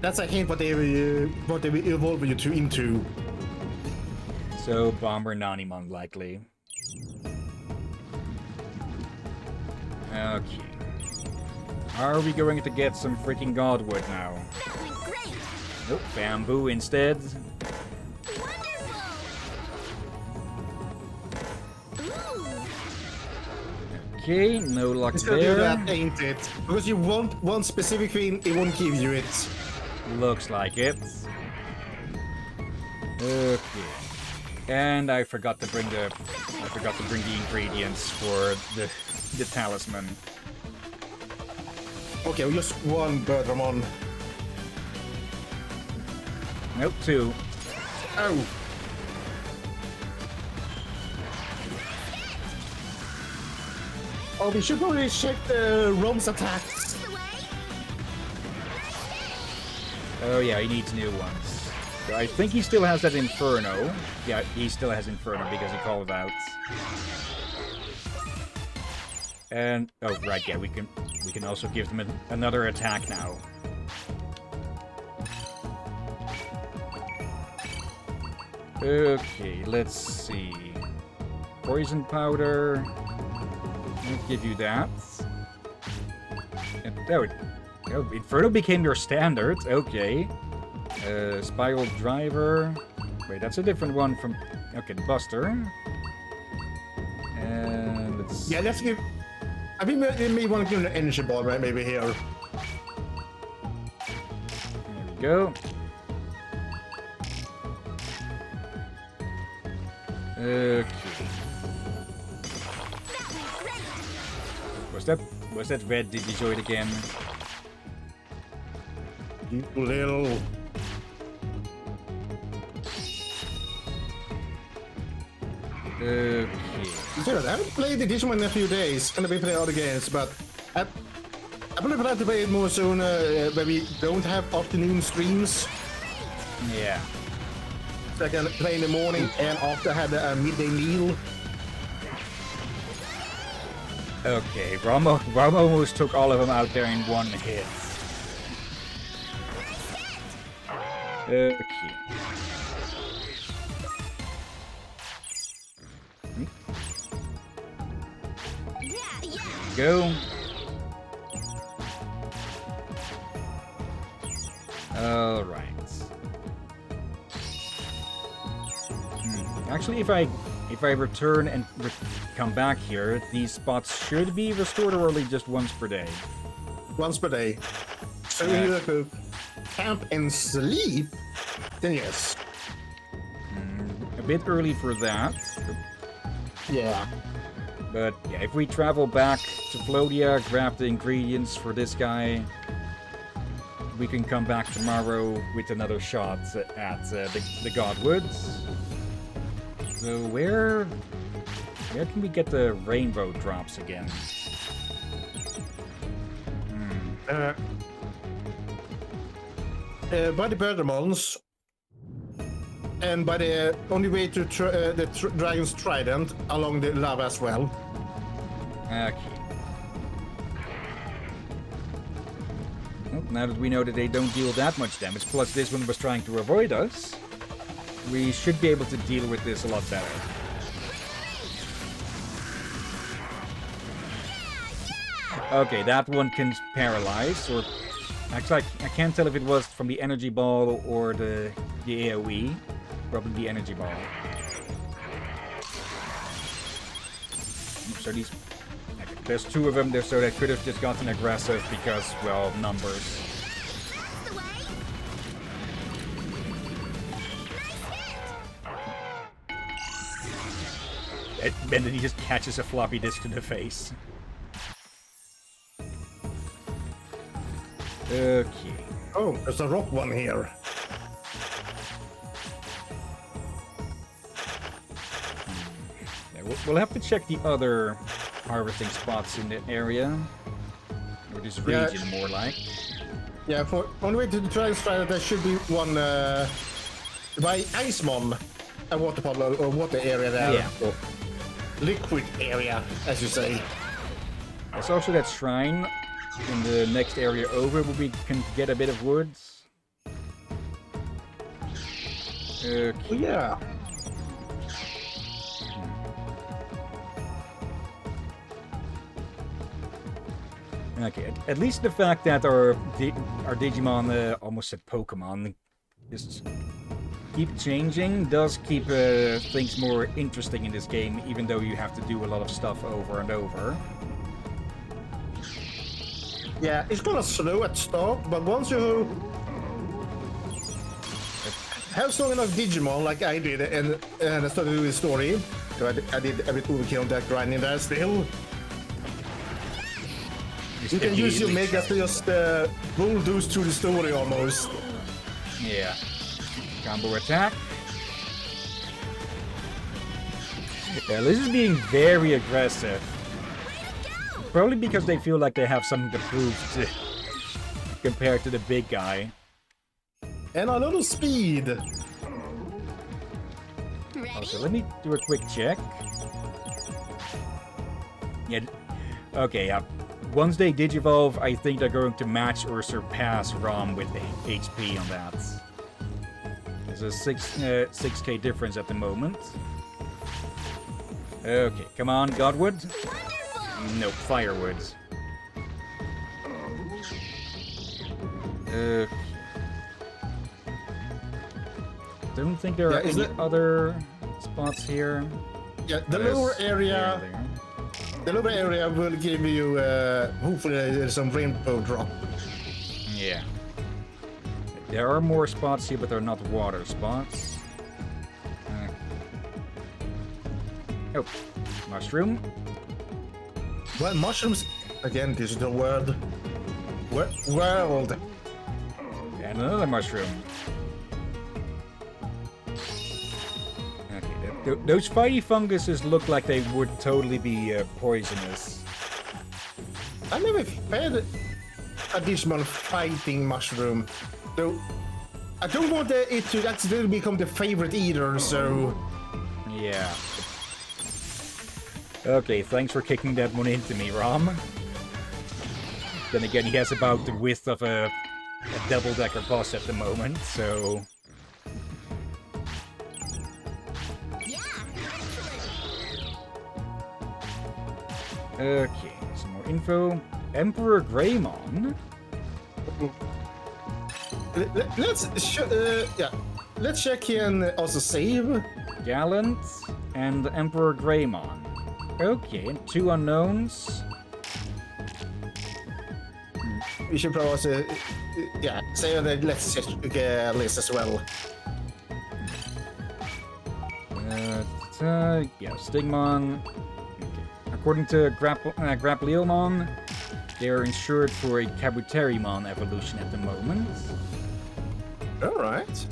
That's a hint what they will evolve you into. So, Bomber Nanimon, likely. Okay. Are we going to get some freaking Godwood now? That went great. Nope, Bamboo instead. Wonderful. Ooh. Okay, no luck It's gonna do there. that, ain't it? Because you want one specific thing, it won't give you it. Looks like it. Okay. And I forgot to bring the ingredients for the talisman. Okay, well, just one Birdramon. Nope, 2. Oh. Oh, we should probably check the Rom's attacks. The way. Oh yeah, he needs new ones. So I think he still has that Inferno. Yeah, he still has Inferno because he called it out. And oh right, yeah, we can also give them another attack now. Okay, let's see. Poison powder. I'll give you that. And, oh, Inferno became your standard. Okay. Spiral Driver. Wait, that's a different one from... Okay, Buster. And let's... Yeah, let's give... I think we may want to give an energy ball, right? Maybe here. There we go. Okay. Was that red Digizoid again? You little... Okay. Sure, I haven't played the Digimon in a few days. Gonna be playing other games, but I believe I'd like to play it more soon where we don't have afternoon streams. Yeah. So I can play in the morning and after I had a midday meal. Okay, Ramo almost took all of them out there in one hit. Okay. Yeah. Go. All right. Actually, if I return and come back here, these spots should be restored early just once per day. Once per day. So you have to camp and sleep, then yes. A bit early for that. Yeah. But yeah, if we travel back to Flodia, grab the ingredients for this guy, we can come back tomorrow with another shot at the Godwoods. So where can we get the rainbow drops again? By the Bergamons, and by the only way to the Dragon's Trident along the lava as well. Okay. Well, now that we know that they don't deal that much damage, plus this one was trying to avoid us, we should be able to deal with this a lot better. Okay, that one can paralyze, or... Actually, I can't tell if it was from the energy ball or the AoE. Probably the energy ball. So these... Okay, there's two of them there, so they could have just gotten aggressive because, well, numbers. The way. Nice hit. And then he just catches a floppy disk in the face. Okay. Oh, there's a rock one here. Yeah, we'll have to check the other harvesting spots in the area. Or this region, more like. Yeah, for on the way to the Dragon's Trident, there should be one by Icemon, a water puddle or water area there. Yeah. Or liquid area, as you say. There's also that shrine in the next area over where we can get a bit of woods. Okay. Yeah. Okay, at least the fact that our Digimon, almost said Pokemon, just keep changing does keep things more interesting in this game, even though you have to do a lot of stuff over and over. Yeah, it's gonna slow at start, but once you have strong enough Digimon like I did, and I started doing the story, so I did a bit overkill on that grinding there still. You can use your Megas to just bulldoze through the story almost. Yeah. Combo attack. Yeah, this is being very aggressive. Probably because they feel like they have something to prove compared to the big guy. And a lot of speed. Ready? Also, let me do a quick check. Yeah. Okay, yeah. Once they digivolve, I think they're going to match or surpass ROM with the HP on that. There's a 6k difference at the moment. Okay, come on, Godwood. No, Firewoods. Don't think there are any other spots here. Yeah, the lower area. The lower area will give you hopefully some rainbow drop. Yeah. There are more spots here, but they're not water spots. Oh, mushroom. Well, mushrooms again. Digital world. World. And another mushroom. Okay, those fighty funguses look like they would totally be poisonous. I never fed a Digimon fighting mushroom, though. I don't want it to accidentally become the favorite either. So. Yeah. Okay, thanks for kicking that one into me, Rom. Then again, he has about the width of a double-decker bus at the moment, so... Yeah, excellent. Okay, some more info. Emperor Greymon? Let's check here and also save. Gallant and Emperor Greymon. Okay, and two unknowns. We should probably also, say on the let's check list as well. Yeah, Stigmon. Okay. according to Grapplilmon, they're insured for a Kabuterimon evolution at the moment. All right.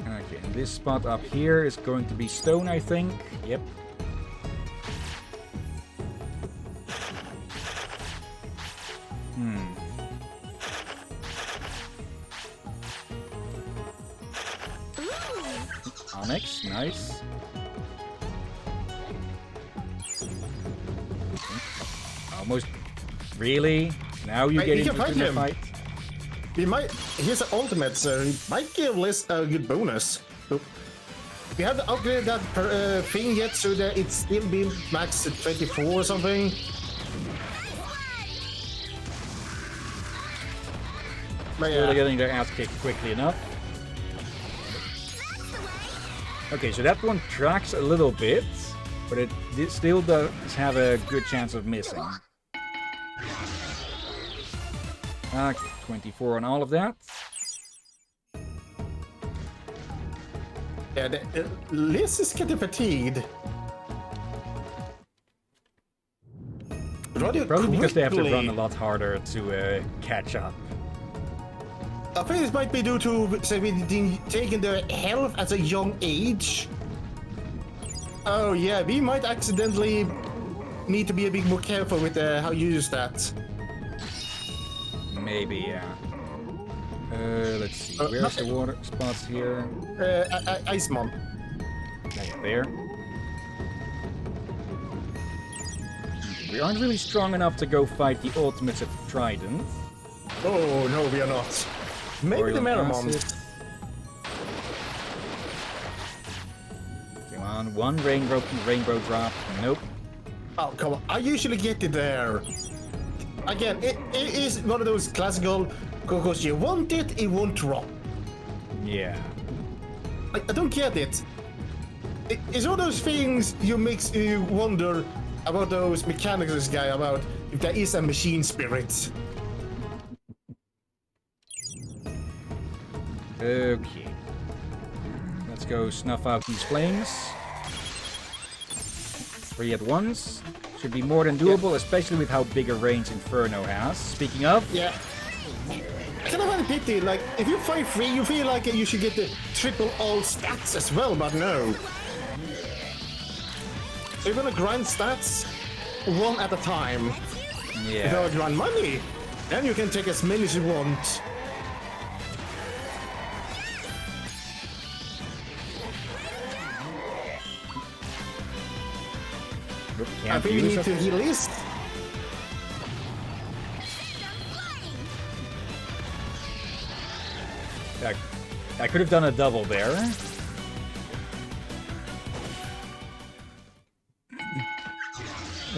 Okay, and this spot up here is going to be stone, I think. Yep. Onyx, nice. Almost. Really? Now you get into the fight? We might. Here's an ultimate, so it might give Liz a good bonus. So, we haven't upgraded that thing yet, so that it's still been max at 24 or something. But yeah. Really getting their ass kicked quickly enough. Okay, so that one tracks a little bit, but it still does have a good chance of missing. 24 on all of that. Yeah, Liz is getting fatigued. Probably because they have to run a lot harder to catch up. I think this might be due to taking the health at a young age. Oh yeah, we might accidentally need to be a bit more careful with how you use that. Maybe, yeah. Let's see. Where's the water spots here? Icemon. Yeah, there. We aren't really strong enough to go fight the ultimates of Trident. Oh no, we are not. Maybe the Meramon. Come on, one rainbow drop. Nope. Oh come on! I usually get it there. Again, it is one of those classical. Because you want it, it won't drop. Yeah. I don't get it. It's one of those things makes you wonder about those mechanics guy about if there is a machine spirit. Okay. Let's go snuff out these flames. 3 at once. Should be more than doable, especially with how big a range Inferno has. Speaking of... Yeah. Kind of a pity, like, if you fight 3, you feel like you should get the triple all stats as well, but no. So you're gonna grind stats one at a time. Yeah. Without grind money. Then you can take as many as you want. I think we need to heal this. I could have done a double there.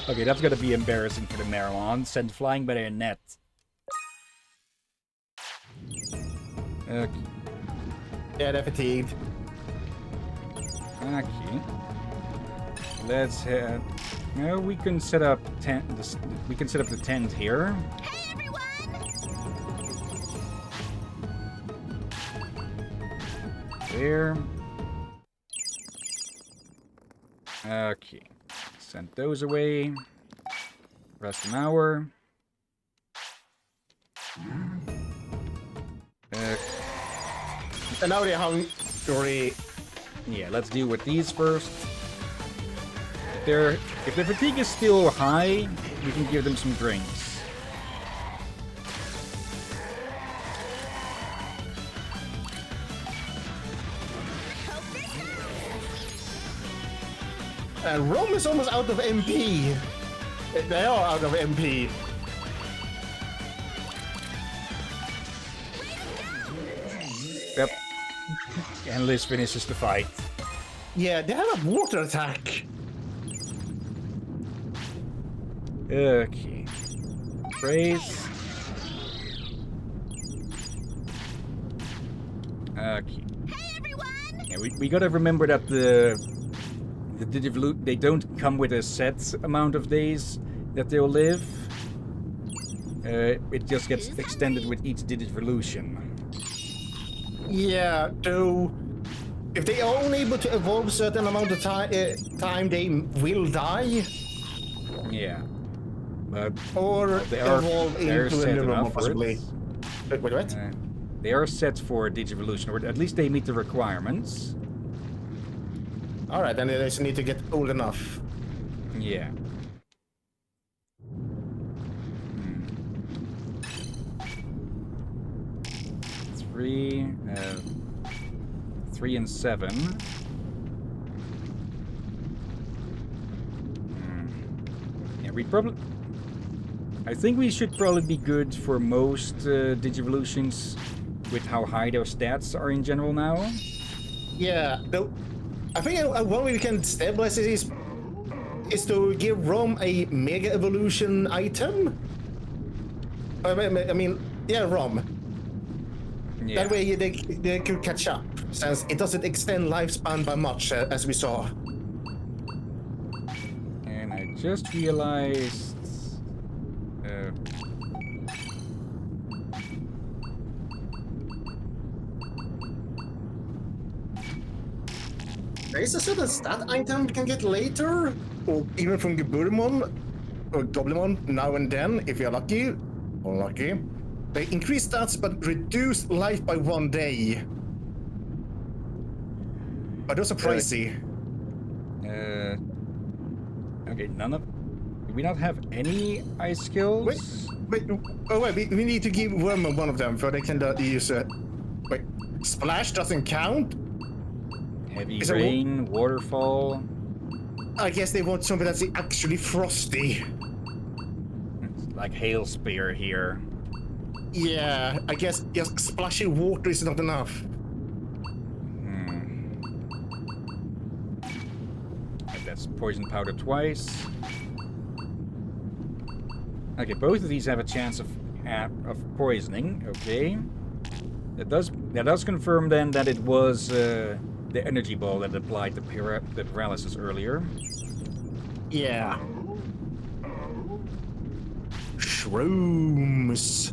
Okay, that's gonna be embarrassing for the Meramon. Sent flying by their net. Okay. Yeah, they're fatigued. Okay. Let's head. No, we can set up tent. We can set up the tent here. Hey, everyone! There. Okay. Send those away. Rest an hour. And now they're hungry. Yeah, let's deal with these first. If their fatigue is still high, we can give them some drinks. Rome is almost out of MP. They are out of MP. Yep. And Liz finishes the fight. Yeah, they have a water attack. Okay. Praise. Okay. Hey, everyone! Yeah, we gotta remember that the Digivolute, they don't come with a set amount of days that they'll live. It just gets extended with each Digivolution. Yeah, though if they are only able to evolve a certain amount of time, they will die. Yeah. But Or they are evolve they're into a set new one, enough for possibly. it. What? They are set for Digivolution, or at least they meet the requirements. Alright, then they just need to get old enough. Yeah. 3, 3 and 7. Yeah, we probably... I think we should probably be good for most Digivolutions with how high their stats are in general now. Yeah, though, I think one way we can stabilize it is to give Rom a Mega Evolution item. I mean, yeah, Rom. Yeah. That way they could catch up, since it doesn't extend lifespan by much, as we saw. And I just realized... There is a certain stat item we can get later, or even from Geburmon or Goblimon now and then, if you're lucky. Or lucky. They increase stats but reduce life by 1 day. But those are pricey. Okay, none of... Do we not have any ice skills? Wait, we need to give Worm one of them, so they can use it. Wait, Splash doesn't count? Heavy rain, waterfall. I guess they want something that's actually frosty. It's like hail spear here. Yeah, I guess just splashing water is not enough. That's poison powder twice. Okay, both of these have a chance of poisoning. Okay, that does confirm then that it was the energy ball that applied the paralysis earlier. Yeah. Shrooms.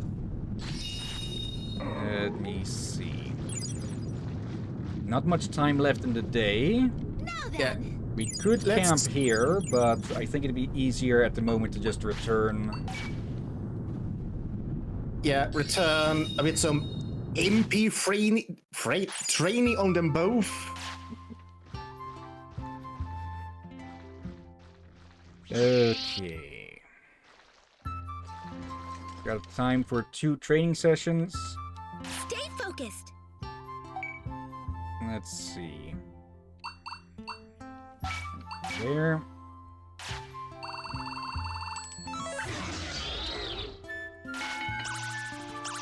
Let me see. Not much time left in the day. Now then. Yeah. We could camp here, but I think it'd be easier at the moment to just return. Yeah, return with some MP training on them both. Okay. Got time for 2 training sessions. Stay focused. Let's see. There.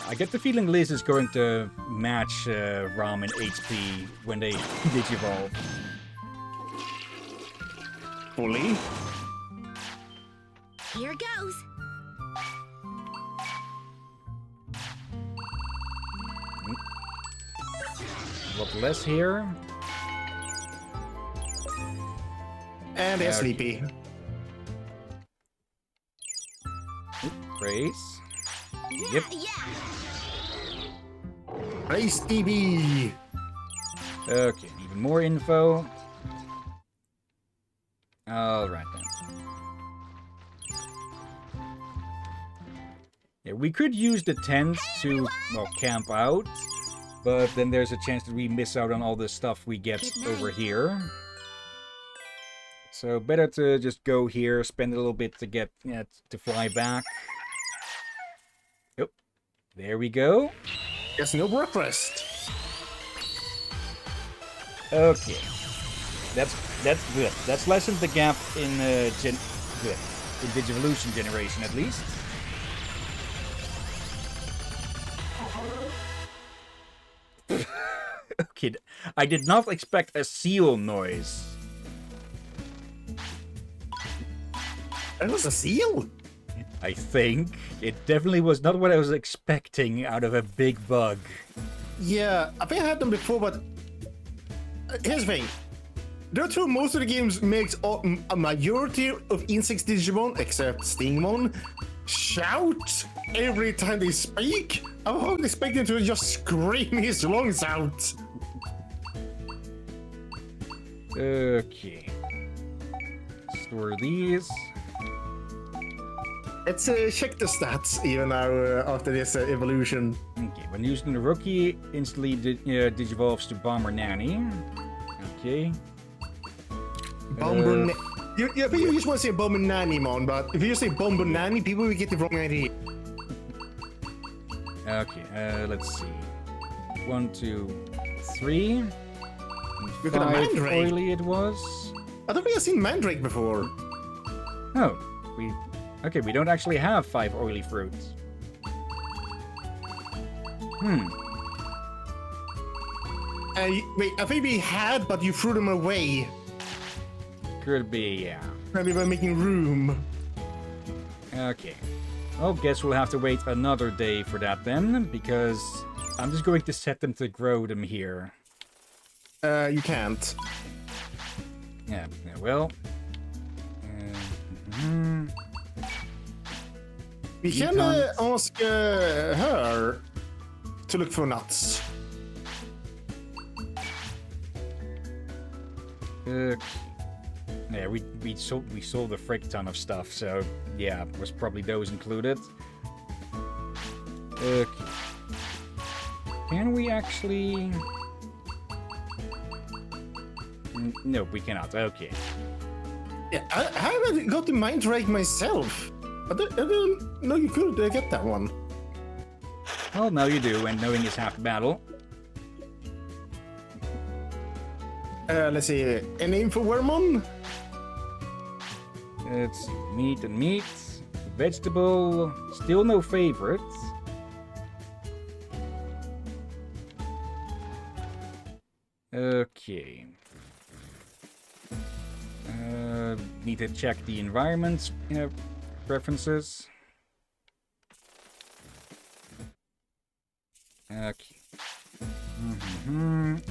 I get the feeling Liz is going to match Ram in HP when they digivolve. Fully. Here goes. A lot less here. And they're sleepy. Race. Yeah, Yep. yeah. Race TV. Okay, even more info. Alright then. Yeah, we could use the tent to, well, camp out, but then there's a chance that we miss out on all the stuff we get over here. So better to just go here, spend a little bit to get to fly back. Yep, there we go. There's no breakfast. Okay, that's good. That's lessened the gap in in Digivolution generation at least. Okay, I did not expect a seal noise. That was a seal? I think. It definitely was not what I was expecting out of a big bug. Yeah, I think I had them before, but here's the thing. That's how most of the games makes a majority of insect Digimon, except Stingmon, shout every time they speak. I was expecting to just scream his lungs out. Okay. Store these. Let's check the stats even now after this evolution. Okay, when using the rookie, instantly digivolves to Bomber Nanny. Okay. Bomber I think you just want to say Bomber Nanny, man, but if you just say Bomber Nanny, people will get the wrong idea. Okay, let's see. 1, 2, 3. Look at a 5 Mandrake. oily it was. I don't think I've seen Mandrake before. Oh, okay, we don't actually have 5 oily fruits. Wait, I think we had, but you threw them away. Could be, yeah. Maybe we're making room. Okay. Well, guess we'll have to wait another day for that then, because I'm just going to set them to grow them here. You can't. Yeah, well. We You can can't. ask her to look for nuts. Yeah, we sold a frick ton of stuff, so yeah, was probably those included. Okay. Can we actually? No, we cannot. Okay. Yeah, I haven't got the Mandrake myself. I didn't know you could get that one. Well, now you do, and knowing is half the battle. Let's see. A name for Wormon? Let's see. Meat and meat. Vegetable. Still no favorites. Okay. Need to check the environment preferences. Okay.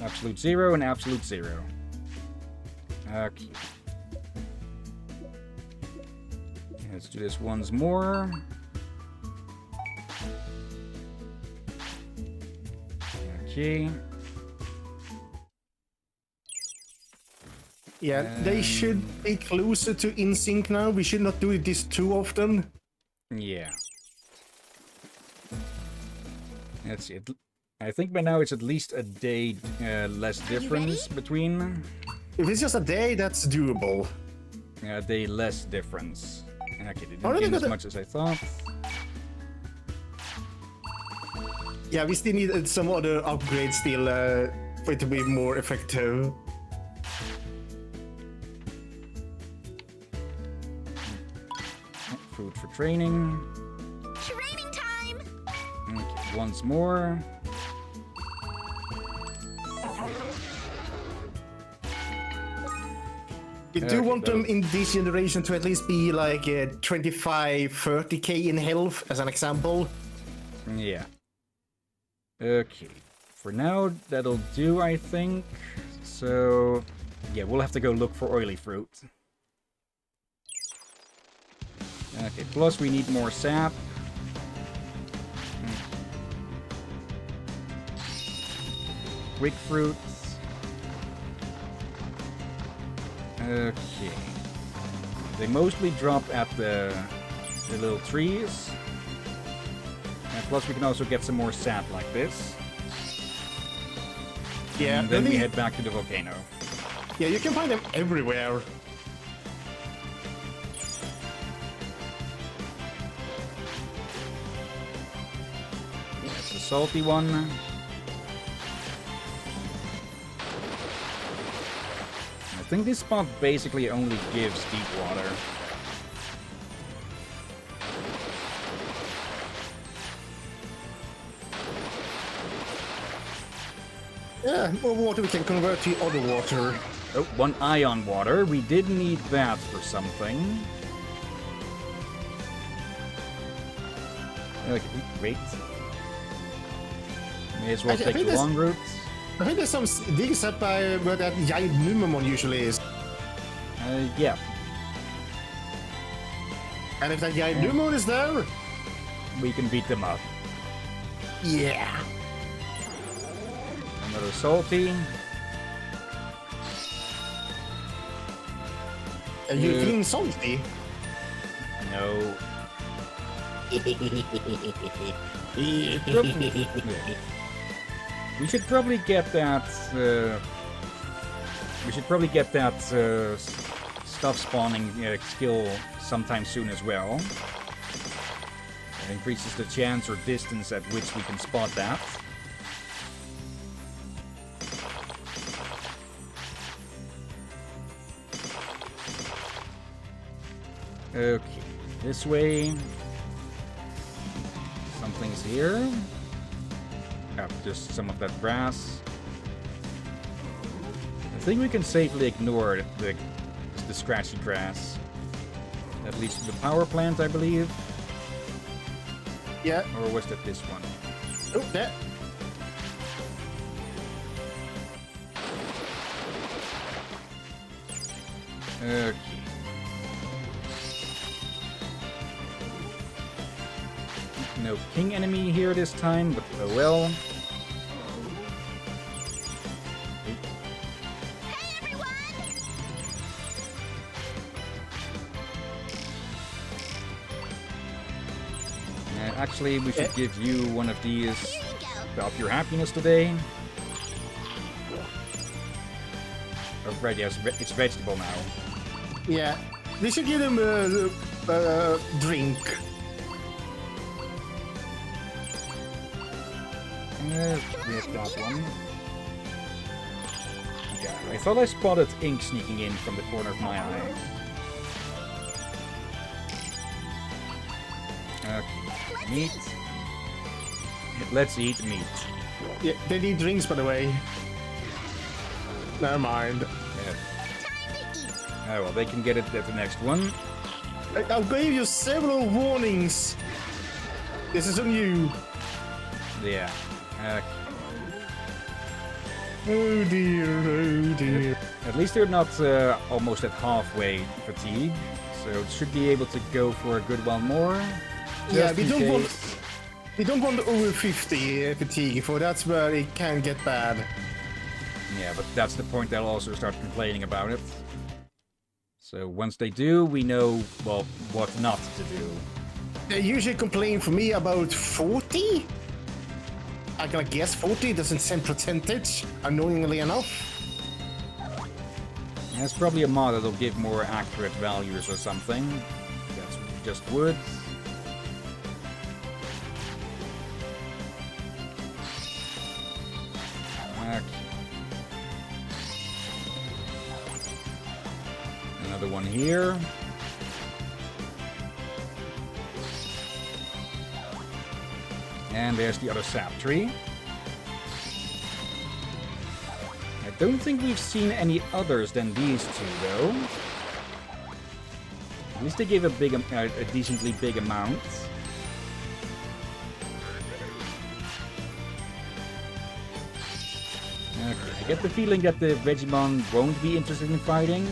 Absolute 0 and absolute 0. Okay. Let's do this once more. Okay. Yeah, they should be closer to in sync now. We should not do this too often. Yeah. Let's see. I think by now it's at least a day less difference between. If it's just a day, that's doable. A day less difference. Okay, they Already didn't gain got as a- much as I thought. Yeah, we still need some other upgrades still for it to be more effective. Food for training. Training time! Okay, once more. We do Okay, want them that- in this generation to at least be like 25, 30k in health, as an example. Yeah. Okay. For now, that'll do, I think. So, yeah, we'll have to go look for oily fruit. Okay, plus we need more sap. Quick fruits. Okay. They mostly drop at the little trees. And plus we can also get some more sap like this. Yeah, And then let we me- head back to the volcano. Yeah, you can find them everywhere. It's the salty one. I think this spot basically only gives deep water. Yeah, more water we can convert to other water. Oh, one ion water. We did need that for something. Okay, wait. May as well I take think the this- long route. I think there's some digs up by where that giant Numemon usually is. Yeah. And if that giant Numemon is there, We can beat them up. yeah. Another salty. Are you feeling salty? No. We should probably get that. We should probably get that stuff spawning skill sometime soon as well. It increases the chance or distance at which we can spot that. Okay, this way. Something's here. Just some of that grass. I think we can safely ignore the scratchy grass. That leads to the power plant, I believe. Yeah. Or was that this one? Oh, there. Okay. No king enemy here this time, but oh well. Hey, everyone! Actually, we should give you one of these Here you go. to up your happiness today. Oh, right, yes, it's vegetable now. Yeah. They should give them a drink. There's that one. Yeah, I thought I spotted ink sneaking in from the corner of my eye. Okay, meat. Let's eat meat. Yeah, they need drinks, by the way. Never mind. Yeah. Time to eat. Oh, well, they can get it at the next one. I gave you several warnings. This is on you. Yeah. Oh dear, oh dear. At least they're not almost at halfway fatigue, so it should be able to go for a good while more. Yeah, Just we in don't want case. we don't want over 50 fatigue, for that's where it can get bad. Yeah, but that's the point they'll also start complaining about it. So once they do, we know, well, what not to do. They usually complain for me about 40. I can guess 40 doesn't sound percentage, annoyingly enough. There's probably a mod that'll give more accurate values or something. That's just wood. Okay. Another one here. And there's the other sap tree. I don't think we've seen any others than these two, though. At least they gave a decently big amount. Okay, I get the feeling that the Digimon won't be interested in fighting.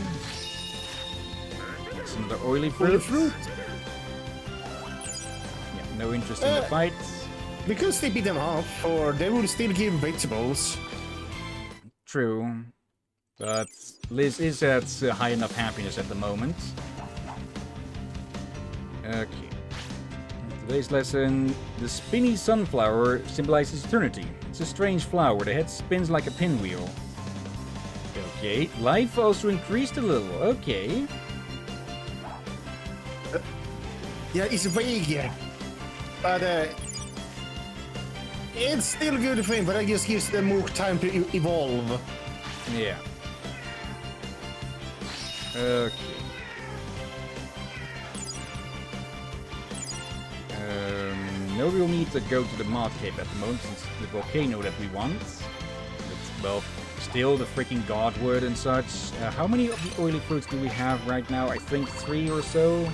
It's another oily fruit. Yeah, no interest in the fight. Because they beat them up, or they will still give vegetables. True. But Liz is at high enough happiness at the moment. Okay. Today's lesson. The spinny sunflower symbolizes eternity. It's a strange flower. The head spins like a pinwheel. Okay. Life also increased a little. Okay. Yeah, it's vague. But it's still a good thing, but I guess gives them more time to evolve. Yeah. Okay. No real need to go to the Mod Cape at the moment, since the volcano that we want. It's, well, still the freaking Godwood and such. How many of the oily fruits do we have right now? I think 3 or so.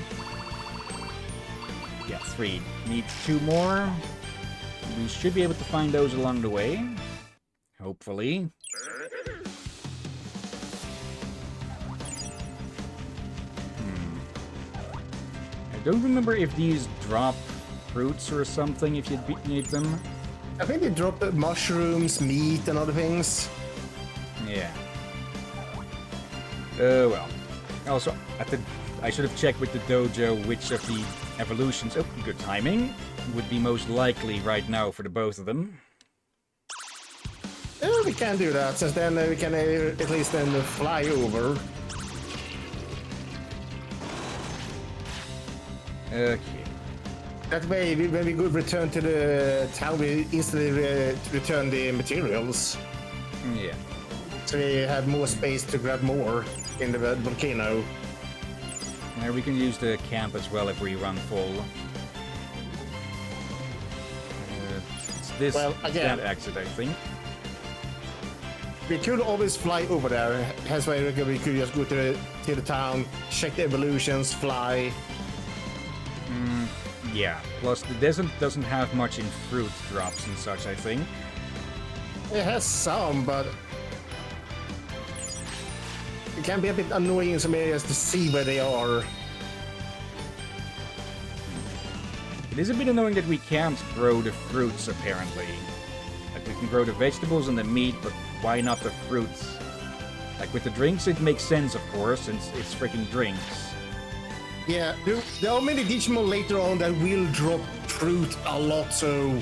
Yeah, 3. Needs 2 more. We should be able to find those along the way. Hopefully. I don't remember if these drop fruits or something if you need them. I think they drop mushrooms, meat, and other things. Yeah. Oh well. Also, I should have checked with the dojo which of the evolutions, oh, good timing, would be most likely right now for the both of them. We can do that, since then we can at least then fly over. Okay. That way, when we go return to the town, we instantly return the materials. Yeah. So we have more space to grab more in the volcano. And we can use the camp as well if we run full. It's this Well, again, that exit, I think. we could always fly over there. That's why we could just go to the town, check the evolutions, fly. Yeah. Plus, the desert doesn't have much in fruit drops and such, I think. It has some, but it can be a bit annoying in some areas to see where they are. It is a bit annoying that we can't grow the fruits, apparently. Like, we can grow the vegetables and the meat, but why not the fruits? Like, with the drinks, it makes sense, of course, since it's freaking drinks. Yeah, there are many Digimon later on that will drop fruit a lot, so...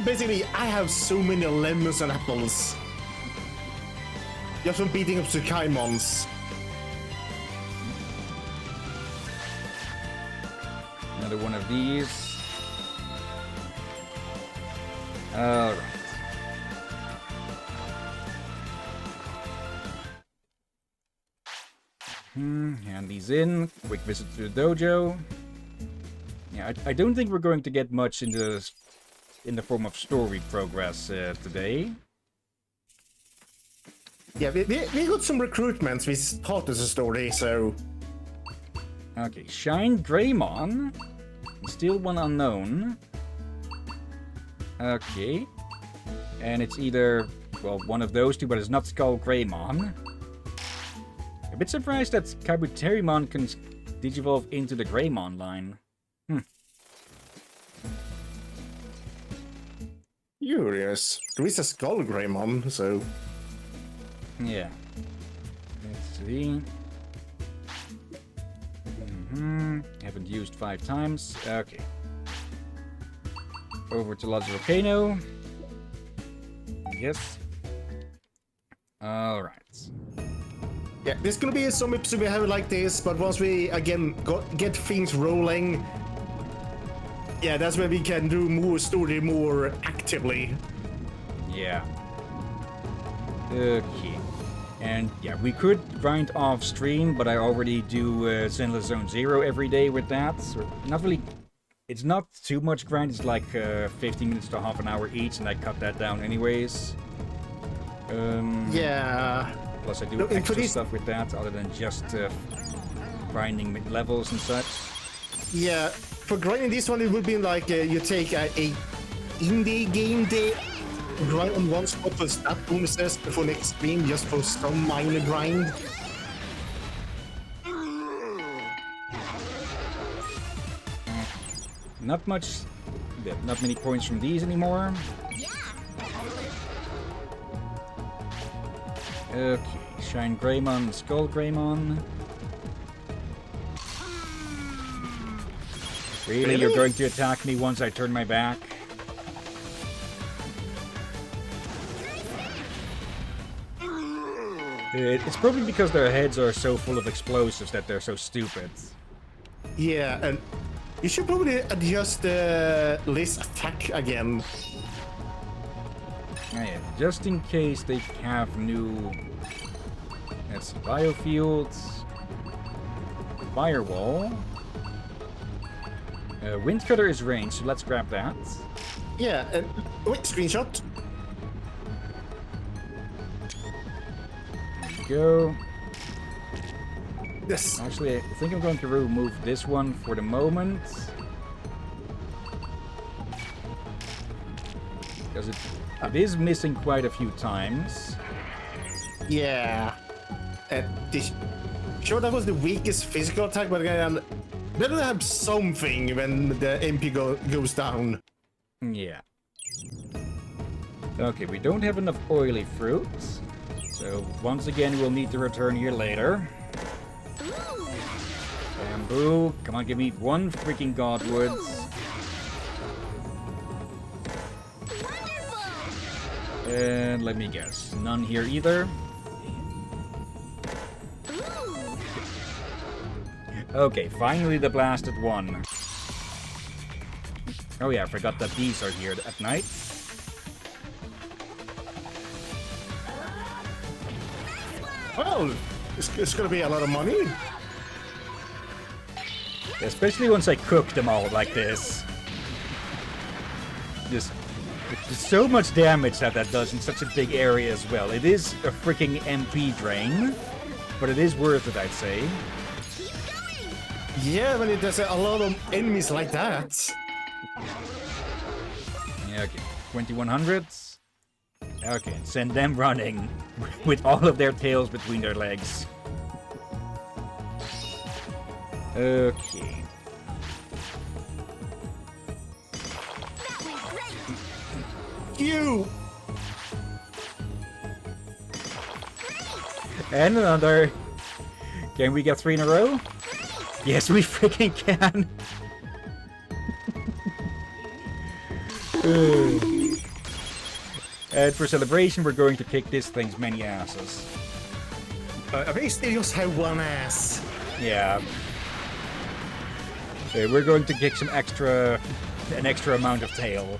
Basically, I have so many lemons and apples. Just from beating up Tsukaimons. Another one of these. Alright. Hand these in. Quick visit to the dojo. Yeah, I don't think we're going to get much in the form of story progress today. Yeah, we got some recruitments. We started the story, so... Okay, Shine Greymon. Still one unknown. Okay. And it's either, well, one of those two, but it's not Skull Greymon. A bit surprised that Kabuterimon can digivolve into the Greymon line. Curious. There is a Skull Greymon, so... Yeah. Let's see. Haven't used 5 times. Okay. Over to Lodge Volcano. Yes. Alright. Yeah, there's gonna be some episodes we have like this, but once we, again, get things rolling... Yeah, that's where we can do more story more actively. Yeah. Okay. And yeah, we could grind off stream, but I already do Zenless Zone 0 every day with that. So not really. It's not too much grind. It's like 15 minutes to half an hour each, and I cut that down anyways. Yeah. Plus, I do extra stuff with that, other than just grinding mid levels and such. Yeah, for grinding this one, it would be like you take a indie game day, grind on one spot for stat bonuses before next stream, just for some minor grind. Not much. Not many points from these anymore. Yeah. Okay, Shine Greymon, Skull Greymon. Really? You're going to attack me once I turn my back? It's probably because their heads are so full of explosives that they're so stupid. Yeah, and you should probably adjust the list attack again. Yeah, just in case they have new... Let's see, biofields... Firewall... Windcutter is ranged, so let's grab that. Yeah, and wait, screenshot. There we go. Yes. Actually, I think I'm going to remove this one for the moment. Because it is missing quite a few times. Yeah. Sure, that was the weakest physical attack, but again, better to have something when the MP goes down. Yeah. Okay, we don't have enough oily fruits. So, once again, we'll need to return here later. Bamboo. Come on, give me one freaking Godwoods. Wonderful! And let me guess. None here either. Ooh! Okay, finally the blasted one. Oh yeah, I forgot that these are here at night. Well, it's gonna be a lot of money. Especially once I cook them all like this. Just there's so much damage that does in such a big area as well. It is a freaking MP drain, but it is worth it, I'd say. Keep going! Yeah, when there's a lot of enemies like that. Yeah, okay. 2100s. Okay, send them running with all of their tails between their legs. Okay. That went great! You! And another. Can we get 3 in a row? Yes, we freaking can. And for celebration, we're going to kick this thing's many asses. I think they just have one ass. Yeah. So we're going to kick an extra amount of tail.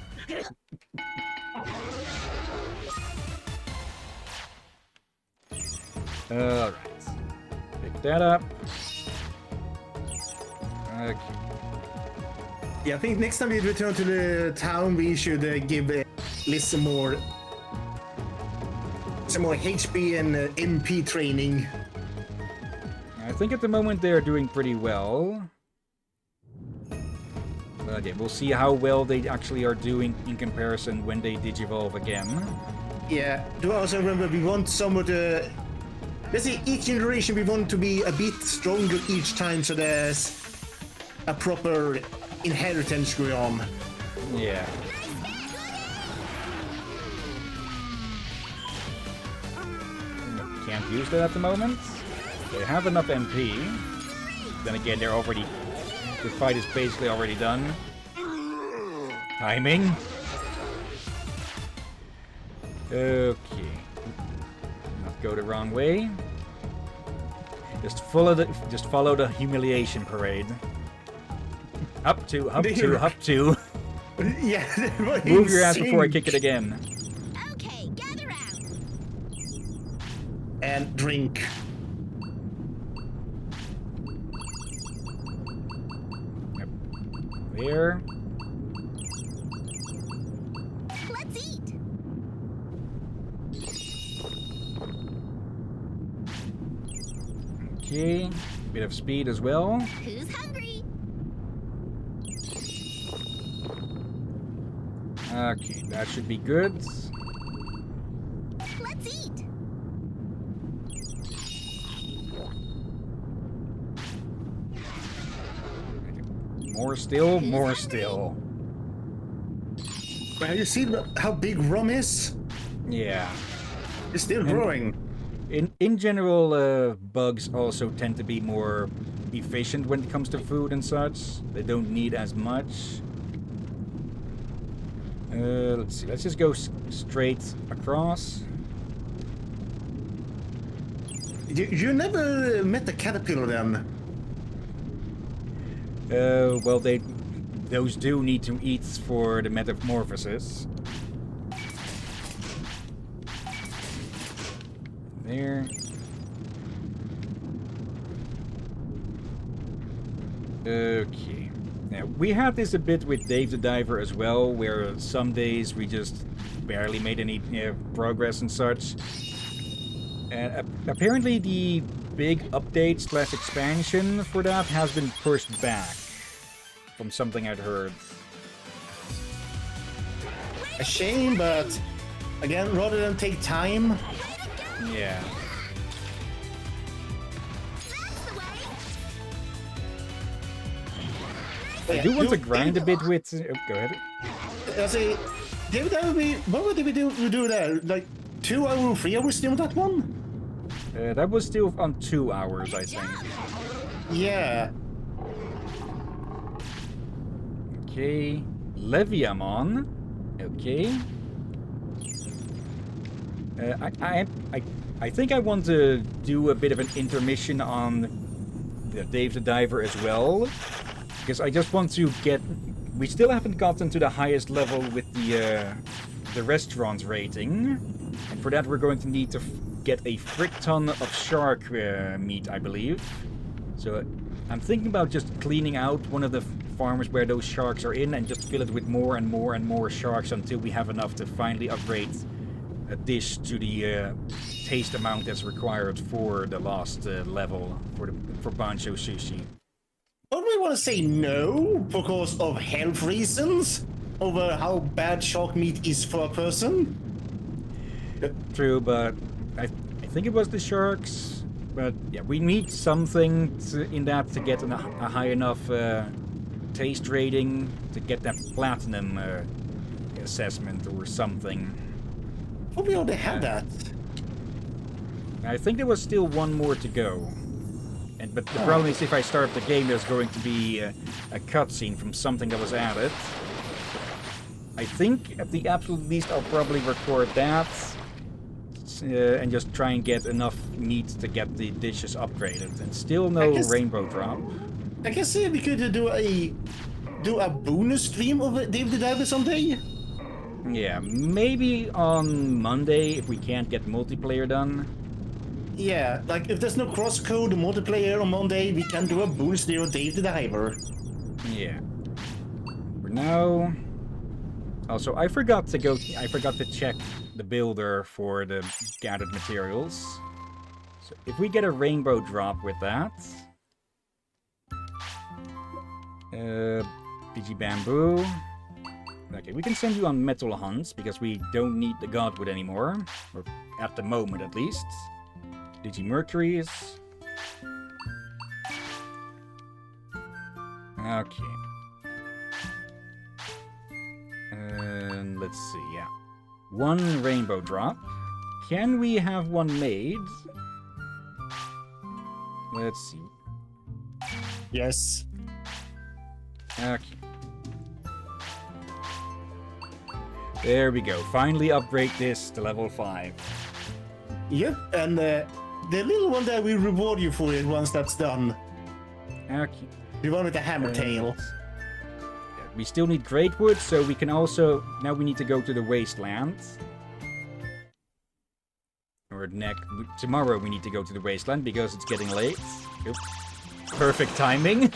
Alright. Pick that up. Okay. Yeah, I think next time we return to the town, we should give Liz some more HP and MP training. I think at the moment they're doing pretty well. Okay, we'll see how well they actually are doing in comparison when they digivolve again. Yeah, do also remember we want some of the... Let's say each generation we want to be a bit stronger each time, so there's a proper inheritance going on. Yeah. Can't use that at the moment. They have enough MP. Then again, they're already... The fight is basically already done. Timing. Okay. Not go the wrong way. Just follow the humiliation parade. Up to. Yeah, Move your ass before I kick it again. Okay, gather round! And drink. Yep. There. Let's eat! Okay. Bit of speed as well. Who's hungry? Okay, that should be good. Let's eat! More still, more still. Have you seen how big Rum is? Yeah. It's still growing. In general, bugs also tend to be more efficient when it comes to food and such. They don't need as much. Let's see. Let's just go straight across. You never met the caterpillar then? Well, those do need to eat for the metamorphosis. There. Okay. Now, we had this a bit with Dave the Diver as well, where some days we just barely made any progress and such. And apparently the big update / expansion for that has been pushed back, from something I'd heard. A shame, but again, rather than take time. Yeah. I do want to grind a bit with... Oh, go ahead. I say, what did we do there? Like 2 hours, 3 hours still that one? That was still on 2 hours, I think. Yeah. Okay. Leviamon. Okay. I think I want to do a bit of an intermission on the Dave the Diver as well, because I just want to get. We still haven't gotten to the highest level with the restaurant's rating, and for that we're going to need to get a frick ton of shark meat, I believe. So I'm thinking about just cleaning out one of the farms where those sharks are in and just fill it with more and more and more sharks until we have enough to finally upgrade a dish to the taste amount that's required for the last level for Bancho Sushi. Don't we want to say no because of health reasons over how bad shark meat is for a person? True, but I think it was the sharks. But yeah, we need something in that to get a high enough taste rating to get that platinum assessment or something. Well, we already have that. I think there was still one more to go. But the problem is, if I start the game, there's going to be a cutscene from something that was added. I think, at the absolute least, I'll probably record that. And just try and get enough meat to get the dishes upgraded. And still no rainbow drop. I guess we could do a bonus stream of Dave the Diver someday. Yeah, maybe on Monday if we can't get multiplayer done. Yeah, like if there's no cross-code multiplayer on Monday, we can do a bonus stream of Dave the Diver. Yeah. For now. Also, I forgot to check the builder for the gathered materials. So if we get a rainbow drop with that. PG Bamboo. Okay, we can send you on metal hunts because we don't need the Godwood anymore. Or at the moment at least. Digimercuries. Okay. And let's see, yeah. One rainbow drop. Can we have one made? Let's see. Yes. Okay. There we go. Finally upgrade this to level 5. Yep, and the little one that will reward you for it once that's done. Okay. The one with the hammer tail. We still need great wood, so we can also... Now we need to go to the wasteland. Or tomorrow we need to go to the wasteland because it's getting late. Yep. Perfect timing.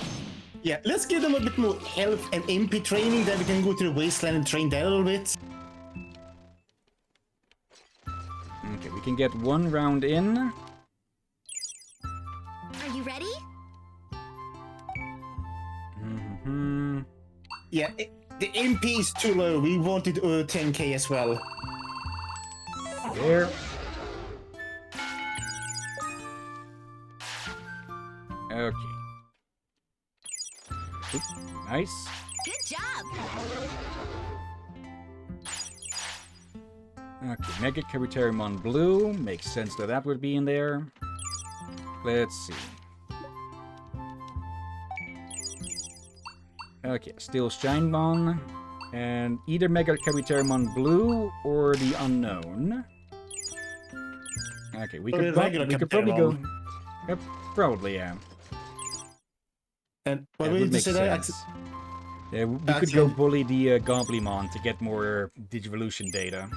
Yeah, let's give them a bit more health and MP training, then we can go to the wasteland and train there a little bit. Okay, we can get one round in. Are you ready? Mm-hmm. Yeah, the MP is too low. We wanted 10k as well. There. Okay. Oop, nice. Good job. Okay, Mega Kabuterimon Blue. Makes sense that that would be in there. Let's see. Okay, Steel Shinebon. And either Mega Kabuterimon Blue or the Unknown. Okay, we could probably go... Yep, probably, yeah. And what That we would need to make say that? sense. Yeah, we could go bully the Goblimon to get more Digivolution data.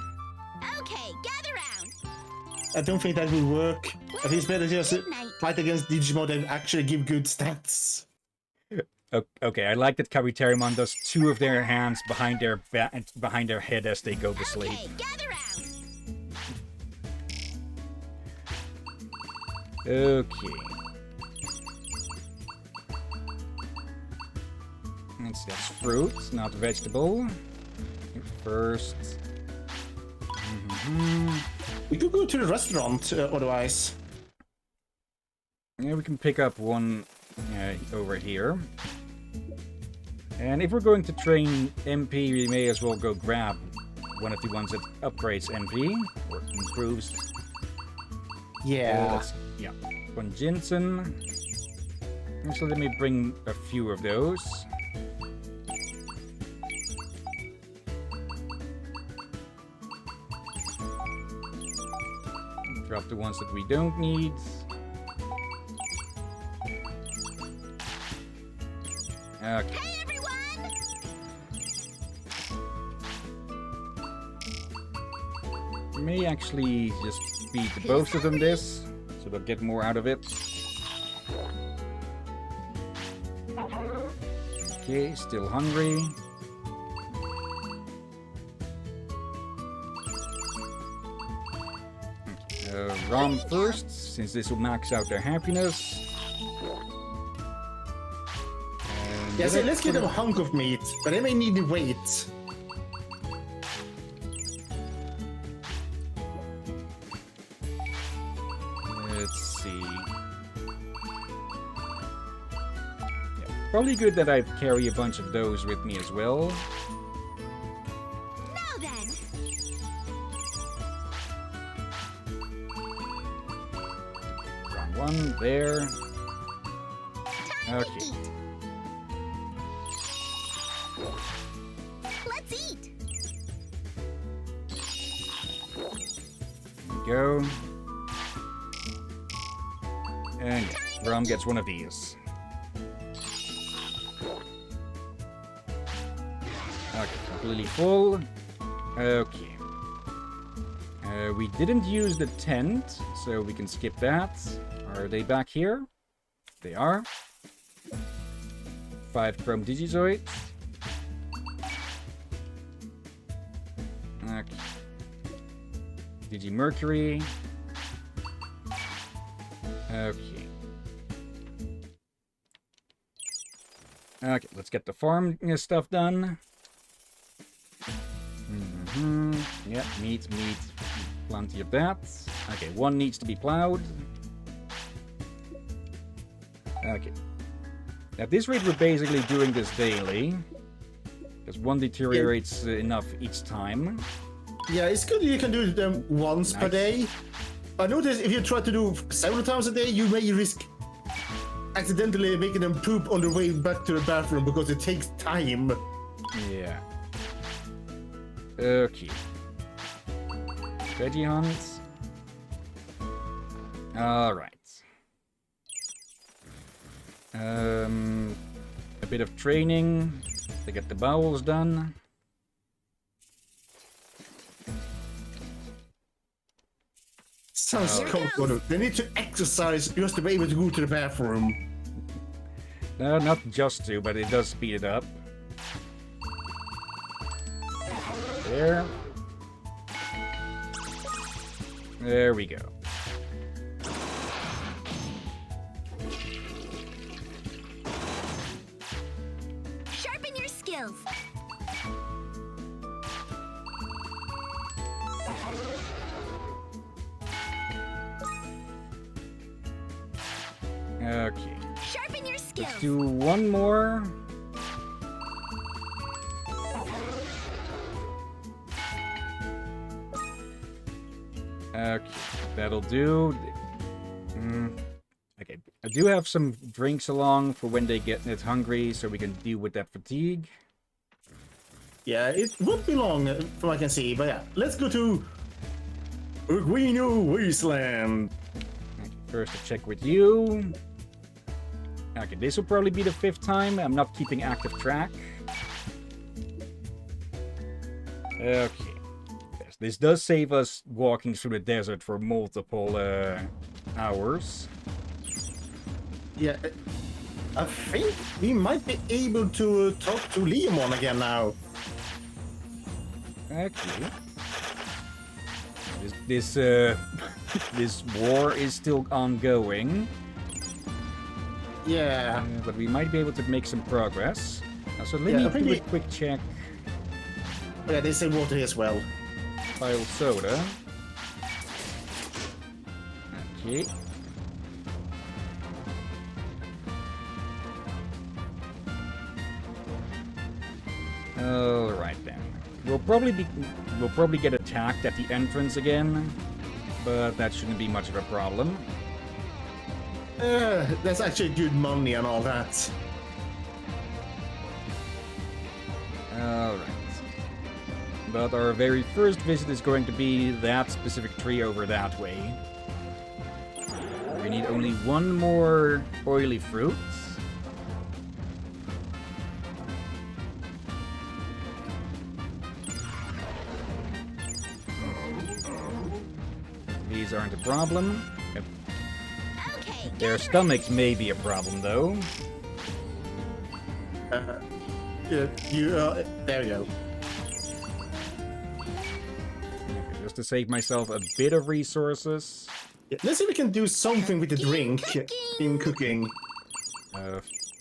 Okay, gather round. I don't think that will work. I think it's better just Good night. fight against Digimon that actually give good stats. Okay, I like that Kabuterimon does 2 of their hands behind their head as they go to sleep. Okay, gather round. Okay. That's fruit, not vegetable. First. We could go to the restaurant otherwise. Yeah, we can pick up one over here. And if we're going to train MP, we may as well go grab one of the ones that upgrades MP or improves. Yeah. Yeah. One Jinsen. So let me bring a few of those. out the ones that we don't need. Okay. Hey, everyone! May actually just feed both of them this, so they'll get more out of it. Okay, still hungry. Rom first, since this will max out their happiness. And Yeah, so let's give them a hunk of meat, but they may need the weight. Let's see. Yeah, probably good that I carry a bunch of those with me as well. Now then! Wrong one, there. Time Okay. to eat! Let's eat! There we go. And yeah, Rom gets one of these. Okay, completely full. Okay. We didn't use the tent, so we can skip that. Are they back here? They are. 5 chrome Digizoids. Okay. Digimercury. Okay. Okay, let's get the farm stuff done. Yep, meat. Plenty of that. Okay, one needs to be plowed. Okay. At this rate, we're basically doing this daily. Because one deteriorates enough each time. Yeah, it's good you can do them once per Nice. day. I noticed if you try to do several times a day, you may risk accidentally making them poop on their way back to the bathroom because it takes time. Yeah. Okay. Veggie hunts. Alright. A bit of training to get the bowels done. Sounds Here it comfortable. goes. They need to exercise just to be able to go to the bathroom. No, not just to, but it does speed it up. There. There we go. Sharpen your skills! Okay. Sharpen your skills! Let's do one more. Okay, that'll do. Okay, I do have some drinks along for when they get hungry, so we can deal with that fatigue. Yeah, it won't be long from what I can see, but yeah, let's go to Uguino Wasteland. Okay, first, to check with you. Okay, this will probably be the 5th time. I'm not keeping active track. Okay. Yes, this does save us walking through the desert for multiple hours. Yeah, I think we might be able to talk to Hillyan again now. Okay. This this war is still ongoing, Yeah. but we might be able to make some progress. So let Yeah, I me think do a we- quick check. Yeah, they say water here as well. File soda. Okay. All right then. We'll probably get attacked at the entrance again, but that shouldn't be much of a problem. That's actually good money and all that. All right. But our very first visit is going to be that specific tree over that way. need only one more oily fruit. These aren't a problem. Okay, Their stomachs may be a problem, though. Yeah, there you go. Okay, just to save myself a bit of resources. Yeah, let's see if we can do something with the drink in cooking.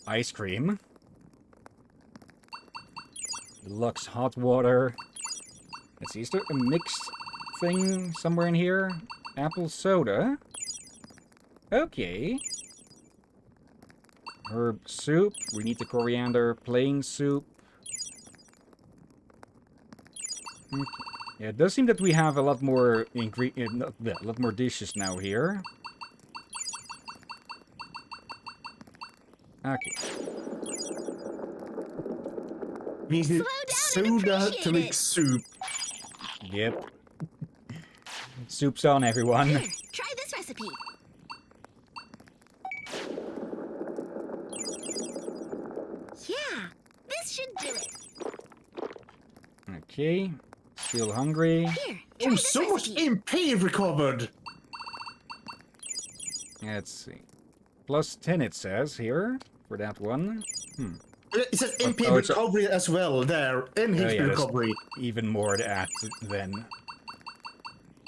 Ice cream. Deluxe hot water. Let's see, is there a mixed thing somewhere in here? Apple soda. Okay. Herb soup. We need the coriander plain soup. Okay. Yeah, it does seem that we have a lot more a lot more dishes now here. Okay. We need Slow down and soda to appreciate make it. soup. Yep. Soup's on, everyone. Here, try this recipe. Yeah, this should do it. Okay. Still hungry. Here, try Oh, this so much recipe. MP recovered! Let's see. Plus 10 it says here for that one. It says MP oh, it's a- recovery as well there, and HP yeah, that's recovery. even more to add then.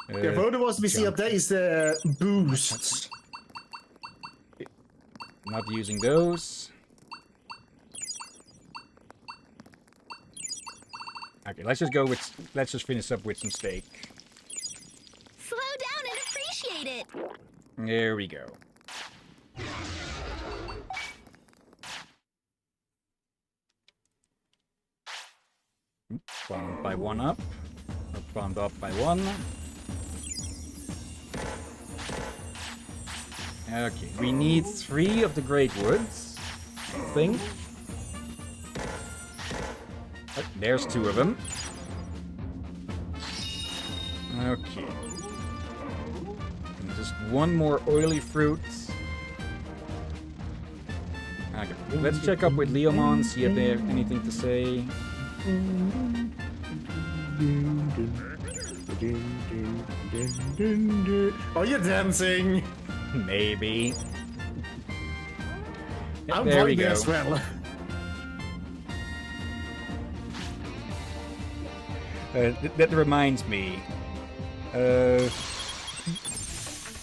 The photo was we see jump. up there is the boost. Not using those. Okay, let's just finish up with some steak. Slow down and appreciate it. There we go. Bumped by one up. Or bumped up by one. Okay, we need 3 of the great woods, I think. Oh, there's 2 of them. Okay. And just one more oily fruit. Okay, let's check up with Leomon, see if they have anything to say. Are you dancing? Maybe. I'm There we vibing go. as well. That reminds me.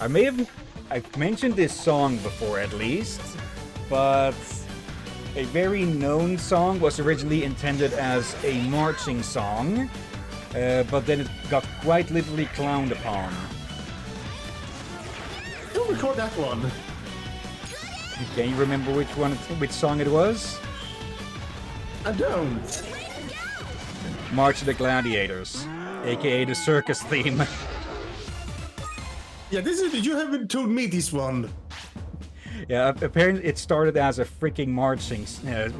I've mentioned this song before at least, but a very known song was originally intended as a marching song, but then it got quite literally clowned upon. Don't record that one. Can you remember which song it was? I don't. March of the Gladiators, aka the circus theme. Yeah, this is. You haven't told me this one. Yeah, apparently it started as a freaking marching, a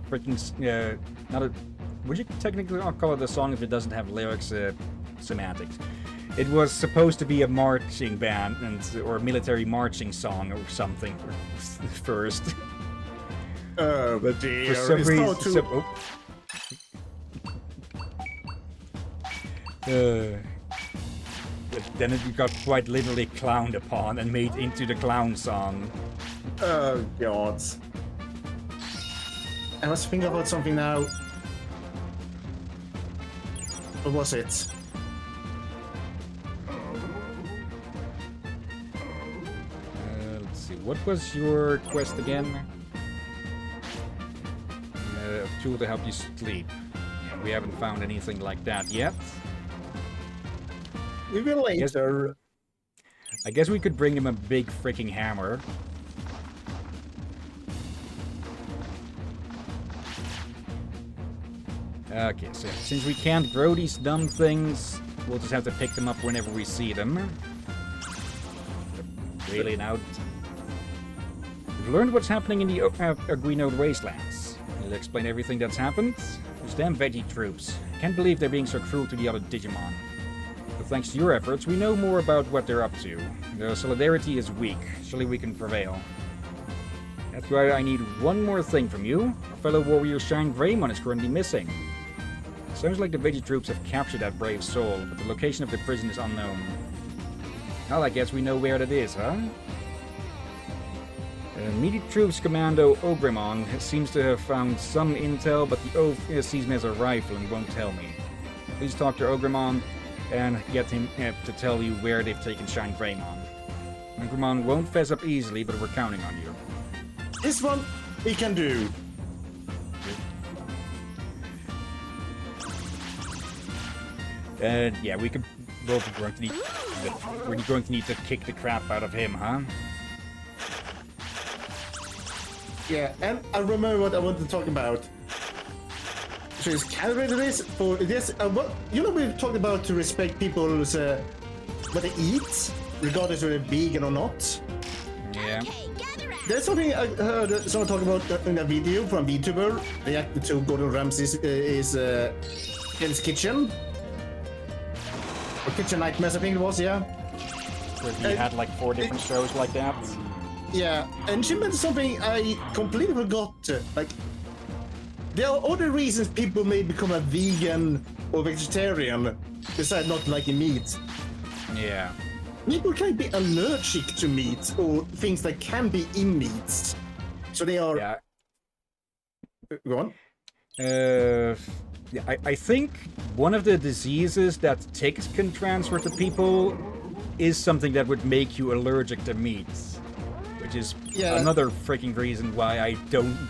freaking, not a, would you technically call it a song if it doesn't have lyrics, semantics? It was supposed to be a marching band or a military marching song or something first. But dear, For some it's reason, not too... then it got quite literally clowned upon and made into the clown song. Oh god. I must think about something now. What was it? Let's see, what was your quest again? A tool to help you sleep. Yeah, we haven't found anything like that yet. We will later. I guess we could bring him a big freaking hammer. Okay, so since we can't grow these dumb things, we'll just have to pick them up whenever we see them. Really now... We've learned what's happening in the Aguino Wastelands. It'll explain everything that's happened. Those damn veggie troops. Can't believe they're being so cruel to the other Digimon. But thanks to your efforts, we know more about what they're up to. Their solidarity is weak. Surely we can prevail. That's why I need one more thing from you. Our fellow warrior Shine Greymon is currently missing. Sounds like the Vigi troops have captured that brave soul, but the location of the prison is unknown. Well, I guess we know where that is, huh? Meaty Troops Commando Ogremon seems to have found some intel, but the O sees me as a rifle and won't tell me. Please talk to Ogremon and get him to tell you where they've taken Shine Greymon. Ogremon won't fess up easily, but we're counting on you. This one we can do. Yeah, we could both be going to need. We're going to need to kick the crap out of him, huh? Yeah, and I remember what I wanted to talk about. So it's calibrated this for this. What you know, we've talked about to respect people's what they eat, regardless of they're vegan or not. Yeah. Okay, gather round. There's something I heard someone talk about in a video from a VTuber reacted to Gordon Ramsay's Hell's Kitchen. Or Kitchen Nightmares, I think it was, yeah. Where he had like 4 different shows like that. Yeah, and she mentioned something I completely forgot. Like, there are other reasons people may become a vegan or vegetarian besides not liking meat. Yeah. People can be allergic to meat or things that can be in meats. So they are... Yeah. Go on. Yeah, I think one of the diseases that ticks can transfer to people is something that would make you allergic to meat. Which is another freaking reason why I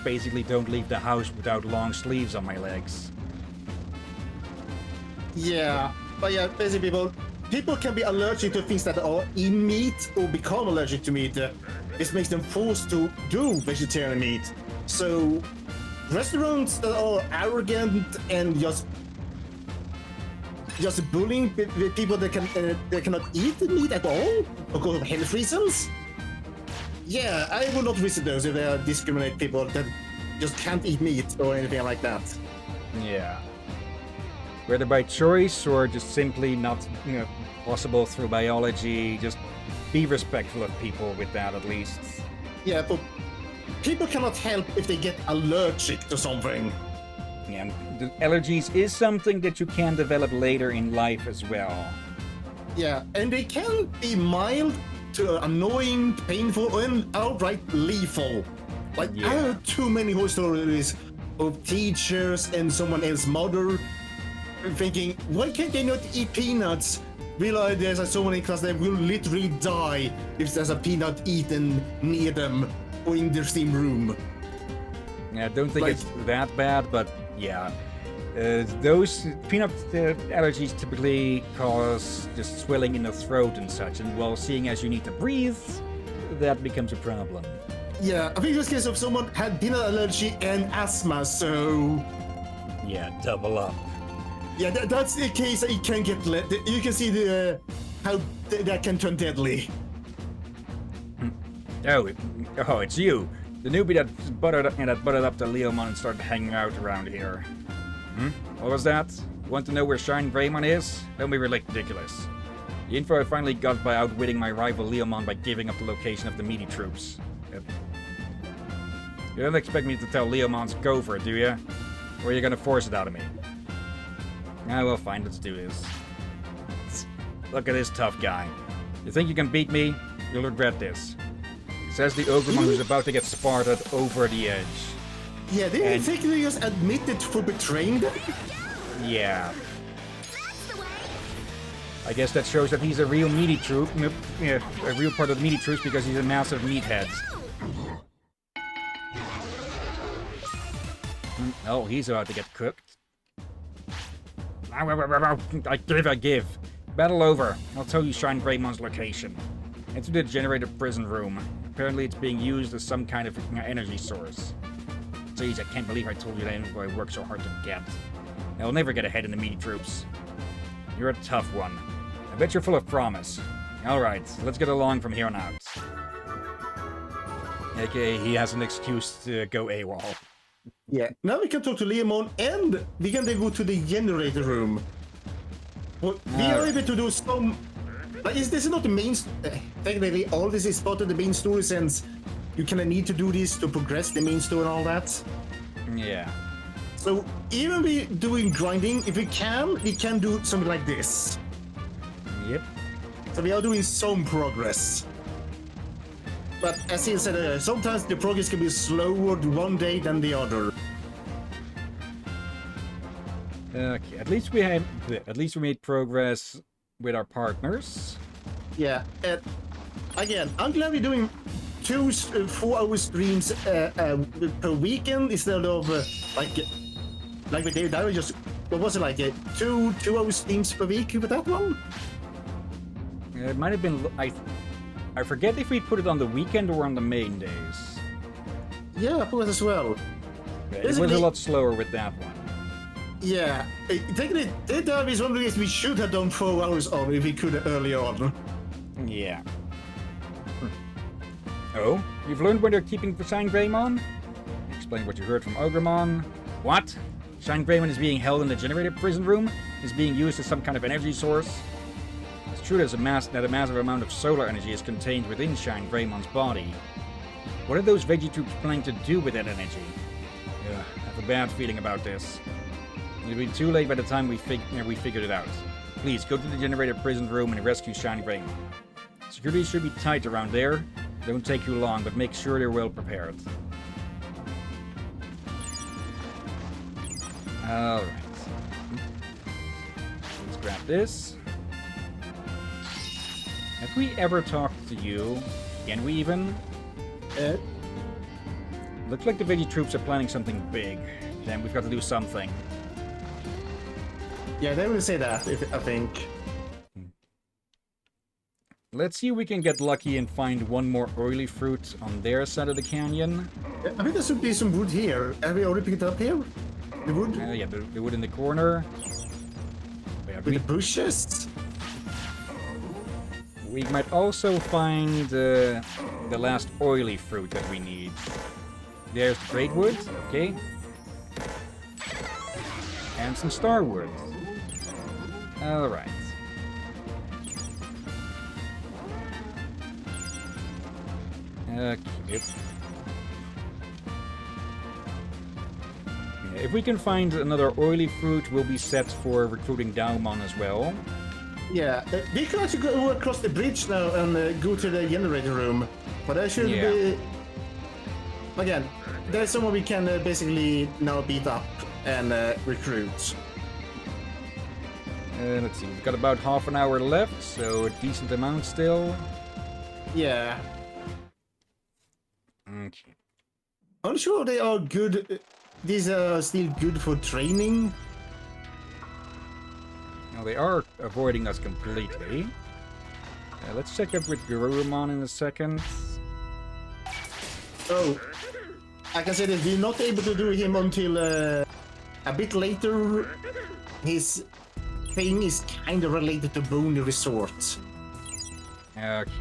basically don't leave the house without long sleeves on my legs. Yeah, but yeah, basically people can be allergic to things that are in meat or become allergic to meat. This makes them forced to do vegetarian meat. So restaurants that are arrogant and just bullying people that cannot eat meat at all because of health reasons. Yeah, I will not visit those if they discriminate people that just can't eat meat or anything like that. Yeah. Whether by choice or just simply not, possible through biology, just be respectful of people with that at least. Yeah, but people cannot help if they get allergic to something. Yeah, the allergies is something that you can develop later in life as well. Yeah, and they can be mild to annoying, painful, and outright lethal. Like, I heard too many horror stories of teachers and someone else's mother thinking, why can't they not eat peanuts? Realize there's someone in class that will literally die if there's a peanut eaten near them or in their steam room. Yeah, I don't think it's that bad, but yeah. Those peanut allergies typically cause just swelling in the throat and such, and while seeing as you need to breathe, that becomes a problem. Yeah, I think this case of someone had peanut allergy and asthma, so... Yeah, double up. Yeah, that's the case that it can get... You can see how that can turn deadly. Oh, it's you. The newbie that buttered up the Leomon and started hanging out around here. What was that? Want to know where Shine Greymon is? Don't be ridiculous. The info I finally got by outwitting my rival Leomon by giving up the location of the meaty troops. You don't expect me to tell Leomon's go for it, do you? Or are you gonna force it out of me? Ah, well, fine, let's do this. Look at this tough guy. You think you can beat me? You'll regret this. Says the Ogremon who's about to get Sparted over the edge. Yeah, they effectively just admitted for betraying them. Yeah. I guess that shows that he's a real meaty troop. Yeah, a real part of the meaty troops because he's a massive meathead. Oh, he's about to get cooked. I give. Battle over. I'll tell you Shine Greymon's location. Enter the generated prison room. Apparently it's being used as some kind of energy source. Jeez, I can't believe I told you that info I worked so hard to get. I'll never get ahead in the meaty troops. You're a tough one. I bet you're full of promise. Alright, let's get along from here on out. Okay, he has an excuse to go AWOL. Yeah, now we can talk to Leomon and we can then go to the generator room. Well, we are able to do some. Like, this is not the main. Technically, all this is part of the main story, since you kind of need to do this to progress the main story and all that. Yeah. So even we doing grinding, if we can do something like this. Yep. So we are doing some progress. But as he said, sometimes the progress can be slower one day than the other. Okay. At least we made progress with our partners. Yeah. Again, I'm glad we're doing 2 4-hour streams per weekend instead of like we did. That was just, what was it, like 2-hour streams per week with that one? It might have been. I forget if we put it on the weekend or on the main days. Yeah, I thought as well. It was a lot slower with that one. Yeah, technically, that is one of the reasons we should have done 4 hours on if we could early on. Yeah. Oh, you've learned where they're keeping Shine Greymon? Explain what you heard from Ogremon. What? Shine Greymon is being held in the generator prison room? Is being used as some kind of energy source? It's true that a massive amount of solar energy is contained within Shine Greymon's body. What are those Veggie troops planning to do with that energy? Ugh, I have a bad feeling about this. It'll be too late by the time we figured it out. Please, go to the generator prison room and rescue Shiny Greymon. Security should be tight around there. Don't take you long, but make sure they're well prepared. Alright. Let's grab this. Have we ever talked to you? Can we even? Looks like the Veggie troops are planning something big. Then we've got to do something. Yeah, they will say that, I think. Let's see if we can get lucky and find one more oily fruit on their side of the canyon. I think there should be some wood here. Have we already picked it up here? The wood? Yeah, the wood in the corner. Yeah, With the bushes? we might also find the last oily fruit that we need. There's the great wood, okay. And some star wood. Alright. Okay. If we can find another oily fruit, we'll be set for recruiting Daumon as well. Yeah, we can actually go across the bridge now and go to the generator room. But that should be... Again, there's someone we can basically now beat up and recruit. Let's see, we've got about half an hour left, so a decent amount still. Yeah. Okay. I'm sure they are good. These are still good for training. Now they are avoiding us completely. Let's check up with Garurumon in a second. Oh, I can say that we're not able to do him until a bit later. His thing is kind of related to Boney Resort. Okay.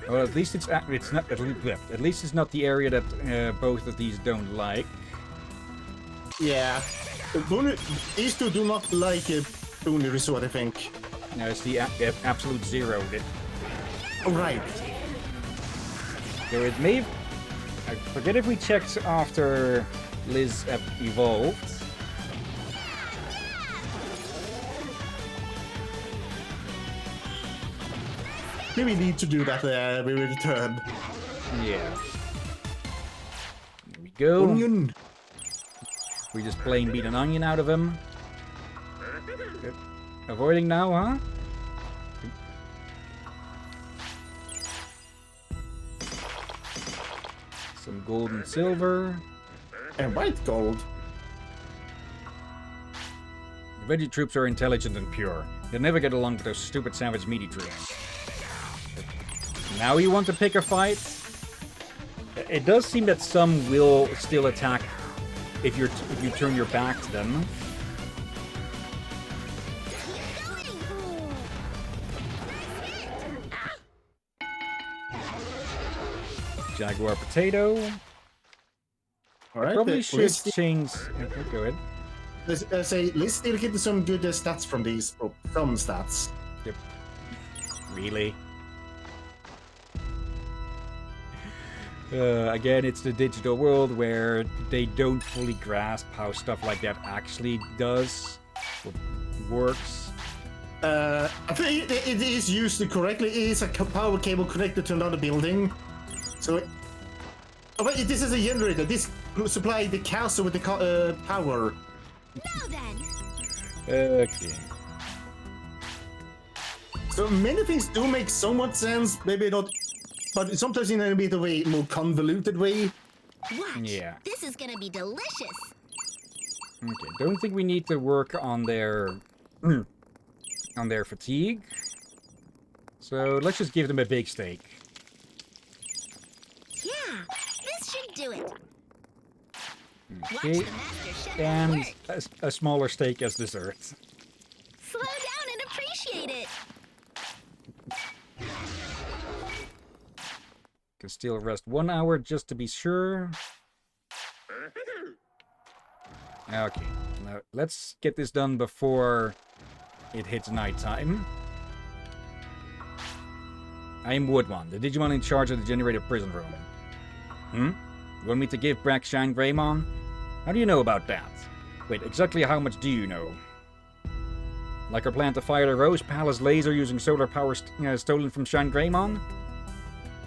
Well, at least it's not at least it's not the area that both of these don't like. Yeah, these two do not like Boney Resort, I think. No, it's the absolute zero. Oh, right. So it may. I forget if we checked after Liz evolved. Maybe we need to do that when we return. Yeah. There we go. Onion. We just plain beat an onion out of him. Good. Avoiding now, huh? Some gold and silver. And white gold. The Veggie troops are intelligent and pure. They'll never get along with those stupid savage meaty troops. Now you want to pick a fight? It does seem that some will still attack if you turn your back to them. Jaguar potato. All right. Probably should change. Go ahead. I say, let's still get some good stats from these. Oh, some stats. Yep. Really? Again, it's the digital world where they don't fully grasp how stuff like that actually does or works. I think it is used correctly. It is a power cable connected to another building. So, but this is a generator. This will supply the castle with the power. Now then. Okay. So many things do make somewhat sense. Maybe not, but sometimes in a bit of a more convoluted way. Watch. Yeah. This is gonna be delicious. Okay. Don't think we need to work on their fatigue. So let's just give them a big steak. Yeah, this should do it. Watch Okay. the master chef And work. a smaller steak as dessert. Slow down and appreciate it. Can still rest 1 hour just to be sure. Okay. Now let's get this done before it hits nighttime. I am Woodmon, the Digimon in charge of the generator prison room. You want me to give back Shine Greymon? How do you know about that? Wait, exactly how much do you know? Like our plan to fire the Rose Palace laser using solar power stolen from Shine Greymon?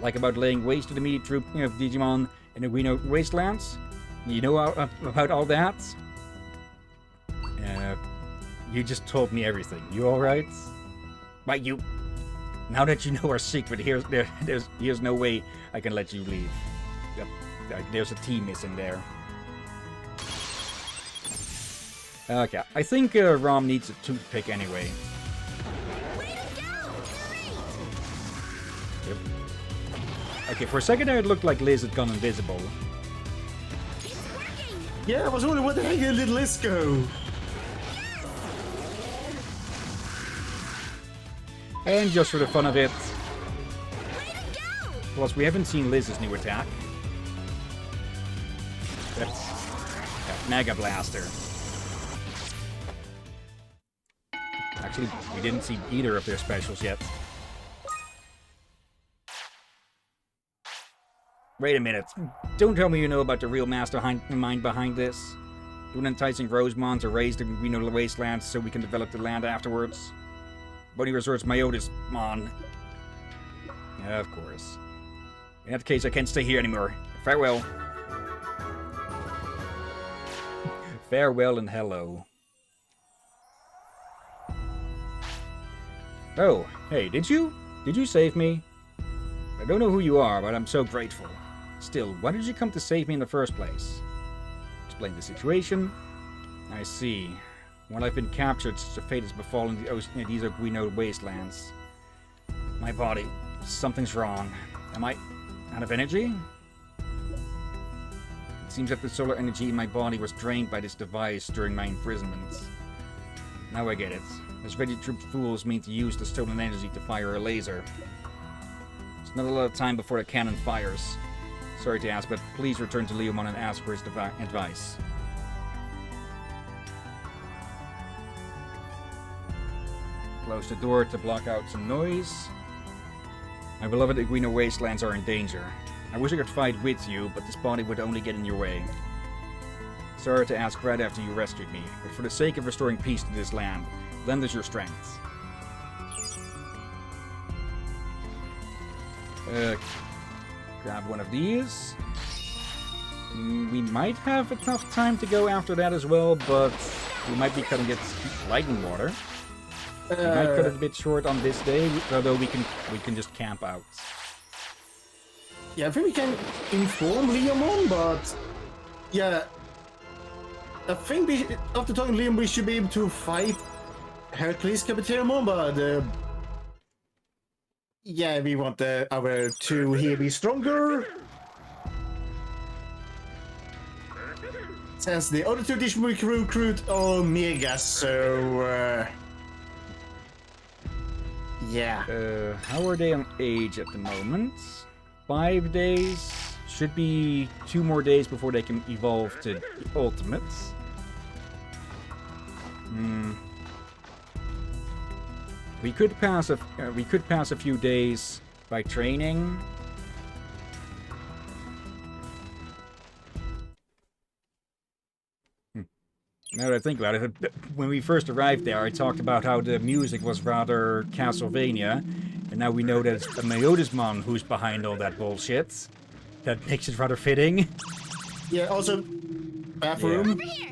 Like about laying waste to the meaty troop of Digimon in the Reno Wastelands? You know about all that? You just told me everything. You alright? Right, you... Now that you know our secret, here's no way I can let you leave. There's a T missing there. Okay, I think Rom needs a toothpick anyway. Way to go! Great! Yep. Okay, for a second there it looked like Liz had gone invisible. It's working! Yeah, I was wondering where the heck did Liz go? And just for the fun of it, Way to go! plus we haven't seen Liz's new attack. That's that Mega Blaster. Actually, we didn't see either of their specials yet. Wait a minute. Don't tell me you know about the real mastermind behind this. Doing enticing Rosemon to raise the Reno Wastelands so we can develop the land afterwards. Bonnie resorts Myotis, Mon. Yeah, of course. In that case, I can't stay here anymore. Farewell. Farewell and hello. Oh, hey, did you save me? I don't know who you are, but I'm so grateful. Still, why did you come to save me in the first place? Explain the situation. I see. While I've been captured, such a fate has befallen these Reno Wastelands. My body, something's wrong. Am I out of energy? It seems that the solar energy in my body was drained by this device during my imprisonment. Now I get it. As ready-trooped fools mean to use the stolen energy to fire a laser. There's not a lot of time before the cannon fires. Sorry to ask, but please return to Leomon and ask for his advice. Close the door to block out some noise. My beloved Iguino Wastelands are in danger. I wish I could fight with you, but this body would only get in your way. Sorry to ask right after you rescued me, but for the sake of restoring peace to this land, lend us your strength. Grab one of these. We might have a tough time to go after that as well, but we might be cutting it lightning water. We might cut it a bit short on this day, although we can just camp out. Yeah, I think we can inform Leomon, but yeah, I think after talking to Liam, we should be able to fight Hercules Capitamon, but yeah, we want our two here be stronger. Since the other two Digimon recruit are mega, so yeah. How are they on age at the moment? 5 days. Should be 2 more days before they can evolve to ultimates. We could pass a few days by training. Now that I think about it, when we first arrived there, I talked about how the music was rather Castlevania, and now we know that it's the Digimon who's behind all that bullshit. That makes it rather fitting. Yeah, also, bathroom. Over here.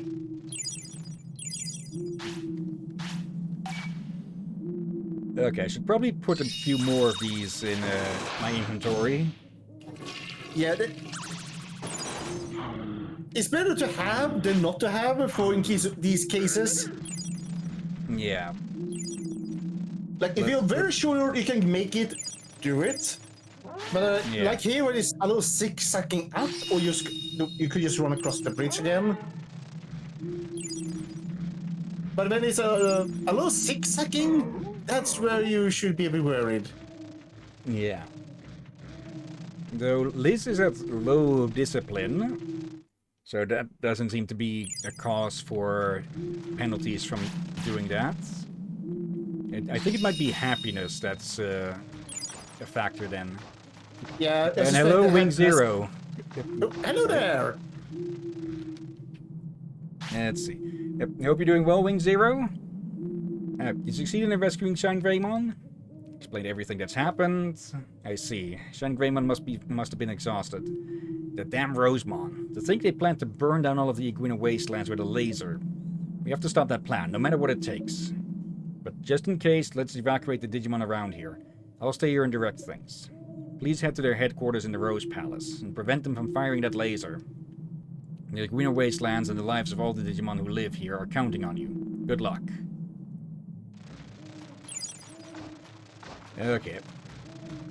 Okay, I should probably put a few more of these in my inventory. Yeah, it's better to have than not to have for in case of these cases. Yeah. Like, if you're very sure you can make it, do it. But Yeah. like here, when it's a little zigzagging up, or you could just run across the bridge again. But when it's a little zigzagging, that's where you should be a bit worried. Yeah. Though Liz is at low discipline, so that doesn't seem to be a cause for penalties from doing that. I think it might be happiness that's a factor then. Yeah. And hello, Wing Zero. Oh, hello there. Let's see. Yep. I hope you're doing well, Wing Zero. You succeeded in rescuing Shine Greymon? Explained everything that's happened. I see. Shine Greymon must have been exhausted. The damn Rosemon. To think they plan to burn down all of the Iguina wastelands with a laser. We have to stop that plan, no matter what it takes. But just in case, let's evacuate the Digimon around here. I'll stay here and direct things. Please head to their headquarters in the Rose Palace and prevent them from firing that laser. The Iguina wastelands and the lives of all the Digimon who live here are counting on you. Good luck. Okay.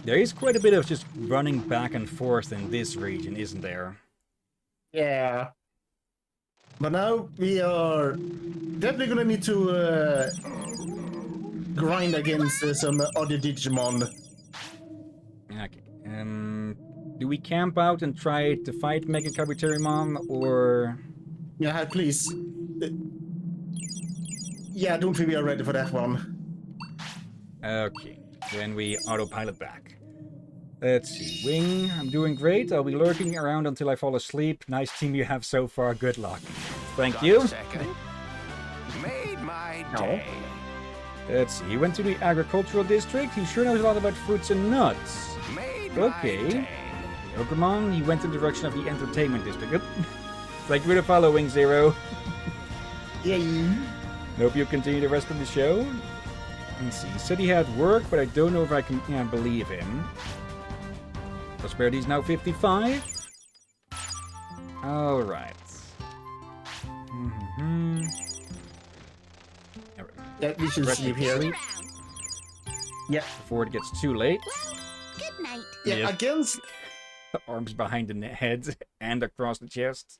There is quite a bit of just running back and forth in this region, isn't there? Yeah. But now we are definitely gonna need to grind against some other Digimon. Okay. Do we camp out and try to fight Mega Kabuterimon, or... Yeah, please. Yeah, I don't think we are ready for that one. Okay. Then we autopilot back. Let's see. Wing, I'm doing great. I'll be lurking around until I fall asleep. Nice team you have so far. Good luck. Thank Got you. a second? Made my day. Let's see. He went to the agricultural district. He sure knows a lot about fruits and nuts. Made Okay. my day. Pokemon, he went in the direction of the entertainment district. Yep. Thank you for the follow, Wing Zero. Yay. Hope you continue the rest of the show. Let's see. He said he had work, but I don't know if I can believe him. Prosperity's now 55. Alright. Yeah, we should Rest sleep of here. sleep. Yeah. Before it gets too late. Well, good night. Yeah, Yeah. against... Arms behind the head and across the chest.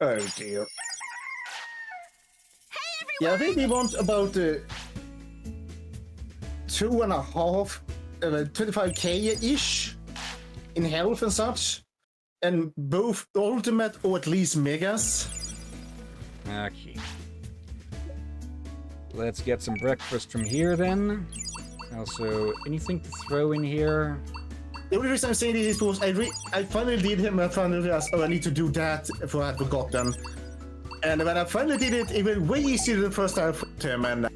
Oh dear. Yeah, I think we want about 25k-ish in health and such. And both ultimate or at least megas. Okay. Let's get some breakfast from here then. Also, anything to throw in here? The only reason I'm saying this is because I finally did him and I finally realized, oh, I need to do that before I had forgotten. And when I finally did it, it went way easier than the first time I fought him and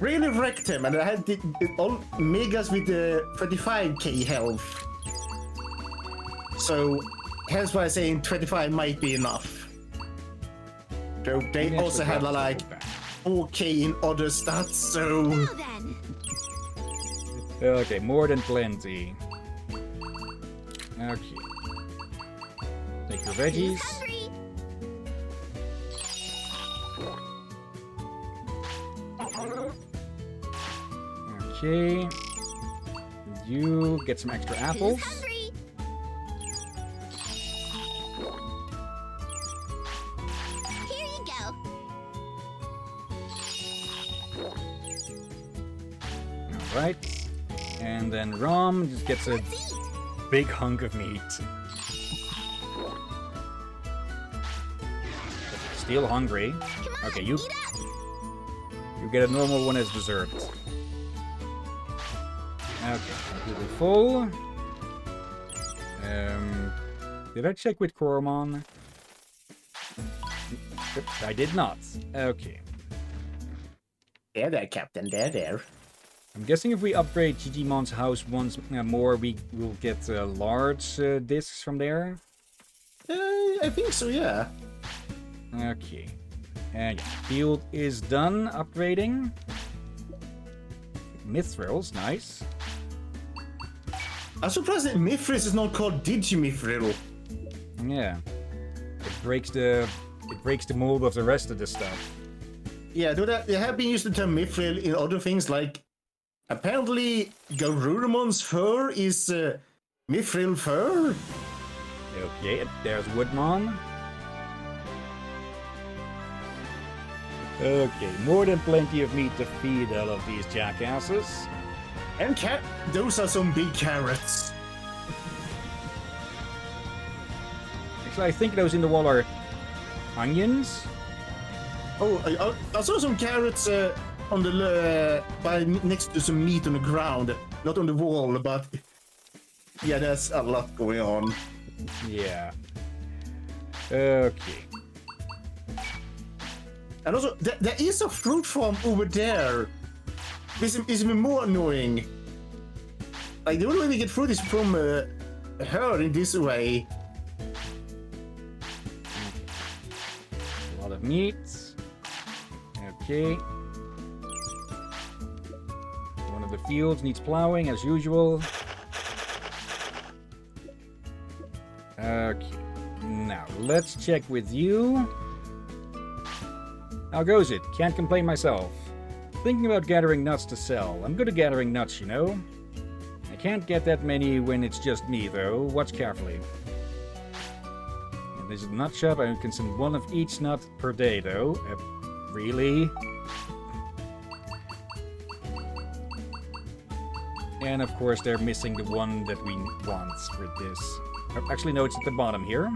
really wrecked him. And I had all megas with the 35k health. So, hence why I'm saying 25 might be enough. So they Maybe I also should had grab like some back. 4k in other stats, so... Now then. Okay, more than plenty. Okay. Take your Who's veggies. hungry? Okay. You get some extra apples. Who's hungry? Here you go. Alright. And then Rom just gets a Let's eat. big hunk of meat. Still hungry. Come on, Okay, you eat up. you get a normal one as dessert. Okay, completely full. Did I check with Coromon? I did not. Okay. There, Captain. There. I'm guessing if we upgrade Digimon's house once more, we will get large discs from there. I think so, yeah. Okay. And field is done upgrading. Mithril's nice. I'm surprised that Mithras is not called Digimithril. Yeah. It breaks the mold of the rest of the stuff. Yeah, they have been used the term Mithril in other things, like apparently Garudamon's fur is Mithril fur. Okay, and there's Woodmon. Okay, more than plenty of meat to feed all of these jackasses. And those are some big carrots. Actually, I think those in the wall are onions. Oh, I saw some carrots on the next to some meat on the ground, not on the wall, but yeah, there's a lot going on. Yeah. Okay. And also, there is a fruit farm over there. This is even more annoying. Like, the only way we get fruit is from her in this way. A lot of meat. Okay. One of the fields needs plowing as usual. Okay. Now, let's check with you. How goes it? Can't complain myself. Thinking about gathering nuts to sell. I'm good at gathering nuts, you know. I can't get that many when it's just me, though. Watch carefully. And there's a nut shop. I can send one of each nut per day, though. Really? And of course, they're missing the one that we want for this. Actually, no, it's at the bottom here.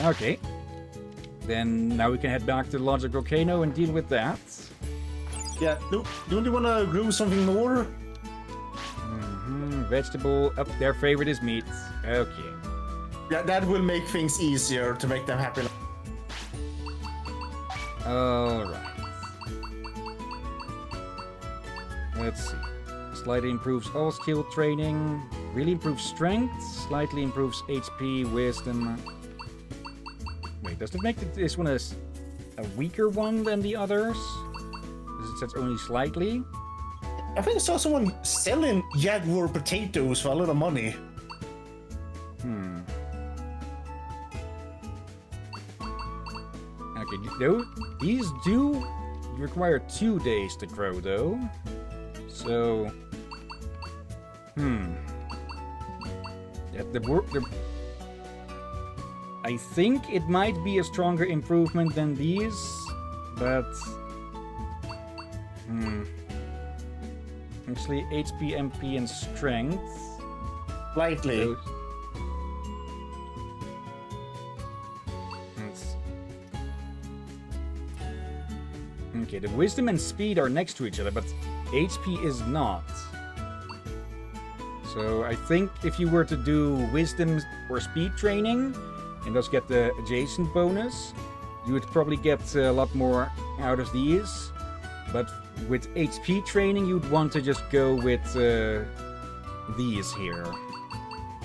Okay. Then now we can head back to the Logic Volcano and deal with that. Yeah, don't you want to grow something more? Vegetable. Oh, their favorite is meat. Okay. Yeah, that will make things easier to make them happy. Alright. Let's see. Slightly improves all skill training. Really improves strength. Slightly improves HP, wisdom. Wait, does it make this one a weaker one than the others? Because it says only slightly? I think I saw someone selling Jaguar potatoes for a lot of money. Okay, these do require 2 days to grow, though. So... Yeah, I think it might be a stronger improvement than these, but... Actually, HP, MP, and strength. Slightly. Those... Okay, the wisdom and speed are next to each other, but HP is not. So I think if you were to do wisdom or speed training, and thus get the adjacent bonus, you would probably get a lot more out of these. But with HP training, you'd want to just go with these here.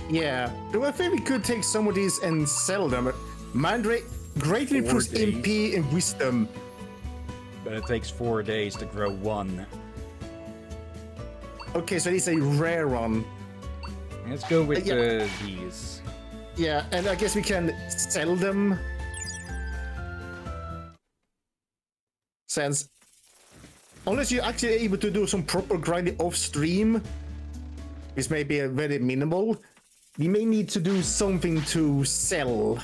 Yeah, though I think we could take some of these and sell them. Mind greatly improves MP and wisdom. But it takes 4 days to grow one. Okay, so it's a rare one. Let's go with these. Yeah, and I guess we can sell them. Since, unless you're actually able to do some proper grinding off stream, which may be very minimal, we may need to do something to sell.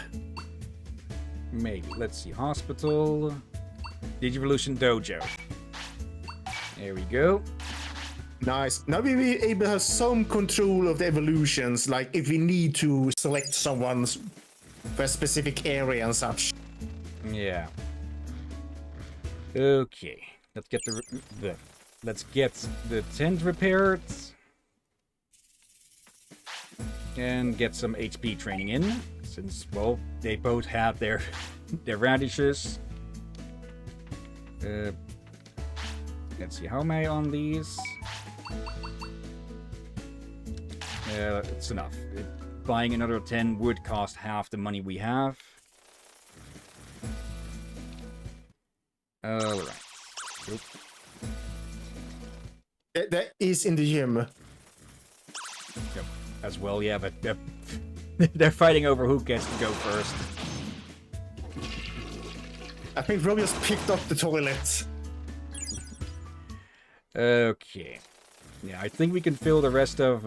Maybe. Let's see. Hospital. Digivolution Dojo. There we go. Nice. Now we will be able to have some control of the evolutions, like if we need to select someone's for a specific area and such. Yeah. Okay. Let's get let's get the tent repaired. And get some HP training in. Since, well, they both have their radishes. Let's see, how am I on these? It's enough. Buying another 10 would cost half the money we have. Alright. Oop. That is in the gym. Yep. As well, yeah, but they're fighting over who gets to go first. I think Rob just picked up the toilet. Okay. Yeah, I think we can fill the rest of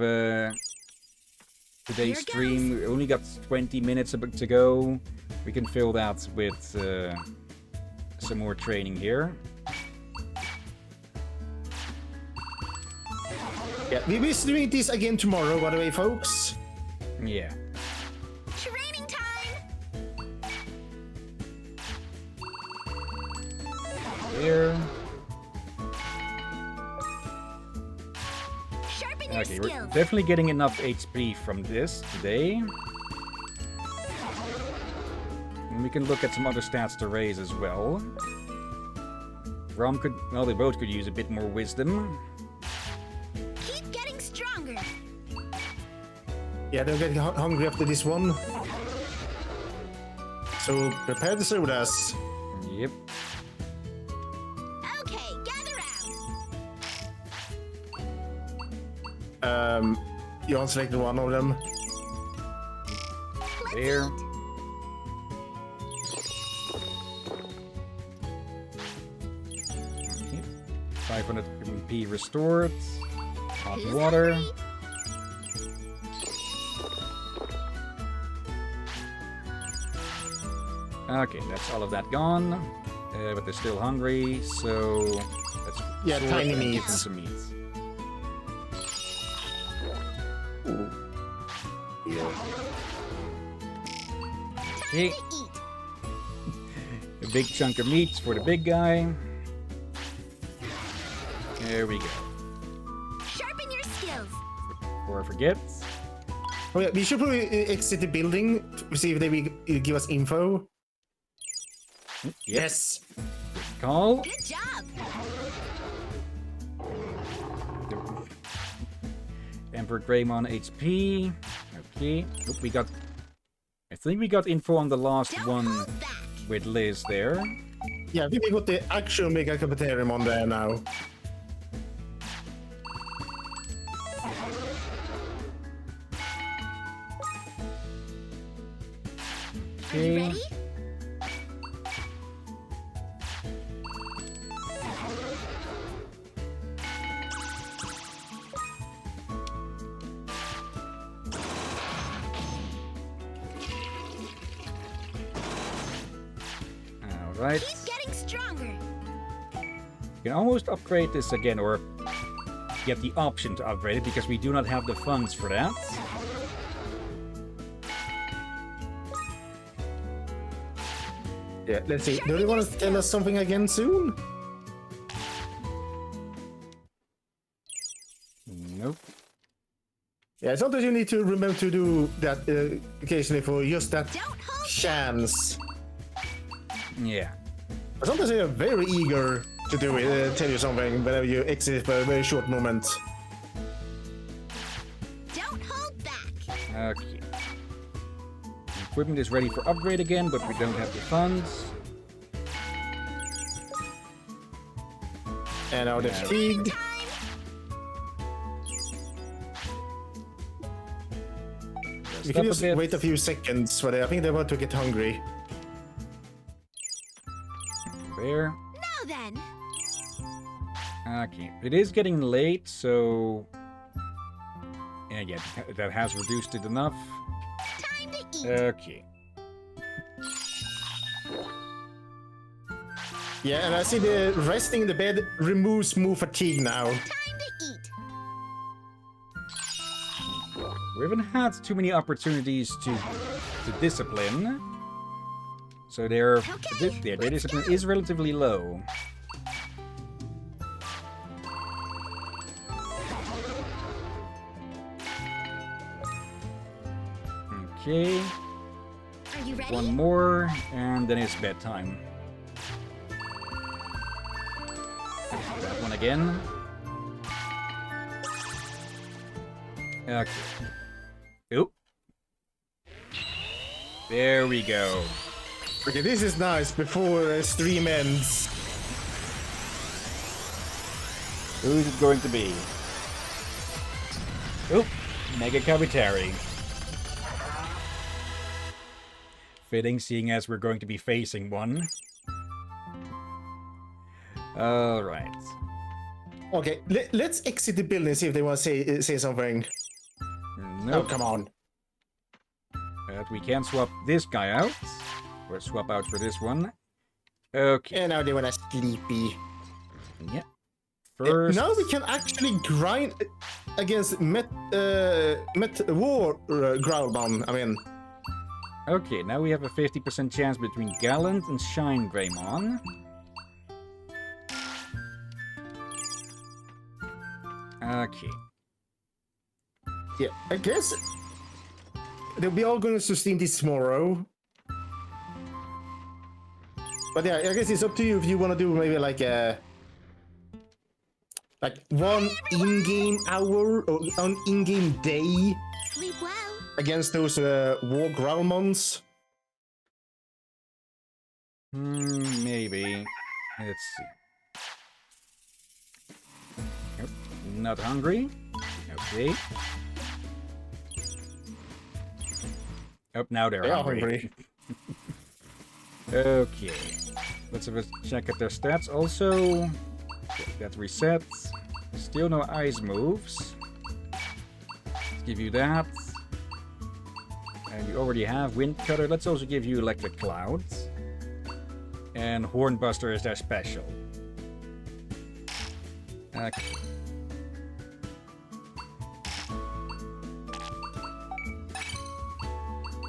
today's stream. We only got 20 minutes to go. We can fill that with some more training here. Yeah, we'll be doing this again tomorrow, by the way, folks. Yeah. Training time! There. Sharpen your Okay, we're skills. definitely getting enough HP from this today. And we can look at some other stats to raise as well. Rom could, well, they both could use a bit more wisdom. Keep getting stronger. Yeah, they're getting hungry after this one. So prepare the sodas. Yep. Okay, gather Um, you unselected one of them. Let's There. eat. Okay. 500 MP restored. Hot Who's water. hungry? Okay, that's all of that gone. But they're still hungry, so let's Yeah, sort tiny and give meats. them some meats. Okay, To eat. a big chunk of meats for the big guy. There we go. Sharpen your skills. Before I forget. Oh yeah, we should probably exit the building to see if they will give us info. Yep. Yes. Call. Good job. Emperor Greymon HP. Okay. Oh, we got. I think we got info on the last Don't one hold back. with Liz there. Yeah, we got the actual Mega Cafeterium on there now. Are you Okay. ready? All right. Keep getting stronger. You can almost upgrade this again, or get the option to upgrade it, because we do not have the funds for that. Yeah, let's see. Do they want to tell us something again soon? Nope. Yeah, sometimes you need to remember to do that occasionally for just that Don't hold chance. Yeah. But sometimes they are very eager to do it, tell you something whenever you exit for a very short moment. Don't hold back. Okay. Equipment is ready for upgrade again, but we don't have the funds. And now they're fatigued. Time. Rest We can up just bit. wait a few seconds for them. I think they want to get hungry. There. Now then. Okay. It is getting late, so... Yeah, that has reduced it enough. Time to eat. Okay. Yeah, and I see the resting in the bed removes more fatigue now. Time to eat. We haven't had too many opportunities to to discipline. So their discipline is relatively low. Okay. Are you ready? One more, and then it's bedtime. That one again. Okay. Oop. There we go. Okay, this is nice before the stream ends. Who's it going to be? Oop. Mega Kabuteru. Fitting, seeing as we're going to be facing one. Alright. Okay, let's exit the building and see if they want to say something. Nope. Oh, come on. But we can swap this guy out. Or swap out for this one. Okay. And now they want to sleepy. Yeah. First... Now we can actually grind against War Growlmon, I mean. Okay, now we have a 50% chance between Gallant and Shine Greymon. Okay. Yeah, I guess they'll be all going to stream this tomorrow. But yeah, I guess it's up to you if you want to do maybe like one in-game hour or an in-game day Sleep well. against those War Growlmons. Maybe. Let's see. Nope. Not hungry. Okay. Oh, now they're hungry. Okay. Let's have a check at their stats also. Okay, that resets. Still no ice moves. Let's give you that. And you already have Wind Cutter. Let's also give you Electric Clouds. And Hornbuster is their special. Okay.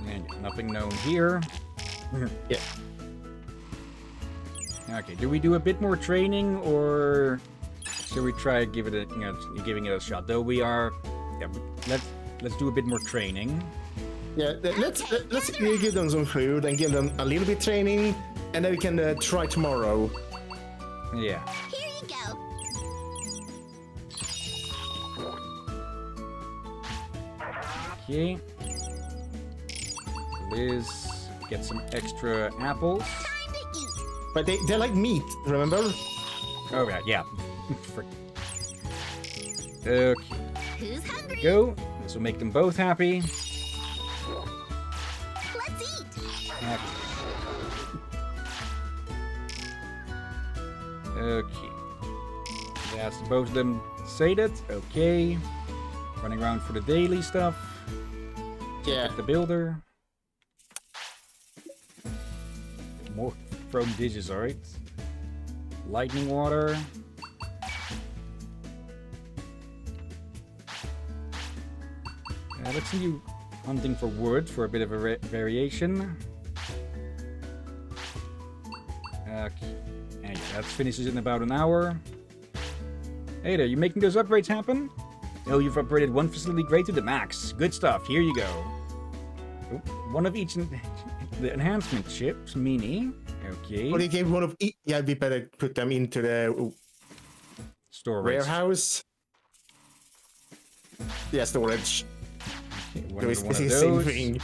And nothing known here. Yeah. Okay, do we do a bit more training, or should we try giving it a shot? Though we are, yeah, let's do a bit more training. Yeah, let's give them some food and give them a little bit training, and then we can try tomorrow. Yeah. Here you go. Okay. Liz, get some extra apples. Time to eat. But they're like meat, remember? Oh yeah. Okay. Who's hungry? Go. This will make them both happy. Let's eat. Okay. That's both of them sated. Okay. Running around for the daily stuff. Yeah. The builder. More from Digis, alright. Lightning water. Let's see you hunting for wood for a bit of a variation. Okay. And yeah, that finishes in about an hour. Hey there, you making those upgrades happen? Oh, you've upgraded one facility grade to the max. Good stuff, here you go. One of each the enhancement chips, mini. Okay. Or they gave one of each. Yeah, we better put them into the Storage. warehouse. Yeah, storage. Okay, It was the same thing.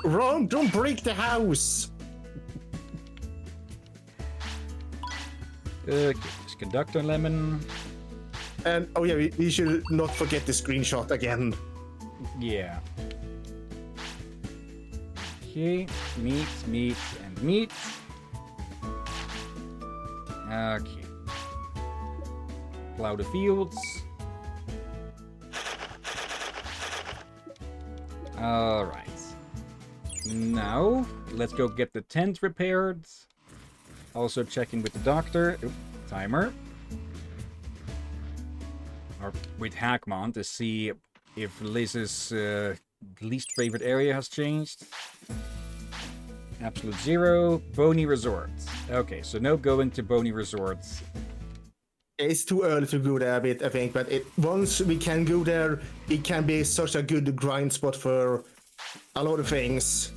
Ron, don't break the house! Okay, this conductor lemon. And, oh yeah, we should not forget the screenshot again. Yeah. Okay, meat, meat, and meat. Okay. Plow the fields. Alright. Now, let's go get the tent repaired. Also checking with the doctor. Oop, timer. Or with Hackmon to see if Liz's least favorite area has changed. Absolute 0. Boney Resort. Okay, so no going to Boney Resort. It's too early to go there a bit, I think, but once we can go there, it can be such a good grind spot for a lot of things.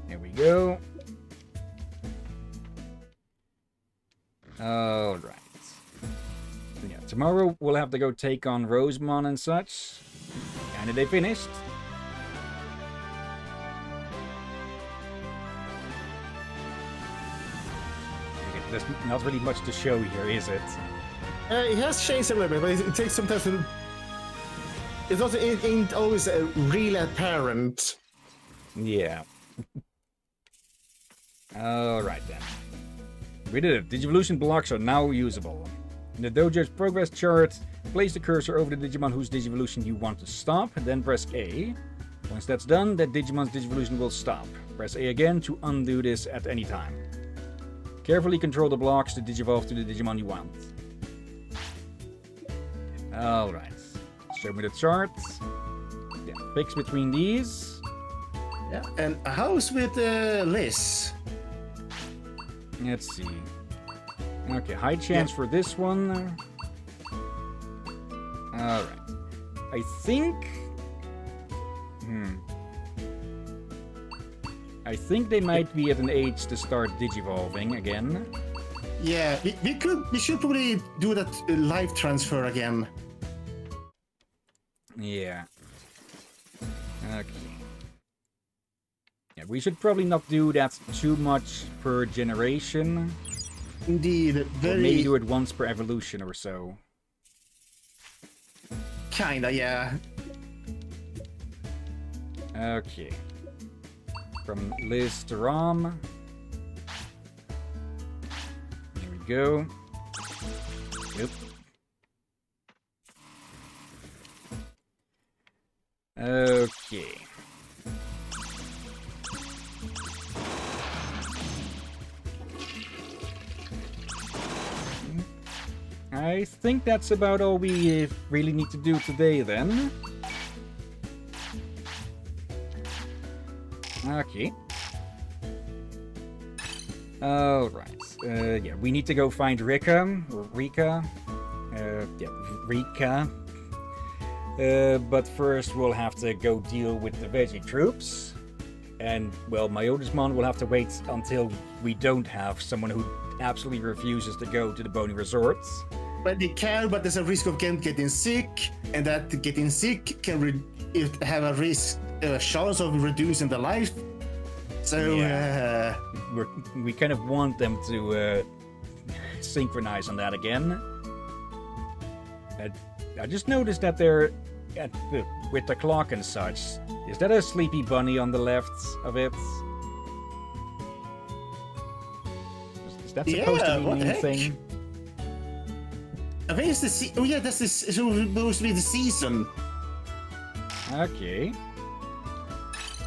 Here we go. Alright. Yeah, tomorrow we'll have to go take on Rosemon and such. And they finished. Okay, there's not really much to show here, is it? It has changed a little bit, but it takes some time to... It ain't always really apparent. Yeah. Alright then. We did it. Digivolution blocks are now usable. In the dojo's progress chart, place the cursor over the Digimon whose Digivolution you want to stop, then press A. Once that's done, that Digimon's Digivolution will stop. Press A again to undo this at any time. Carefully control the blocks to digivolve to the Digimon you want. Alright. Show me the chart. Yeah, picks between these. Yeah, and how's with Liz? Let's see. Okay, high chance for this one. Alright. I think... I think they might be at an age to start digivolving again. Yeah, we should probably do that live transfer again. Yeah. Okay. Yeah, we should probably not do that too much per generation. Indeed, Or maybe do it once per evolution or so. Kinda, yeah. Okay. From Liz to Rom. Here we go. Yep. Okay. I think that's about all we really need to do today then. Okay. Alright. Yeah, we need to go find Rika. Or Rika. Yeah, Rika. But first we'll have to go deal with the veggie troops. And, well, my Otismon will have to wait until we don't have someone who absolutely refuses to go to the Boney Resorts. But they can, but there's a risk of getting sick, and that getting sick can have a chance of reducing the life. So, yeah. We kind of want them to synchronize on that again. I just noticed that they're with the clock and such. Is that a sleepy bunny on the left of it? Is that supposed to be anything? I think it's the oh yeah, that's supposed to be the season. Okay.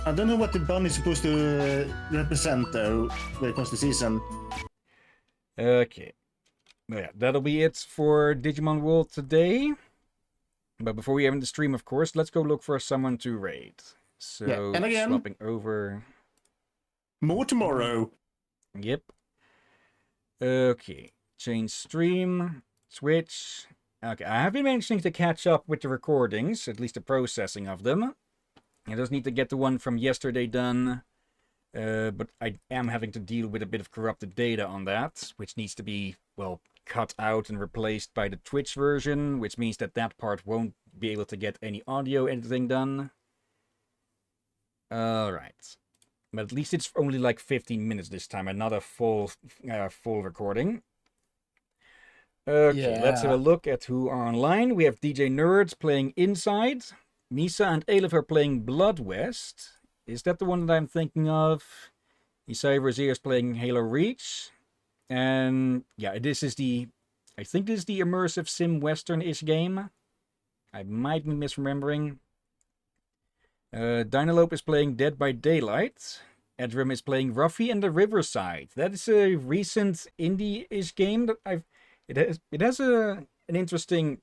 I don't know what the bunny is supposed to represent though when it comes to season. Okay. Yeah, that'll be it for Digimon World today. But before we end the stream, of course, let's go look for someone to raid. So, yeah, and again, swapping over. More tomorrow. Yep. Okay. Change stream. Switch. Okay, I have been managing to catch up with the recordings, at least the processing of them. I just need to get the one from yesterday done. But I am having to deal with a bit of corrupted data on that, which needs to be, well, cut out and replaced by the Twitch version, which means that that part won't be able to get any audio editing done. Alright. But at least it's only like 15 minutes this time, and not a full recording. Okay, let's have a look at who are online. We have DJ Nerds playing Inside. Misa and Aleph are playing Blood West. Is that the one that I'm thinking of? Isai Rosier is playing Halo Reach. And yeah, this is I think this is the immersive sim western-ish game. I might be misremembering. Dynalope is playing Dead by Daylight. Edrim is playing Ruffy and the Riverside. That is a recent indie-ish game that it has an interesting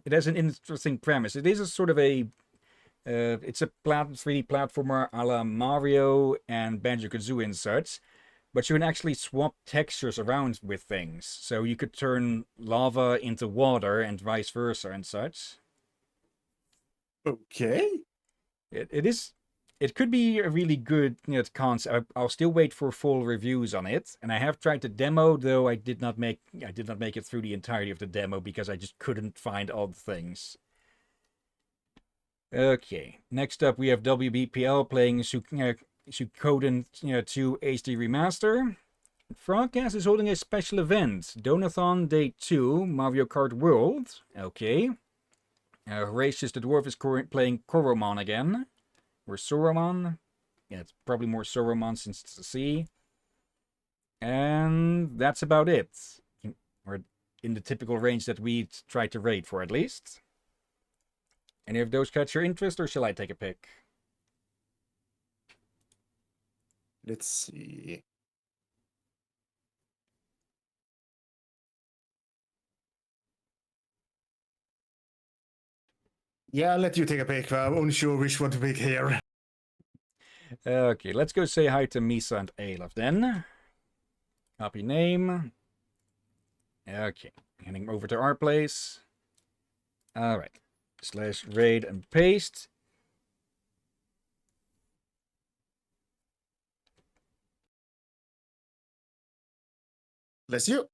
it has an interesting premise. It is a sort of a it's a 3D platformer a la Mario and Banjo-Kazooie and such, but you can actually swap textures around with things. So you could turn lava into water and vice versa and such. Okay. It is. It could be a really good concept. I'll still wait for full reviews on it, and I have tried the demo, though I did not make it through the entirety of the demo because I just couldn't find all the things. Okay, next up we have WBPL playing Suikoden 2 HD Remaster. Frogcast is holding a special event, Donathon Day 2, Mario Kart World. Okay. Horatius the Dwarf is playing Koromon again. Or Soromon. Yeah, it's probably more Soromon since it's a C. And that's about it. Or in the typical range that we try to rate for, at least. Any of those catch your interest, or shall I take a pick? Let's see. Yeah, I'll let you take a pick. I'm unsure which one to pick here. Okay, let's go say hi to Misa and Alef then. Copy name. Okay, heading over to our place. Alright. / raid and paste. Bless you.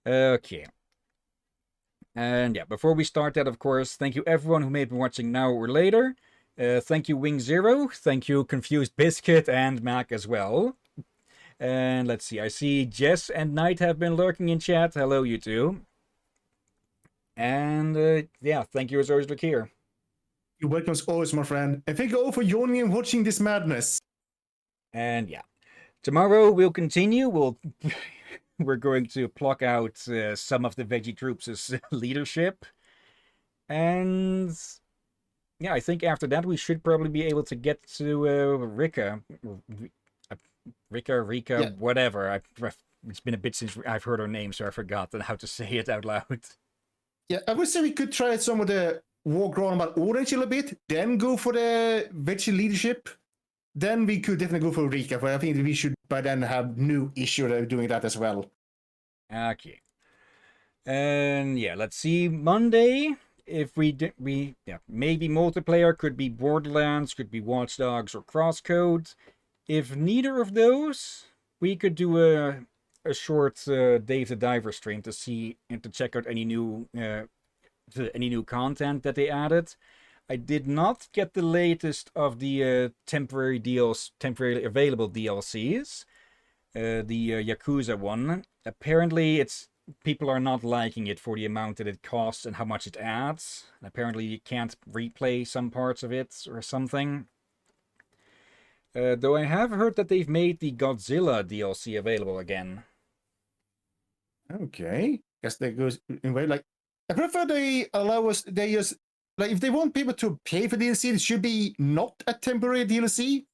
Okay. And yeah, before we start that, of course, thank you everyone who may be watching now or later. Thank you Wing Zero. Thank you Confused Biscuit and Mac as well. And let's see, I see Jess and Knight have been lurking in chat. Hello, you two. And yeah, thank you as always, look here. You're welcome as always, my friend. And thank you all for joining and watching this madness. And yeah, tomorrow we'll continue. We're going to pluck out some of the veggie troops' leadership. And yeah, I think after that we should probably be able to get to Rika, Yeah. whatever. It's been a bit since I've heard her name, so I forgot how to say it out loud. Yeah, I would say we could try some of the walk around about Orange a little bit, then go for the veggie leadership. Then we could definitely go for Rika, but I think we should by then have no issue of doing that as well. Okay. And yeah, let's see. Monday, if maybe multiplayer, could be Borderlands, could be Watch Dogs or Crosscode. If neither of those, we could do a short Dave the Diver stream to see and to check out any new content that they added. I did not get the latest of the temporarily available DLCs. The Yakuza one. Apparently, people are not liking it for the amount that it costs and how much it adds. Apparently, you can't replay some parts of it or something. Though I have heard that they've made the Godzilla DLC available again. Okay. Guess that goes in way like I prefer they allow us they just like if they want people to pay for DLC, it should be not a temporary DLC.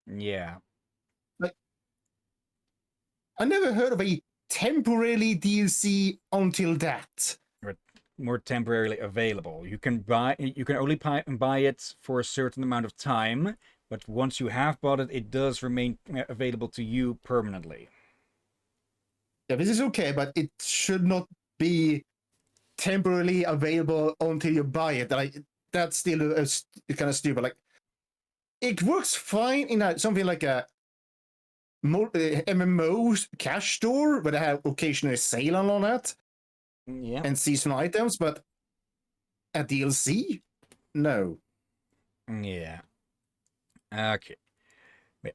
Yeah. Like I never heard of a temporarily DLC until that. Or more temporarily available. You can only buy it for a certain amount of time, but once you have bought it, it does remain available to you permanently. Yeah, this is okay, but it should not be temporarily available until you buy it. Like that's still kind of stupid. Like it works fine in something like a MMO cash store where they have occasionally sale and all that. Yeah. And seasonal items, but a DLC? No. Yeah. Okay.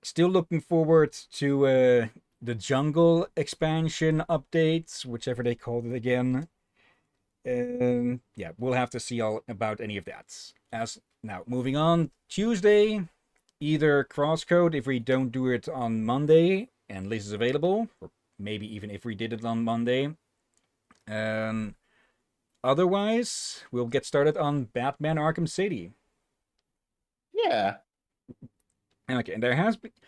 Still looking forward to the jungle expansion updates, whichever they called it again. Yeah, we'll have to see all about any of that. Now, moving on, Tuesday, either Crosscode if we don't do it on Monday and Liz is available, or maybe even if we did it on Monday. Otherwise, we'll get started on Batman Arkham City. Yeah. Okay, and there has been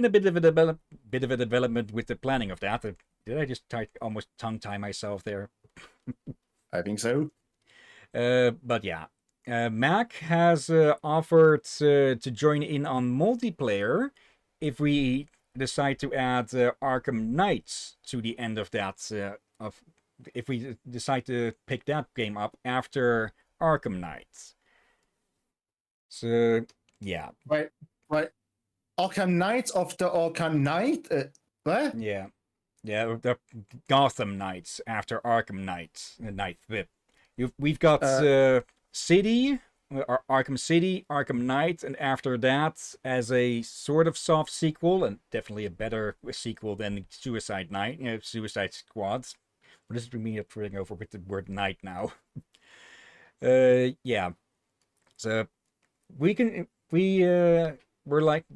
a bit of a development with the planning of that. Did I just almost tongue-tie myself there? I think so. But yeah. Mac has offered to join in on multiplayer if we decide to add Arkham Knights to the end of that. If we decide to pick that game up after Arkham Knights. So, yeah. Right. Arkham Knights of the Arkham Knight? What? Yeah. Yeah, the Gotham Knights after Arkham Knights. We've got City, or Arkham City, Arkham Knight, and after that, as a sort of soft sequel, and definitely a better sequel than Suicide Night, Suicide Squads. What does it mean to bring over with the word night now? Yeah. So we're like,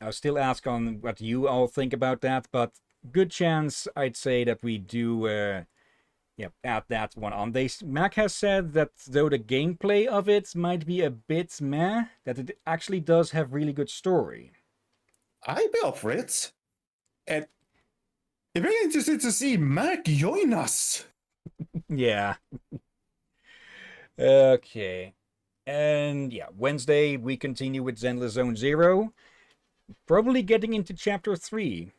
I'll still ask on what you all think about that, but good chance I'd say that we do add that one on. Mac has said that though the gameplay of it might be a bit meh, that it actually does have really good story. I'd be up for it. And I'm very interested to see Mac join us. Yeah. Okay. And yeah, Wednesday we continue with Zenless Zone Zero. Probably getting into chapter 3.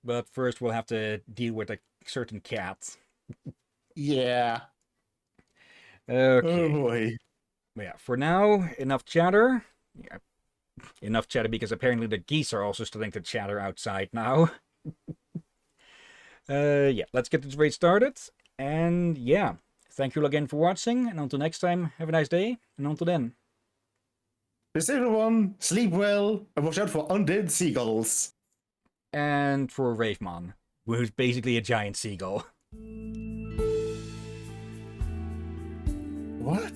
But first we'll have to deal with a certain cat. Yeah. Okay. Oh boy. Yeah, for now, enough chatter. Yeah, enough chatter because apparently the geese are also starting to chatter outside now. Yeah, let's get this raid started. And yeah, thank you all again for watching. And until next time, have a nice day. And until then. Please everyone, sleep well, and watch out for undead seagulls. And for Ravemon, who's basically a giant seagull. What?